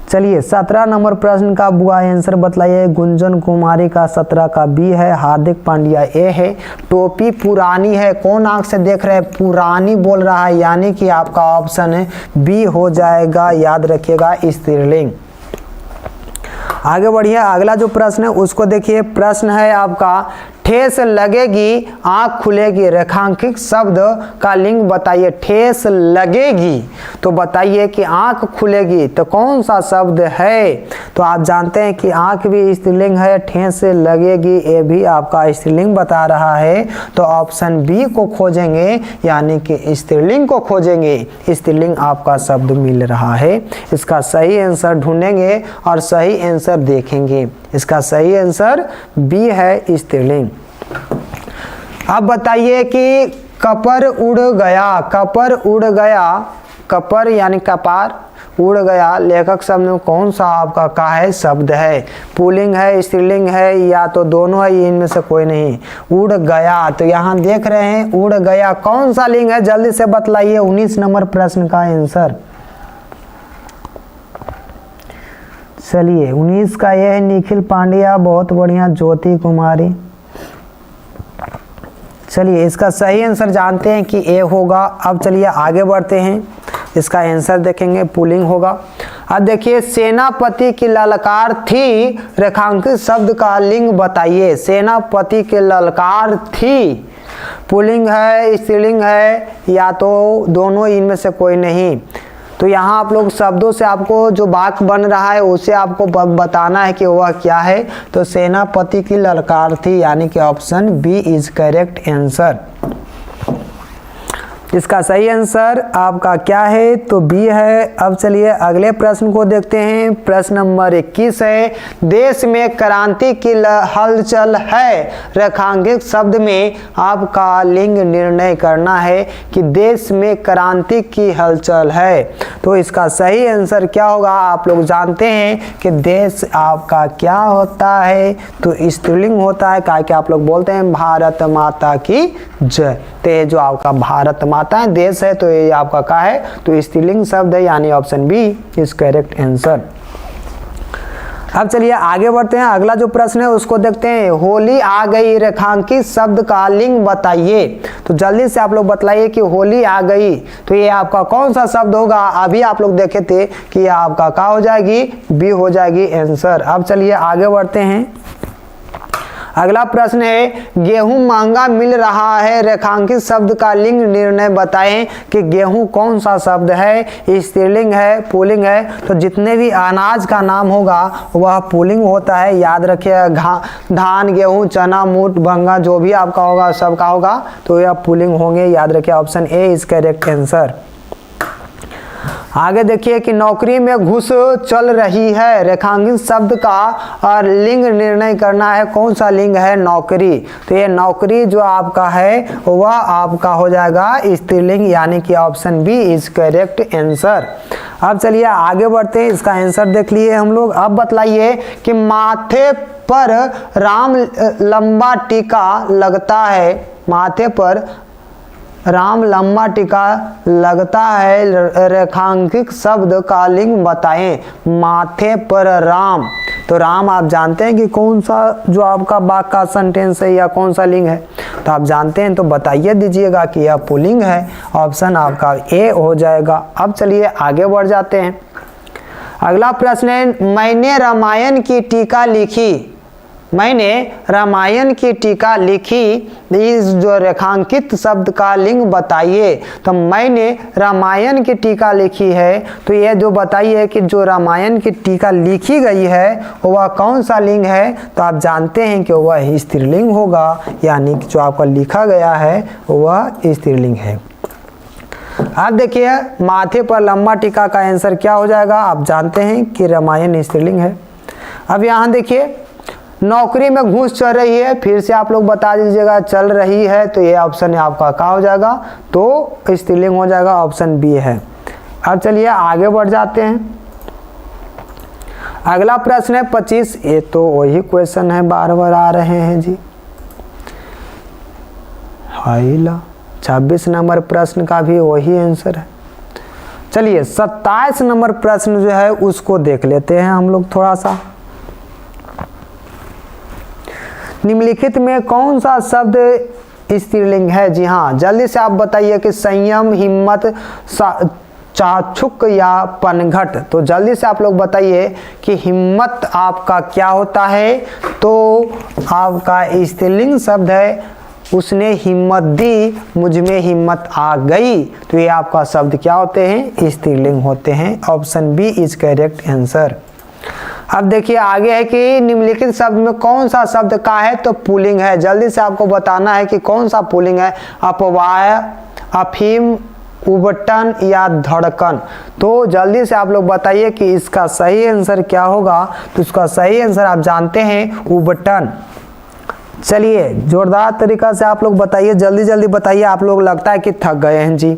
चलिए 17 नंबर प्रश्न का बुआ आंसर बतलाइए। गुंजन कुमारी का 17 का बी है, हार्दिक पांड्या ए है। टोपी पुरानी है, कौन आंख से देख रहे हैं, पुरानी बोल रहा है, यानी कि आपका ऑप्शन है बी हो जाएगा, याद रखिएगा, स्त्रीलिंग। आगे बढ़िए, अगला जो प्रश्न है उसको देखिए। प्रश्न है आपका ठेस लगेगी, आंख खुलेगी, रेखांकित शब्द का लिंग बताइए। ठेस लगेगी तो बताइए कि आंख खुलेगी तो कौन सा शब्द है? तो आप जानते हैं कि आंख भी स्त्रीलिंग है, ठेस लगेगी ये भी आपका स्त्रीलिंग बता रहा है। तो ऑप्शन बी को खोजेंगे, यानी कि स्त्रीलिंग को खोजेंगे, स्त्रीलिंग आपका शब्द मिल रहा है। इसका सही आंसर ढूंढेंगे और सही आंसर देखेंगे। इसका सही आंसर बी है, स्त्रीलिंग। अब बताइए कि कपर उड़ गया, कपर उड़ गया, कपर यानी कपार उड़ गया, लेखक शब्द में कौन सा आपका का है शब्द है? पुल्लिंग है, स्त्रीलिंग है, या तो दोनों है, इनमें से कोई नहीं। उड़ गया, तो यहाँ देख रहे हैं उड़ गया कौन सा लिंग है? जल्दी से बतलाइए 19 नंबर प्रश्न का आंसर। चलिए 19 का यह है निखिल पांड्या, बहुत बढ़िया। ज्योति कुमारी, चलिए इसका सही आंसर जानते हैं कि ए होगा। अब चलिए आगे बढ़ते हैं, इसका आंसर देखेंगे, पुल्लिंग होगा। अब देखिए सेनापति की ललकार थी, रेखांकित शब्द का लिंग बताइए। सेनापति की ललकार थी, पुल्लिंग है, स्त्रीलिंग है, या तो दोनों, इनमें से कोई नहीं। तो यहाँ आप लोग शब्दों से आपको जो वाक्य बन रहा है उसे आपको बताना है कि वह क्या है। तो सेनापति की ललकार थी, यानी कि option B is correct answer. इसका सही आंसर आपका क्या है? तो बी है। अब चलिए अगले प्रश्न को देखते हैं। प्रश्न नंबर 21 है, देश में क्रांति की हलचल है, रेखांकित शब्द में आपका लिंग निर्णय करना है कि देश में क्रांति की हलचल है। तो इसका सही आंसर क्या होगा? आप लोग जानते हैं कि देश आपका क्या होता है? तो स्त्रीलिंग होता है, क्या आप लोग बोलते हैं भारत माता की जय। तो ये जो आपका भारत माता है, देश है, तो ये आपका क्या है? तो स्त्रीलिंग शब्द है, यानी option B is correct answer. अब चलिए आगे बढ़ते हैं। अगला जो प्रश्न है उसको देखते हैं। होली आ गई, रेखांकित शब्द का लिंग बताइए। तो जल्दी से आप लोग बतलाइए कि होली आ गई, तो ये आपका कौन सा शब्द होगा? अभी आप लोग देखे थे कि ये आपका क्या हो जाएगी? बी हो जाएगी आंसर। अब चलिए आगे बढ़ते हैं। अगला प्रश्न है, गेहूं महंगा मिल रहा है, रेखांकित शब्द का लिंग निर्णय बताएं कि गेहूं कौन सा शब्द है? स्त्रीलिंग है, पुल्लिंग है? तो जितने भी अनाज का नाम होगा वह पुल्लिंग होता है, याद रखिए। धान, गेहूं, चना, मूट, भंगा, जो भी आपका होगा सबका होगा तो यह पुल्लिंग होंगे, याद रखिए। Option A is correct answer. आगे देखिए कि नौकरी में घुस चल रही है, रेखांकित शब्द का और लिंग निर्णय करना है, कौन सा लिंग है? नौकरी। तो ये नौकरी जो आपका है वह आपका हो जाएगा स्त्रीलिंग, यानी कि option B is correct answer. अब चलिए आगे बढ़ते हैं, इसका आंसर देख लिए हम लोग। अब बतलाइए कि माथे पर राम लंबा टीका लगता है, माथे पर राम लंबा टीका लगता है, रेखांकित शब्द का लिंग बताएं। माथे पर राम, तो राम आप जानते हैं कि कौन सा जो आपका वाक्य का सेंटेंस है या कौन सा लिंग है? तो आप जानते हैं तो बताइए दीजिएगा कि यह पुल्लिंग है। ऑप्शन आपका ए हो जाएगा। अब चलिए आगे बढ़ जाते हैं। अगला प्रश्न है, मैंने रामायण की टीका लिखी, मैंने रामायण की टीका लिखी, इस जो रेखांकित शब्द का लिंग बताइए। तो मैंने रामायण की टीका लिखी है, तो ये जो बताइए कि जो रामायण की टीका लिखी गई है वह कौन सा लिंग है? तो आप जानते हैं कि वह स्त्रीलिंग होगा, यानी कि जो आपका लिखा गया है वह स्त्रीलिंग है। अब देखिए माथे पर लंबा टीका का आंसर क्या हो जाएगा? आप जानते हैं कि रामायण स्त्रीलिंग है। अब यहाँ देखिए नौकरी में घूस चल रही है, फिर से आप लोग बता दीजिएगा चल रही है, तो ये ऑप्शन आपका क्या हो जाएगा? तो स्त्रीलिंग हो जाएगा, ऑप्शन बी है। अब चलिए आगे बढ़ जाते हैं। अगला प्रश्न है 25, ये तो वही क्वेश्चन है, बार बार आ रहे हैं जी। हाइला 26 नंबर प्रश्न का भी वही आंसर है। चलिए 27 नंबर प्रश्न जो है उसको देख लेते हैं हम लोग थोड़ा सा। निम्नलिखित में कौन सा शब्द स्त्रीलिंग है? जी हाँ, जल्दी से आप बताइए कि संयम, हिम्मत, चाक्षुक या पनघट। तो जल्दी से आप लोग बताइए कि हिम्मत आपका क्या होता है। तो आपका स्त्रीलिंग शब्द है, उसने हिम्मत दी, मुझ में हिम्मत आ गई। तो ये आपका शब्द क्या होते हैं, स्त्रीलिंग होते हैं। Option B is correct answer. अब देखिए आगे है कि निम्नलिखित शब्द में कौन सा शब्द का है, तो पुल्लिंग है। जल्दी से आपको बताना है कि कौन सा पुल्लिंग है, अपवाय, अफीम, उबटन या धड़कन। तो जल्दी से आप लोग बताइए कि इसका सही आंसर क्या होगा। तो इसका सही आंसर आप जानते हैं, उबटन। चलिए जोरदार तरीका से आप लोग बताइए, जल्दी जल्दी बताइए। आप लोग लगता है कि थक गए हैं जी।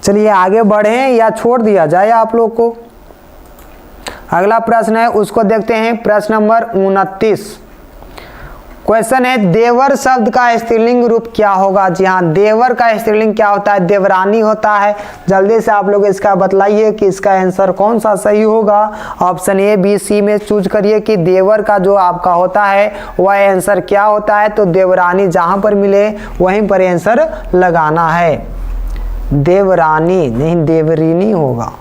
चलिए आगे बढ़ें या छोड़ दिया जाए आप लोग को। अगला प्रश्न है, उसको देखते हैं। प्रश्न नंबर 29 क्वेश्चन है, देवर शब्द का स्त्रीलिंग रूप क्या होगा। जी हाँ, देवर का स्त्रीलिंग क्या होता है, देवरानी होता है। जल्दी से आप लोग इसका बतलाइए कि इसका आंसर कौन सा सही होगा। ऑप्शन ए, बी, सी में चूज करिए कि देवर का जो आपका होता है वह आंसर क्या होता है। तो देवरानी जहां पर मिले वहीं पर आंसर लगाना है। देवरानी नहीं, देवरीनी होगा,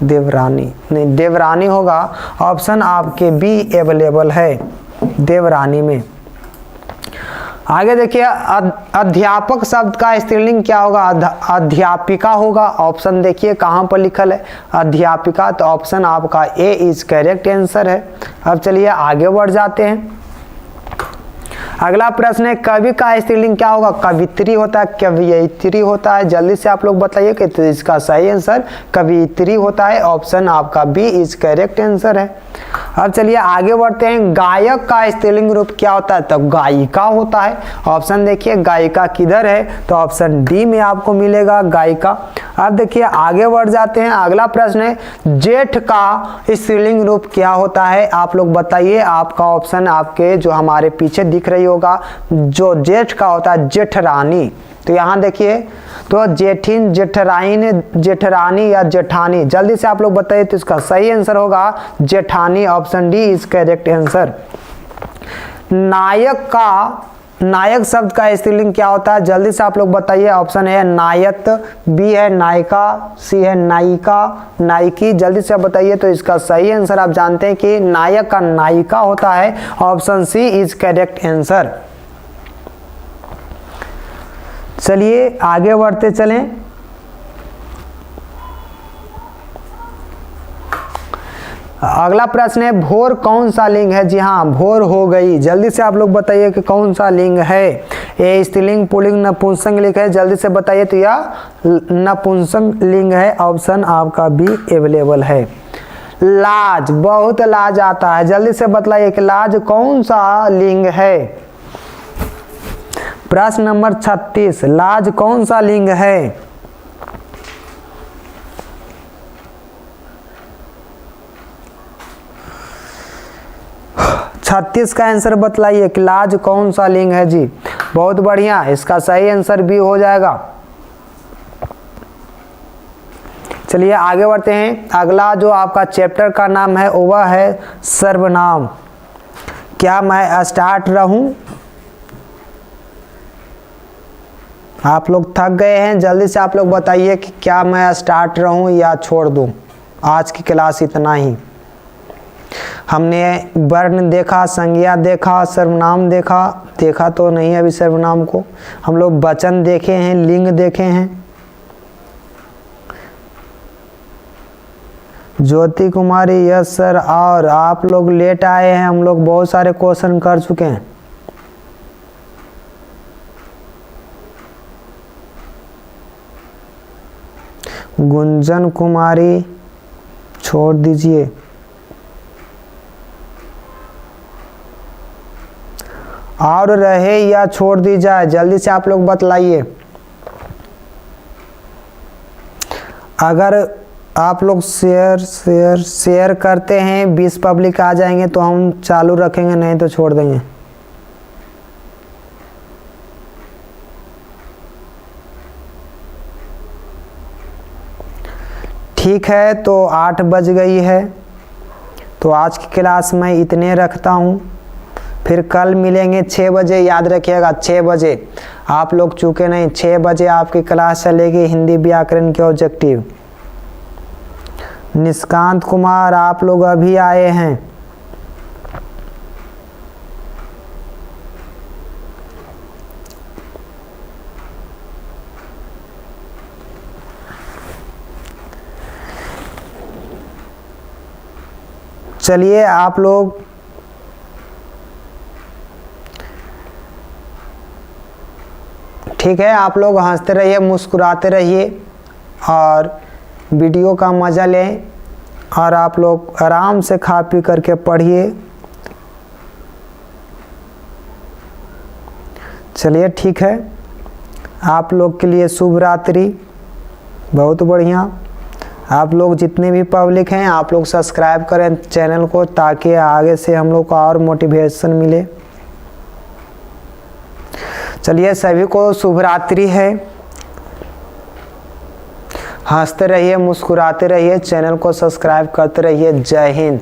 देवरानी नहीं, देवरानी होगा। ऑप्शन आपके बी अवेलेबल है, देवरानी में। आगे देखिए, अध्यापक शब्द का स्त्रीलिंग क्या होगा, अध्यापिका होगा। ऑप्शन देखिए कहां पर लिखल है, अध्यापिका। तो ऑप्शन आपका ए इज करेक्ट आंसर है। अब चलिए आगे बढ़ जाते हैं। अगला प्रश्न है, कवि का स्त्रीलिंग क्या होगा, कवित्री होता है, कवियत्री होता है। जल्दी से आप लोग बताइए कि तो इसका सही आंसर कवियत्री होता है। ऑप्शन आपका बी इज करेक्ट आंसर है। अब चलिए आगे बढ़ते हैं। गायक का स्त्रीलिंग रूप क्या होता है, तो गायिका होता है। ऑप्शन देखिए गायिका किधर है, तो ऑप्शन डी में आपको मिलेगा, गायिका। अब देखिए आगे बढ़ जाते हैं। अगला प्रश्न है, जेठ का स्त्रीलिंग रूप क्या होता है। आप लोग बताइए। आपका ऑप्शन आपके जो हमारे पीछे दिख रही होगा, जो जेठ का होता है जेठरानी। तो यहाँ देखिए, तो जेठिन, जेठराइन, जेठरानी या जेठानी। जल्दी से आप लोग बताइए। तो इसका सही आंसर होगा जेठानी। Option D is correct answer. नायक का, नायक शब्द का स्त्रीलिंग क्या होता है। जल्दी से आप लोग बताइए। ऑप्शन है नायत, बी है नायिका, सी है नायिका, नायिकी। जल्दी से आप बताइए। तो इसका सही आंसर आप जानते हैं कि नायक का नायिका होता है। Option C is correct answer. चलिए आगे बढ़ते चलें। अगला प्रश्न है, भोर कौन सा लिंग है। जी हाँ, भोर हो गई। जल्दी से आप लोग बताइए कि कौन सा लिंग है। ये स्त्रीलिंग, पुल्लिंग, नपुंसक लिंग है। जल्दी से बताइए। तो यह नपुंसक लिंग है। ऑप्शन आपका बी अवेलेबल है। लाज, बहुत लाज आता है। जल्दी से बताइए कि लाज कौन सा लिंग है। प्रश्न नंबर 36, लाज कौन सा लिंग है। 36 का आंसर बतलाइए कि लाज कौन सा लिंग है। जी बहुत बढ़िया, इसका सही आंसर भी हो जाएगा। चलिए आगे बढ़ते हैं। अगला जो आपका चैप्टर का नाम है वह है सर्वनाम। क्या मैं स्टार्ट रहूं। आप लोग थक गए हैं, जल्दी से आप लोग बताइए कि क्या मैं स्टार्ट रहूं या छोड़ दूं। आज की क्लास इतना ही। हमने वर्ण देखा, संज्ञा देखा, सर्वनाम देखा, देखा तो नहीं अभी सर्वनाम को। हम लोग वचन देखे हैं, लिंग देखे हैं। ज्योति कुमारी, यस सर। और आप लोग लेट आए हैं, हम लोग बहुत सारे क्वेश्चन कर चुके हैं। गुंजन कुमारी छोड़ दीजिए। और रहे या छोड़ दी जाए, जल्दी से आप लोग बतलाइए। अगर आप लोग शेयर करते हैं, 20 पब्लिक आ जाएंगे तो हम चालू रखेंगे, नहीं तो छोड़ देंगे। ठीक है, तो 8 बज गई है। तो आज की क्लास में इतने रखता हूँ, फिर कल मिलेंगे 6 बजे। याद रखिएगा 6 बजे आप लोग चूके नहीं, 6 बजे आपकी क्लास चलेगी हिंदी व्याकरण के ऑब्जेक्टिव। निष्कांत कुमार आप लोग अभी आए हैं। चलिए आप लोग ठीक है, आप लोग हंसते रहिए, मुस्कुराते रहिए और वीडियो का मज़ा लें और आप लोग आराम से खा पी करके पढ़िए। चलिए ठीक है, आप लोग के लिए शुभ रात्रि। बहुत बढ़िया। आप लोग जितने भी पब्लिक हैं आप लोग सब्सक्राइब करें चैनल को, ताकि आगे से हम लोग को और मोटिवेशन मिले। चलिए सभी को शुभ रात्रि है। हंसते रहिए, मुस्कुराते रहिए, चैनल को सब्सक्राइब करते रहिए। जय हिंद।